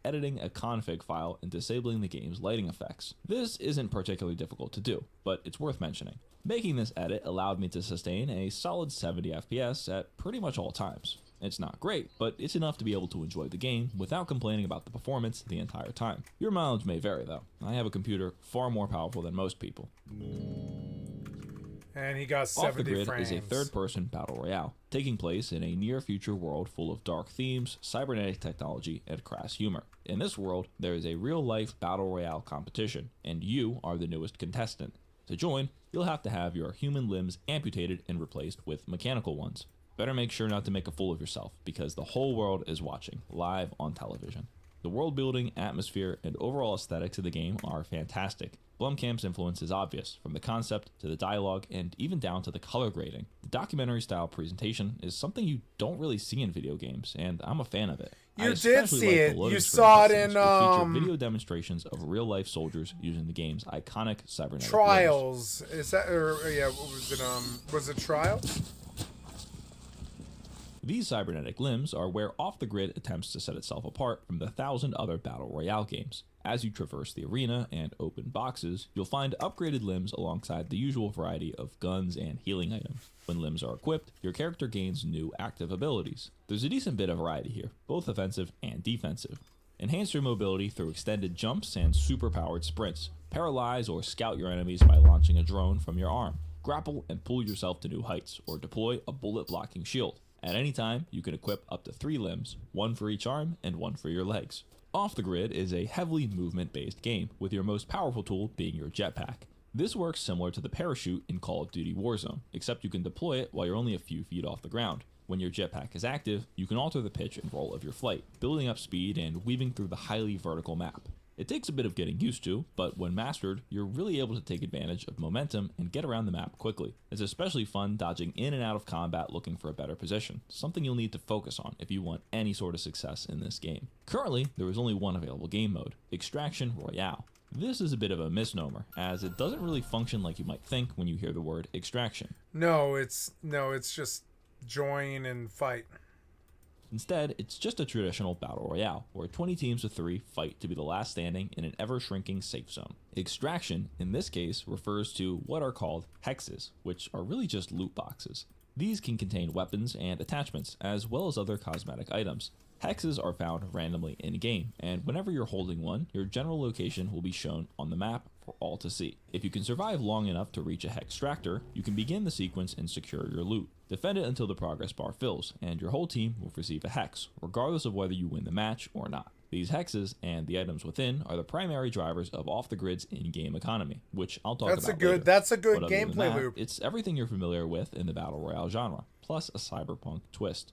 editing a config file and disabling the game's lighting effects. This isn't particularly difficult to do, but it's worth mentioning. Making this edit allowed me to sustain a solid 70 FPS at pretty much all times. It's not great, but it's enough to be able to enjoy the game without complaining about the performance the entire time. Your mileage may vary though. I have a computer far more powerful than most people. And he got Off the 70 Grid frames. is a third-person battle royale, taking place in a near-future world full of dark themes, cybernetic technology, and crass humor. In this world, there is a real-life battle royale competition, and you are the newest contestant. To join, you'll have to have your human limbs amputated and replaced with mechanical ones. Better make sure not to make a fool of yourself, because the whole world is watching, live on television. The world building, atmosphere, and overall aesthetics of the game are fantastic. Blumkamp's influence is obvious, from the concept to the dialogue and even down to the color grading. The documentary-style presentation is something you don't really see in video games, and I'm a fan of it. You did see it. You saw it in video demonstrations of real-life soldiers using the game's iconic cybernetic Trials. Is that yeah? What was it? Was it Trials? These cybernetic limbs are where Off the Grid attempts to set itself apart from the 1,000 other battle royale games. As you traverse the arena and open boxes, you'll find upgraded limbs alongside the usual variety of guns and healing items. When limbs are equipped, your character gains new active abilities. There's a decent bit of variety here, both offensive and defensive. Enhance your mobility through extended jumps and super-powered sprints. Paralyze or scout your enemies by launching a drone from your arm. Grapple and pull yourself to new heights, or deploy a bullet-blocking shield. At any time, you can equip up to 3 limbs, 1 for each arm and 1 for your legs. Off the Grid is a heavily movement-based game, with your most powerful tool being your jetpack. This works similar to the parachute in Call of Duty Warzone, except you can deploy it while you're only a few feet off the ground. When your jetpack is active, you can alter the pitch and roll of your flight, building up speed and weaving through the highly vertical map. It takes a bit of getting used to, but when mastered, you're really able to take advantage of momentum and get around the map quickly. It's especially fun dodging in and out of combat looking for a better position, something you'll need to focus on if you want any sort of success in this game. Currently, there is only one available game mode, Extraction Royale. This is a bit of a misnomer, as it doesn't really function like you might think when you hear the word extraction. No, it's just join and fight. Instead, it's just a traditional battle royale, where 20 teams of 3 fight to be the last standing in an ever-shrinking safe zone. Extraction, in this case, refers to what are called hexes, which are really just loot boxes. These can contain weapons and attachments, as well as other cosmetic items. Hexes are found randomly in-game, and whenever you're holding one, your general location will be shown on the map for all to see. If you can survive long enough to reach a hextractor, you can begin the sequence and secure your loot. Defend it until the progress bar fills, and your whole team will receive a hex, regardless of whether you win the match or not. These hexes and the items within are the primary drivers of Off the Grid's in-game economy, which I'll talk about later. That's a good But other than gameplay that, loop. It's everything you're familiar with in the Battle Royale genre, plus a cyberpunk twist.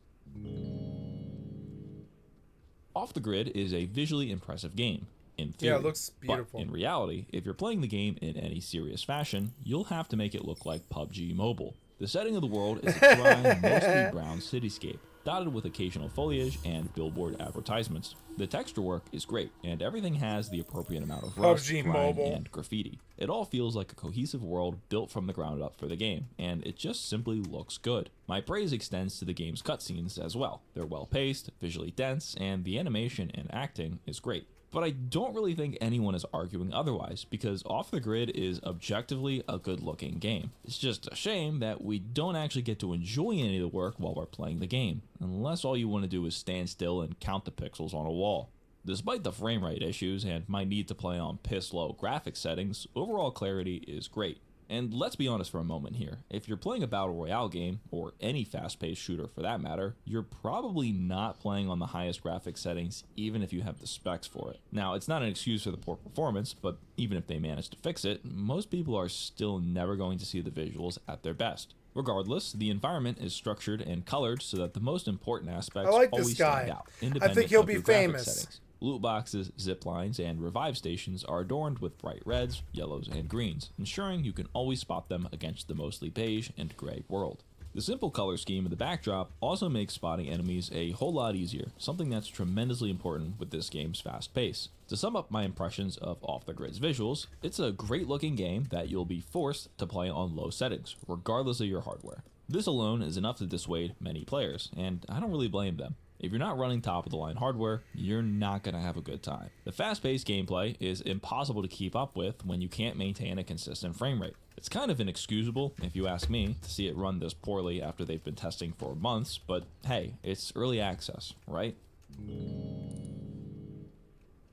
Off the Grid is a visually impressive game. In theory, Yeah, it looks beautiful. But in reality, if you're playing the game in any serious fashion, you'll have to make it look like PUBG Mobile. The setting of the world is a dry, mostly brown cityscape, dotted with occasional foliage and billboard advertisements. The texture work is great, and everything has the appropriate amount of rust, PUBG grime, Mobile. and graffiti. It all feels like a cohesive world built from the ground up for the game, and it just simply looks good. My praise extends to the game's cutscenes as well. They're well-paced, visually dense, and the animation and acting is great. But I don't really think anyone is arguing otherwise, because Off the Grid is objectively a good-looking game. It's just a shame that we don't actually get to enjoy any of the work while we're playing the game, unless all you want to do is stand still and count the pixels on a wall. Despite the frame rate issues and my need to play on piss-low graphics settings, overall clarity is great. And let's be honest for a moment here, if you're playing a Battle Royale game, or any fast-paced shooter for that matter, you're probably not playing on the highest graphics settings even if you have the specs for it. Now, it's not an excuse for the poor performance, but even if they manage to fix it, most people are still never going to see the visuals at their best. Regardless, the environment is structured and colored so that the most important aspects always stand out, independent I think he'll of be your graphics famous. settings. Loot boxes, zip lines, and revive stations are adorned with bright reds, yellows, and greens, ensuring you can always spot them against the mostly beige and gray world. The simple color scheme of the backdrop also makes spotting enemies a whole lot easier, something that's tremendously important with this game's fast pace. To sum up my impressions of Off the Grid's visuals, it's a great looking game that you'll be forced to play on low settings, regardless of your hardware. This alone is enough to dissuade many players, and I don't really blame them. If you're not running top-of-the-line hardware, you're not going to have a good time. The fast-paced gameplay is impossible to keep up with when you can't maintain a consistent frame rate. It's kind of inexcusable, if you ask me, to see it run this poorly after they've been testing for months, but hey, it's early access, right?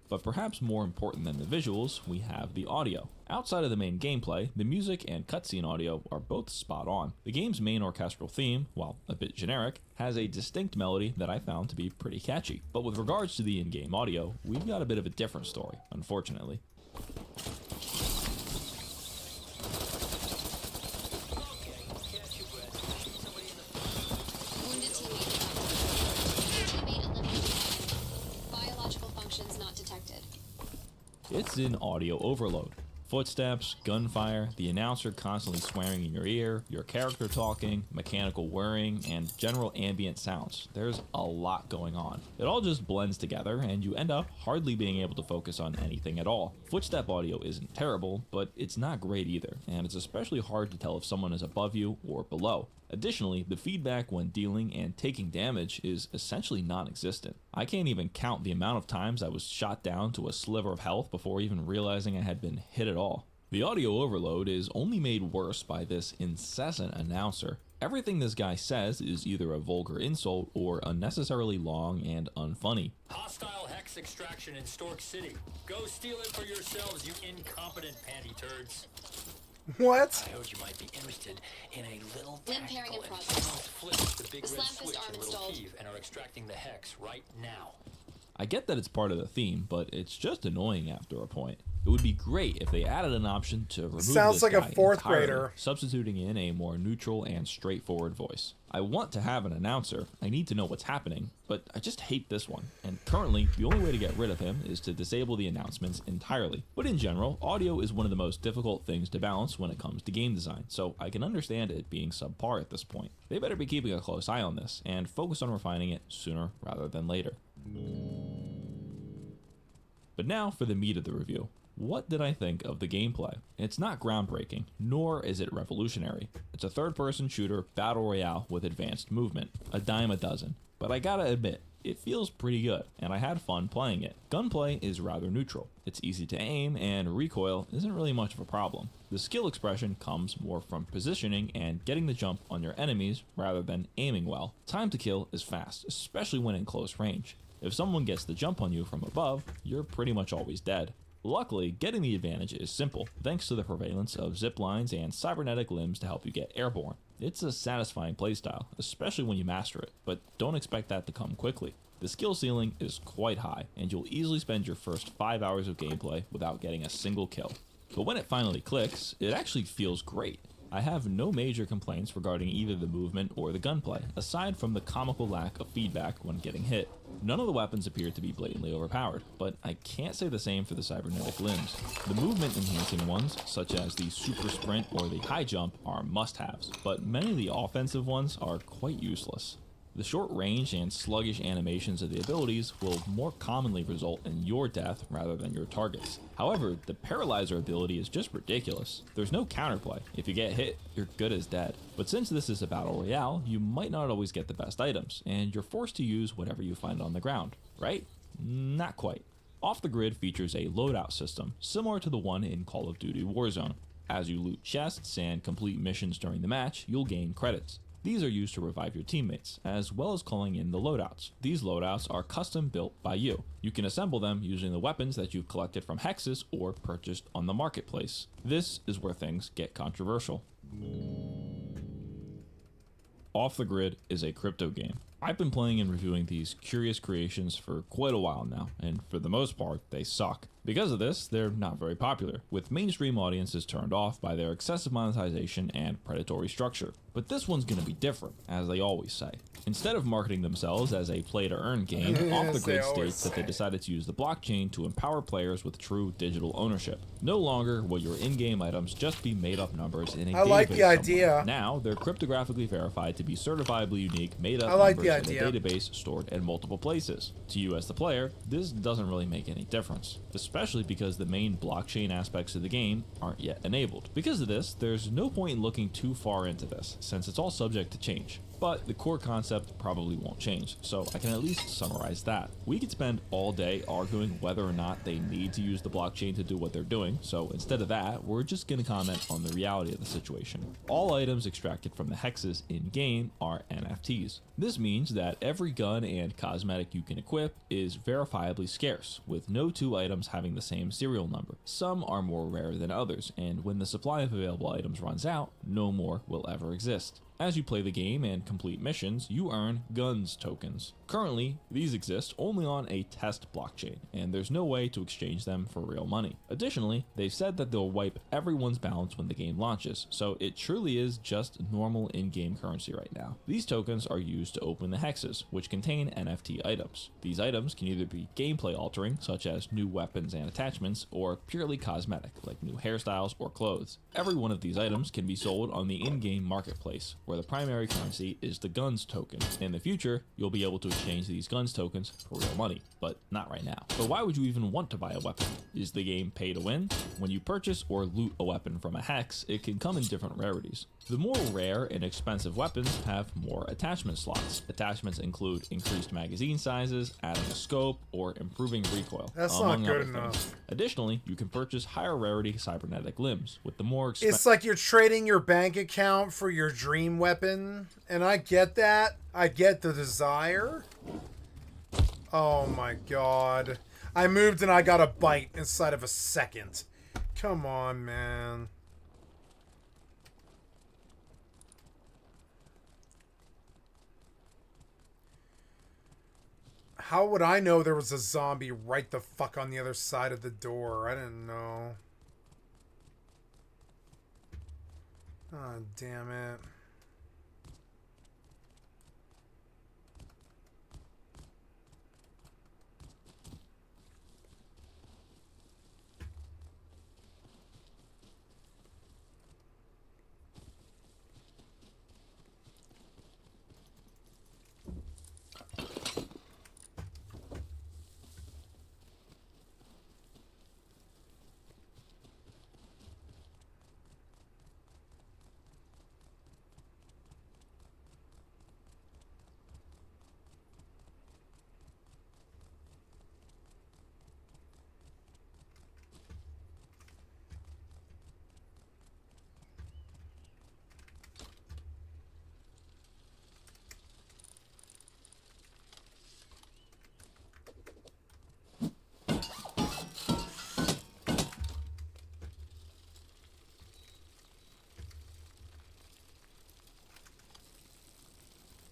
But perhaps more important than the visuals, we have the audio. Outside of the main gameplay, the music and cutscene audio are both spot on. The game's main orchestral theme, while a bit generic, has a distinct melody that I found to be pretty catchy. But with regards to the in-game audio, we've got a bit of a different story, unfortunately. Wounded teammate eliminated. Biological functions not detected. It's an audio overload. Footsteps, gunfire, the announcer constantly swearing in your ear, your character talking, mechanical whirring, and general ambient sounds. There's a lot going on. It all just blends together, and you end up hardly being able to focus on anything at all. Footstep audio isn't terrible, but it's not great either, and it's especially hard to tell if someone is above you or below. Additionally, the feedback when dealing and taking damage is essentially non-existent. I can't even count the amount of times I was shot down to a sliver of health before even realizing I had been hit at all. The audio overload is only made worse by this incessant announcer. Everything this guy says is either a vulgar insult or unnecessarily long and unfunny. Hostile hex extraction in Stork City. Go steal it for yourselves, you incompetent panty turds. What? I heard you might be interested in a little Limb pairing in progress. flip the big The red Slam Fist switch arm in Little installed. Kiev and are extracting the hex right now. I get that it's part of the theme, but it's just annoying after a point. It would be great if they added an option to remove Sounds this like a guy fourth entirely, grader. substituting in a more neutral and straightforward voice. I want to have an announcer, I need to know what's happening, but I just hate this one, and currently the only way to get rid of him is to disable the announcements entirely. But in general, audio is one of the most difficult things to balance when it comes to game design, so I can understand it being subpar at this point. They better be keeping a close eye on this, and focus on refining it sooner rather than later. But now for the meat of the review. What did I think of the gameplay? It's not groundbreaking, nor is it revolutionary. It's a third-person shooter battle royale with advanced movement, a dime a dozen. But I gotta admit, It feels pretty good, and I had fun playing it. Gunplay is rather neutral. It's easy to aim, and recoil isn't really much of a problem. The skill expression comes more from positioning and getting the jump on your enemies rather than aiming well. Time to kill is fast, especially when in close range. If someone gets the jump on you from above, you're pretty much always dead. Luckily, getting the advantage is simple, thanks to the prevalence of zip lines and cybernetic limbs to help you get airborne. It's a satisfying playstyle, especially when you master it, but don't expect that to come quickly. The skill ceiling is quite high, and you'll easily spend your first 5 hours of gameplay without getting a single kill. But when it finally clicks, it actually feels great. I have no major complaints regarding either the movement or the gunplay, aside from the comical lack of feedback when getting hit. None of the weapons appear to be blatantly overpowered, but I can't say the same for the cybernetic limbs. The movement enhancing ones, such as the super sprint or the high jump, are must-haves, but many of the offensive ones are quite useless. The short range and sluggish animations of the abilities will more commonly result in your death rather than your target's. However, the paralyzer ability is just ridiculous. There's no counterplay. If you get hit, you're good as dead. But since this is a battle royale, you might not always get the best items, and you're forced to use whatever you find on the ground, right? Not quite. Off the Grid features a loadout system, similar to the one in Call of Duty Warzone. As you loot chests and complete missions during the match, you'll gain credits. These are used to revive your teammates, as well as calling in the loadouts. These loadouts are custom built by you. You can assemble them using the weapons that you've collected from hexes or purchased on the marketplace. This is where things get controversial. Off the Grid is a crypto game. I've been playing and reviewing these curious creations for quite a while now, and for the most part, they suck. Because of this, they're not very popular, with mainstream audiences turned off by their excessive monetization and predatory structure. But this one's gonna be different, as they always say. Instead of marketing themselves as a play-to-earn game, Off the Grid states that they decided to use the blockchain to empower players with true digital ownership. No longer will your in-game items just be made-up numbers in a database. I like the idea. Somewhere. Now, they're cryptographically verified to be certifiably unique, made-up numbers in a database stored in multiple places. To you as the player, this doesn't really make any difference, especially because the main blockchain aspects of the game aren't yet enabled. Because of this, there's no point in looking too far into this, since it's all subject to change. But the core concept probably won't change, so I can at least summarize that. We could spend all day arguing whether or not they need to use the blockchain to do what they're doing, so instead of that, we're just going to comment on the reality of the situation. All items extracted from the hexes in-game are NFTs. This means that every gun and cosmetic you can equip is verifiably scarce, with no two items having the same serial number. Some are more rare than others, and when the supply of available items runs out, no more will ever exist. As you play the game and complete missions, you earn guns tokens. Currently, these exist only on a test blockchain, and there's no way to exchange them for real money. Additionally, they've said that they'll wipe everyone's balance when the game launches, so it truly is just normal in-game currency right now. These tokens are used to open the hexes, which contain NFT items. These items can either be gameplay altering, such as new weapons and attachments, or purely cosmetic, like new hairstyles or clothes. Every one of these items can be sold on the in-game marketplace, where the primary currency is the guns token. In the future, you'll be able to exchange these guns tokens for real money, but not right now. But why would you even want to buy a weapon? Is the game pay to win? When you purchase or loot a weapon from a hex, it can come in different rarities. The more rare and expensive weapons have more attachment slots. Attachments include increased magazine sizes, adding a scope, or improving recoil. That's not good enough. Additionally, you can purchase higher rarity cybernetic limbs with the more expensive. It's like you're trading your bank account for your dream weapon, and I get that. I get the desire. Oh my god. I moved and I got a bite inside of a second. Come on, man. How would I know there was a zombie right the fuck on the other side of the door? I didn't know. Oh, damn it.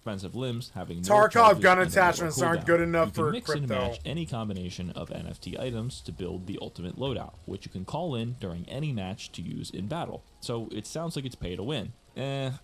expensive limbs having more Tarkov charges gun and a lower attachments aren't cooldown. good enough you can for mix and crypto. match any combination of NFT items to build the ultimate loadout, which you can call in during any match to use in battle. So it sounds like it's pay to win.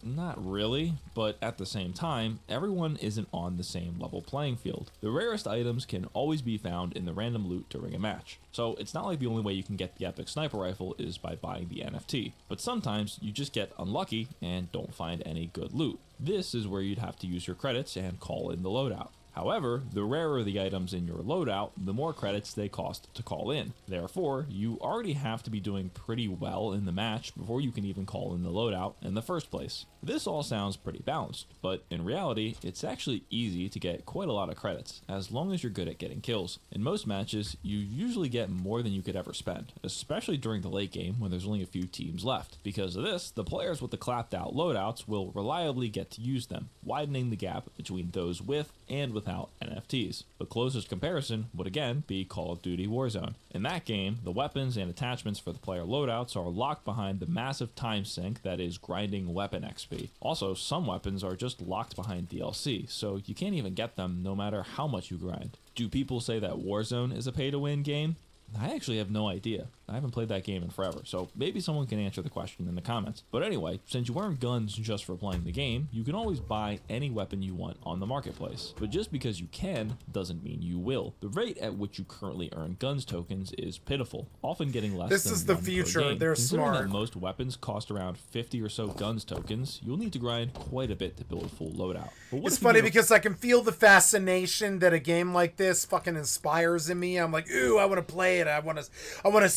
Not really, but at the same time, everyone isn't on the same level playing field. The rarest items can always be found in the random loot during a match, so it's not like the only way you can get the epic sniper rifle is by buying the NFT, but sometimes you just get unlucky and don't find any good loot. This is where you'd have to use your credits and call in the loadout. However, the rarer the items in your loadout, the more credits they cost to call in. Therefore, you already have to be doing pretty well in the match before you can even call in the loadout in the first place. This all sounds pretty balanced, but in reality, it's actually easy to get quite a lot of credits, as long as you're good at getting kills. In most matches, you usually get more than you could ever spend, especially during the late game when there's only a few teams left. Because of this, the players with the clapped out loadouts will reliably get to use them, widening the gap between those with and without NFTs. The closest comparison would again be Call of Duty Warzone. In that game, the weapons and attachments for the player loadouts are locked behind the massive time sink that is grinding weapon XP. Also, some weapons are just locked behind DLC, so you can't even get them no matter how much you grind. Do people say that Warzone is a pay-to-win game? I actually have no idea. I haven't played that game in forever, so maybe someone can answer the question in the comments. But anyway, since you earn guns just for playing the game, you can always buy any weapon you want on the marketplace. But just because you can, doesn't mean you will. The rate at which you currently earn guns tokens is pitiful, often getting less This than is the one per future. game. They're Considering smart. that most weapons cost around 50 or so guns tokens, you'll need to grind quite a bit to build a full loadout. But what It's if you funny get a- because I can feel the fascination that a game like this fucking inspires in me. I'm like, ooh, I want to play it. I want to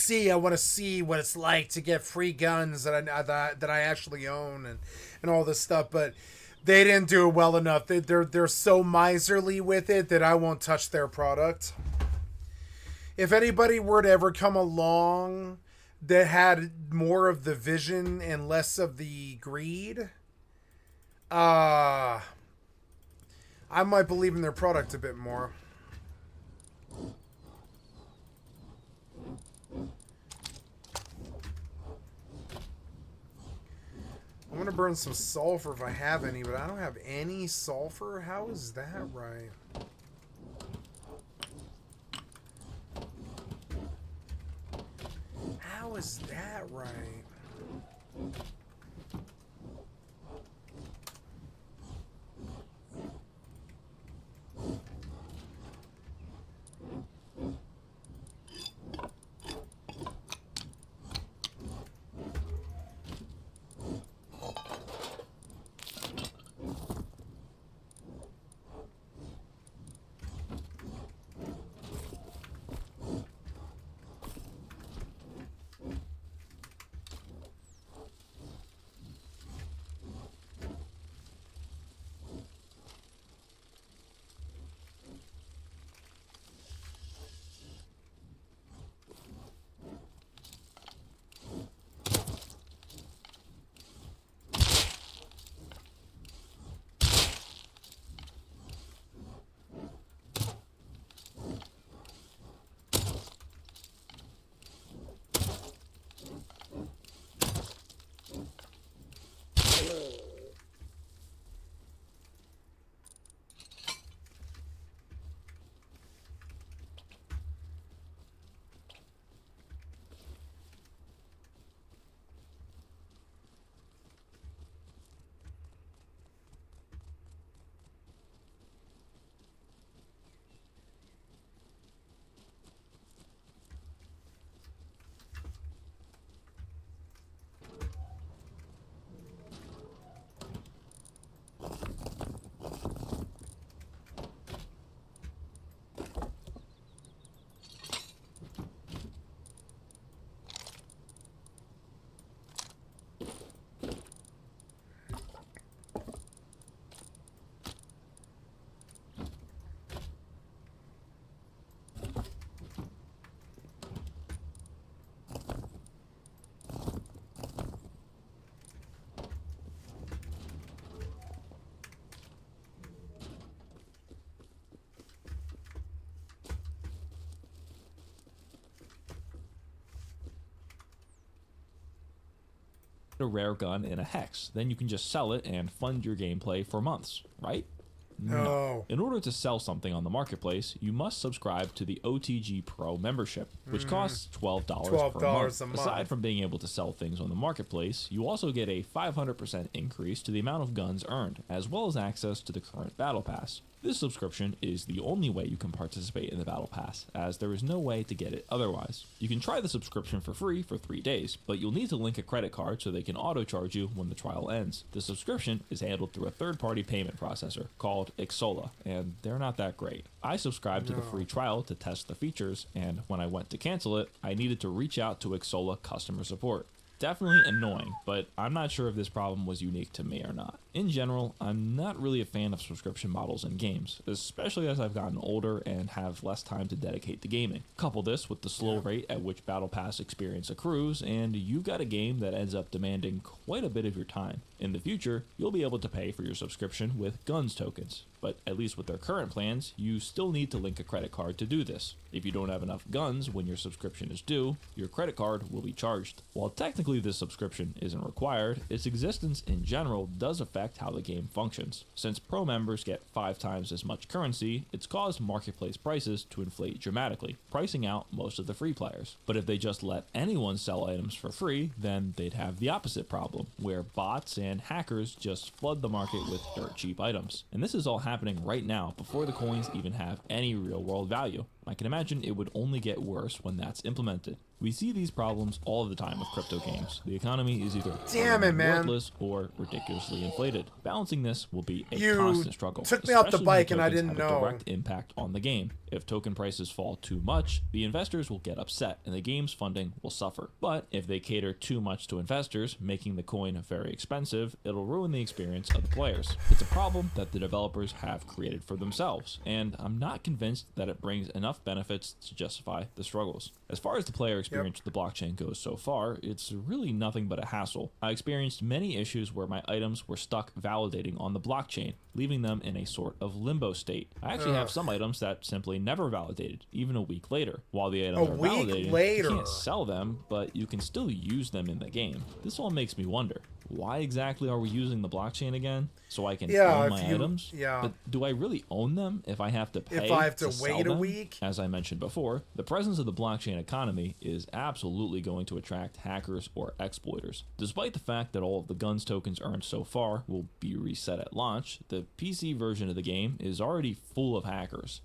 see what it's like to get free guns that I actually own and all this stuff. But they didn't do it well enough. They're so miserly with it that I won't touch their product. If anybody were to ever come along that had more of the vision and less of the greed, I might believe in their product a bit more. I'm gonna burn some sulfur if I have any, but I don't have any sulfur? How is that right? How is that right? a rare gun in a hex. Then you can just sell it and fund your gameplay for months, right? No. In order to sell something on the marketplace, you must subscribe to the OTG Pro membership, which costs $12 per month. a month. Aside from being able to sell things on the marketplace, you also get a 500% increase to the amount of guns earned, as well as access to the current Battle Pass. This subscription is the only way you can participate in the Battle Pass, as there is no way to get it otherwise. You can try the subscription for free for 3 days, but you'll need to link a credit card so they can auto-charge you when the trial ends. The subscription is handled through a third-party payment processor called Xsolla, and they're not that great. I subscribed to the free trial to test the features, and when I went to cancel it, I needed to reach out to Xsolla customer support. Definitely annoying, but I'm not sure if this problem was unique to me or not. In general, I'm not really a fan of subscription models in games, especially as I've gotten older and have less time to dedicate to gaming. Couple this with the slow rate at which Battle Pass experience accrues, and you've got a game that ends up demanding quite a bit of your time. In the future, you'll be able to pay for your subscription with Guns tokens, but at least with their current plans, you still need to link a credit card to do this. If you don't have enough guns when your subscription is due, your credit card will be charged. While technically this subscription isn't required, its existence in general does affect how the game functions. Since pro members get 5 times as much currency, it's caused marketplace prices to inflate dramatically, pricing out most of the free players. But if they just let anyone sell items for free, then they'd have the opposite problem, where bots and hackers just flood the market with dirt cheap items. And this is all happening right now before the coins even have any real world value. I can imagine it would only get worse when that's implemented. We see these problems all the time with crypto games. The economy is either worthless or ridiculously inflated. Balancing this will be a constant struggle. Took me off the bike and I didn't have know. A direct impact on the game. If token prices fall too much, the investors will get upset and the game's funding will suffer. But if they cater too much to investors, making the coin very expensive, it'll ruin the experience of the players. It's a problem that the developers have created for themselves, and I'm not convinced that it brings enough benefits to justify the struggles. As far as the player experience with the blockchain goes so far, it's really nothing but a hassle. I experienced many issues where my items were stuck validating on the blockchain, leaving them in a sort of limbo state. I actually have some items that simply never validated, even a week later. While the items are validated, you can't sell them, but you can still use them in the game. This all makes me wonder, why exactly are we using the blockchain again? So I can own my items? But do I really own them if I have to pay if I have to sell wait a them? week? As I mentioned before, the presence of the blockchain economy is absolutely going to attract hackers or exploiters. Despite the fact that all of the guns tokens earned so far will be reset at launch, the PC version of the game is already full of hackers.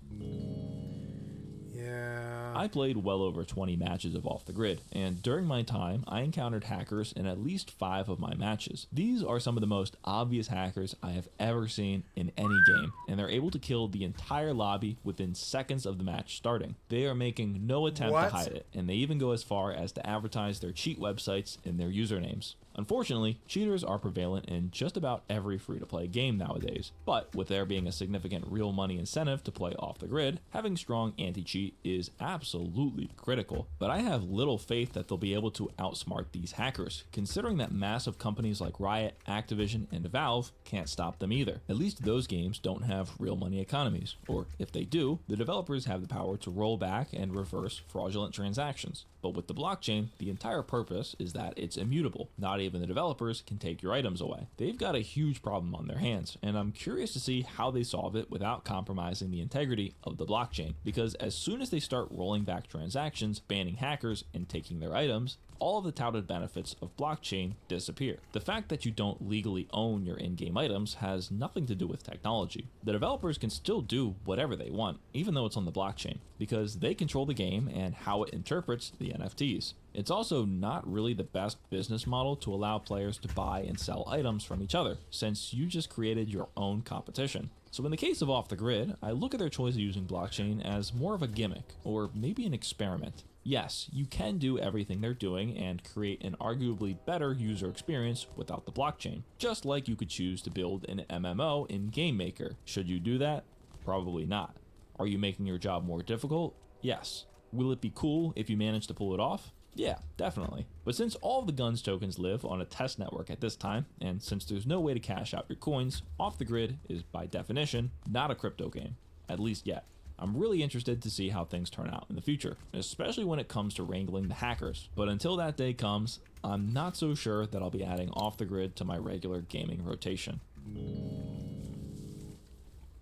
I played well over 20 matches of Off the Grid, and during my time, I encountered hackers in at least 5 of my matches. These are some of the most obvious hackers I have ever seen in any game, and they're able to kill the entire lobby within seconds of the match starting. They are making no attempt to hide it, and they even go as far as to advertise their cheat websites in their usernames. Unfortunately, cheaters are prevalent in just about every free-to-play game nowadays, but with there being a significant real money incentive to play Off the Grid, having strong anti-cheat is absolutely critical. But I have little faith that they'll be able to outsmart these hackers, considering that massive companies like Riot, Activision, and Valve can't stop them either. At least those games don't have real money economies, or if they do, the developers have the power to roll back and reverse fraudulent transactions. But with the blockchain, the entire purpose is that it's immutable. Not even the developers can take your items away. They've got a huge problem on their hands, and I'm curious to see how they solve it without compromising the integrity of the blockchain, because as soon as they start rolling back transactions, banning hackers, and taking their items, all of the touted benefits of blockchain disappear. The fact that you don't legally own your in-game items has nothing to do with technology. The developers can still do whatever they want, even though it's on the blockchain, because they control the game and how it interprets the NFTs. It's also not really the best business model to allow players to buy and sell items from each other, since you just created your own competition. So in the case of Off the Grid, I look at their choice of using blockchain as more of a gimmick, or maybe an experiment. Yes, you can do everything they're doing and create an arguably better user experience without the blockchain, just like you could choose to build an MMO in Game Maker. Should you do that? Probably not. Are you making your job more difficult? Yes. Will it be cool if you manage to pull it off? Yeah, definitely. But since all of the guns tokens live on a test network at this time, and since there's no way to cash out your coins, Off the Grid is by definition not a crypto game, at least yet. I'm really interested to see how things turn out in the future, especially when it comes to wrangling the hackers. But until that day comes, I'm not so sure that I'll be adding Off the Grid to my regular gaming rotation.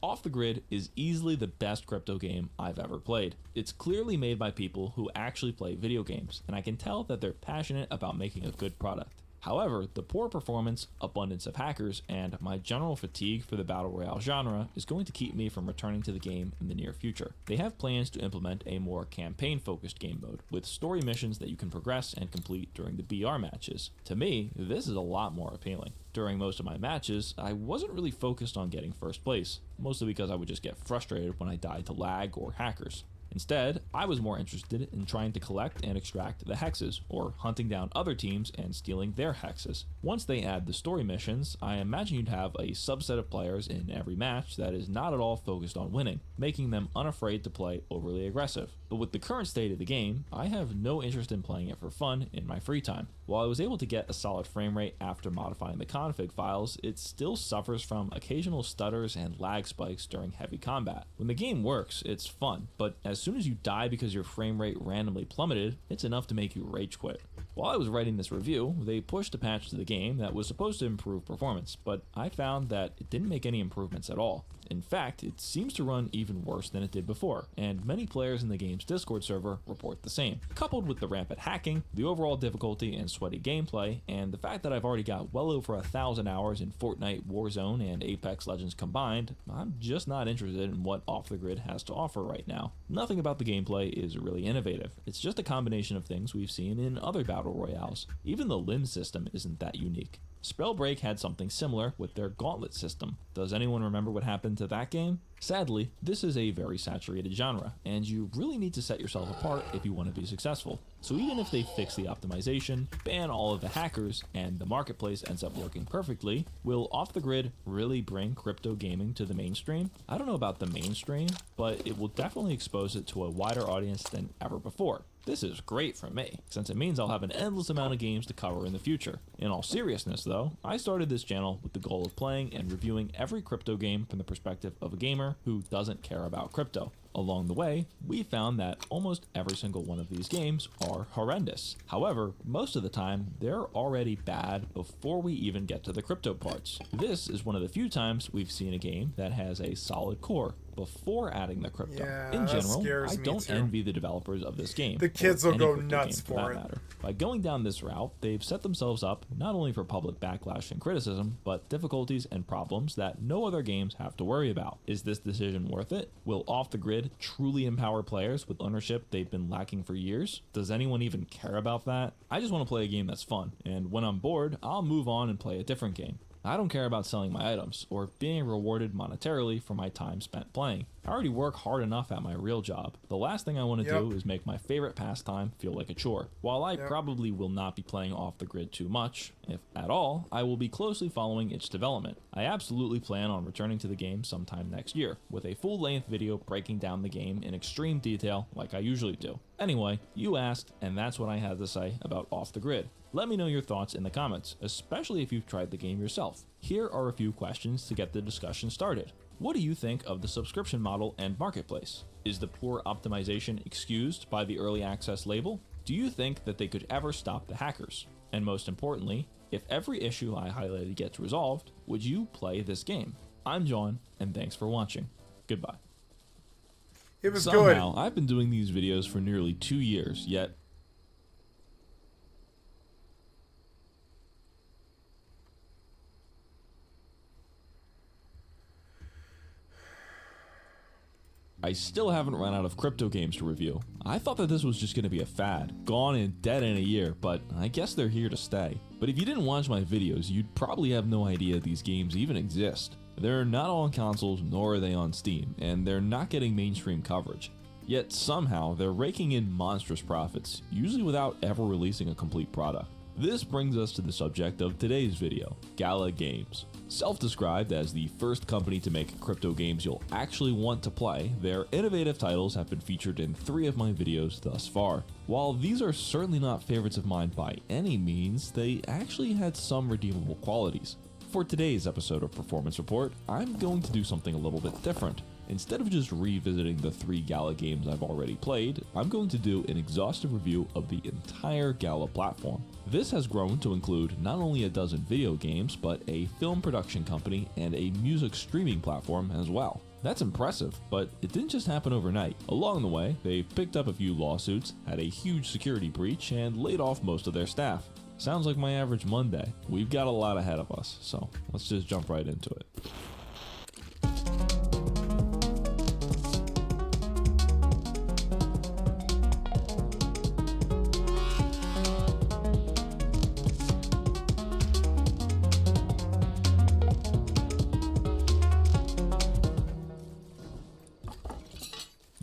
Off the Grid is easily the best crypto game I've ever played. It's clearly made by people who actually play video games, and I can tell that they're passionate about making a good product. However, the poor performance, abundance of hackers, and my general fatigue for the Battle Royale genre is going to keep me from returning to the game in the near future. They have plans to implement a more campaign-focused game mode, with story missions that you can progress and complete during the BR matches. To me, this is a lot more appealing. During most of my matches, I wasn't really focused on getting first place, mostly because I would just get frustrated when I died to lag or hackers. Instead, I was more interested in trying to collect and extract the hexes, or hunting down other teams and stealing their hexes. Once they add the story missions, I imagine you'd have a subset of players in every match that is not at all focused on winning, making them unafraid to play overly aggressive. But with the current state of the game, I have no interest in playing it for fun in my free time. While I was able to get a solid frame rate after modifying the config files, it still suffers from occasional stutters and lag spikes during heavy combat. When the game works, it's fun, but as soon as you die because your frame rate randomly plummeted, it's enough to make you rage quit. While I was writing this review, they pushed a patch to the game that was supposed to improve performance, but I found that it didn't make any improvements at all. In fact, it seems to run even worse than it did before, and many players in the game's Discord server report the same. Coupled with the rampant hacking, the overall difficulty and sweaty gameplay, and the fact that I've already got well over 1,000 hours in Fortnite, Warzone, and Apex Legends combined, I'm just not interested in what Off the Grid has to offer right now. Nothing about the gameplay is really innovative. It's just a combination of things we've seen in other battle royales. Even the limb system isn't that unique. Spellbreak had something similar with their gauntlet system. Does anyone remember what happened to that game? Sadly, this is a very saturated genre, and you really need to set yourself apart if you want to be successful. So even if they fix the optimization, ban all of the hackers, and the marketplace ends up working perfectly, will Off the Grid really bring crypto gaming to the mainstream? I don't know about the mainstream, but it will definitely expose it to a wider audience than ever before. This is great for me, since it means I'll have an endless amount of games to cover in the future. In all seriousness though, I started this channel with the goal of playing and reviewing every crypto game from the perspective of a gamer who doesn't care about crypto. Along the way, we found that almost every single one of these games are horrendous. However, most of the time, they're already bad before we even get to the crypto parts. This is one of the few times we've seen a game that has a solid core before adding the crypto. Yeah, in that general, scares I me don't too. envy the developers of this game. The kids or will any go crypto nuts game, for that it. matter. By going down this route, they've set themselves up not only for public backlash and criticism, but difficulties and problems that no other games have to worry about. Is this decision worth it? Will Off the Grid truly empower players with ownership they've been lacking for years? Does anyone even care about that? I just want to play a game that's fun, and when I'm bored, I'll move on and play a different game. I don't care about selling my items or being rewarded monetarily for my time spent playing. I already work hard enough at my real job. The last thing I want to do is make my favorite pastime feel like a chore. While I probably will not be playing Off the Grid too much, if at all, I will be closely following its development. I absolutely plan on returning to the game sometime next year, with a full-length video breaking down the game in extreme detail like I usually do. Anyway, you asked, and that's what I had to say about Off the Grid. Let me know your thoughts in the comments, especially if you've tried the game yourself. Here are a few questions to get the discussion started. What do you think of the subscription model and marketplace? Is the poor optimization excused by the early access label? Do you think that they could ever stop the hackers? And most importantly, if every issue I highlighted gets resolved, would you play this game? I'm John, and thanks for watching. Goodbye. It was Somehow, good. I've been doing these videos for nearly 2 years, yet I still haven't run out of crypto games to review. I thought that this was just going to be a fad, gone and dead in a year, but I guess they're here to stay. But if you didn't watch my videos, you'd probably have no idea these games even exist. They're not on consoles, nor are they on Steam, and they're not getting mainstream coverage. Yet somehow, they're raking in monstrous profits, usually without ever releasing a complete product. This brings us to the subject of today's video, Gala Games. Self-described as the first company to make crypto games you'll actually want to play, their innovative titles have been featured in 3 of my videos thus far. While these are certainly not favorites of mine by any means, they actually had some redeemable qualities. For today's episode of Performance Report, I'm going to do something a little bit different. Instead of just revisiting the 3 Gala games I've already played, I'm going to do an exhaustive review of the entire Gala platform. This has grown to include not only a dozen video games, but a film production company and a music streaming platform as well. That's impressive, but it didn't just happen overnight. Along the way, they picked up a few lawsuits, had a huge security breach, and laid off most of their staff. Sounds like my average Monday. We've got a lot ahead of us, so let's just jump right into it.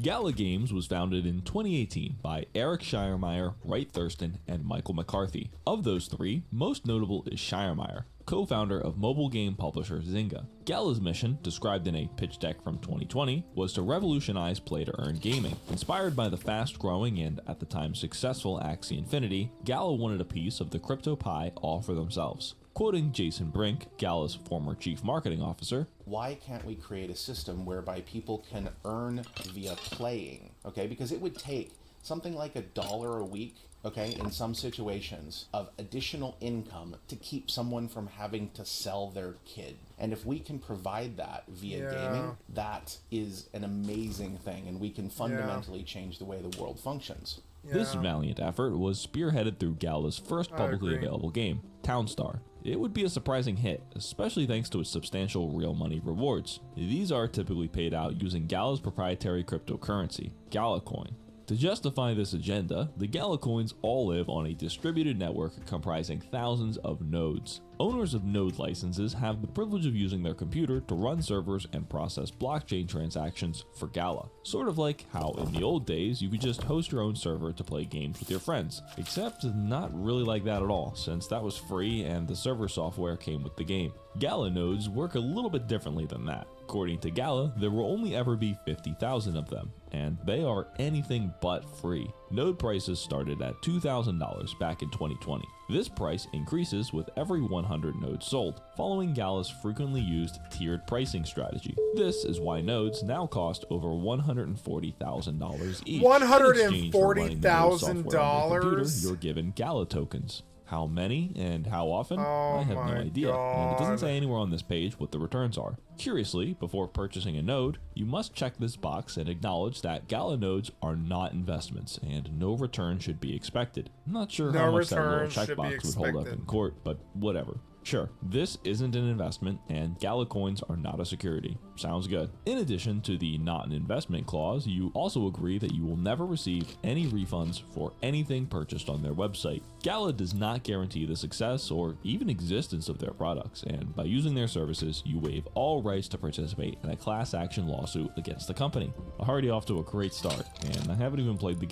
Gala Games was founded in 2018 by Eric Schiermeyer, Wright Thurston, and Michael McCarthy. Of those three, most notable is Schiermeyer, co-founder of mobile game publisher Zynga. Gala's mission, described in a pitch deck from 2020, was to revolutionize play-to-earn gaming. Inspired by the fast-growing and, at the time, successful Axie Infinity, Gala wanted a piece of the crypto pie all for themselves. Quoting Jason Brink, Gala's former chief marketing officer, why can't we create a system whereby people can earn via playing, okay? Because it would take something like $1 a week, okay, in some situations, of additional income to keep someone from having to sell their kid. And if we can provide that via gaming, that is an amazing thing, and we can fundamentally change the way the world functions. This valiant effort was spearheaded through Gala's first publicly available game, Townstar. It would be a surprising hit, especially thanks to its substantial real money rewards. These are typically paid out using Gala's proprietary cryptocurrency, Gala Coin. To justify this agenda, the Gala coins all live on a distributed network comprising thousands of nodes. Owners of node licenses have the privilege of using their computer to run servers and process blockchain transactions for Gala. Sort of like how in the old days you could just host your own server to play games with your friends. Except not really like that at all, since that was free and the server software came with the game. Gala nodes work a little bit differently than that. According to Gala, there will only ever be 50,000 of them, and they are anything but free. Node prices started at $2,000 back in 2020. This price increases with every 100 nodes sold, following Gala's frequently used tiered pricing strategy. This is why nodes now cost over $140,000 each. $140,000? You're given Gala tokens. How many and how often? I have no idea, and it doesn't say anywhere on this page what the returns are. Curiously, before purchasing a node, you must check this box and acknowledge that Gala nodes are not investments, and no return should be expected. I'm not sure how much that little checkbox would hold up in court, but whatever. Sure, this isn't an investment, and Gala coins are not a security. Sounds good. In addition to the not an investment clause, you also agree that you will never receive any refunds for anything purchased on their website. Gala does not guarantee the success or even existence of their products, and by using their services, you waive all rights to participate in a class action lawsuit against the company. I'm already off to a great start, and I haven't even played the game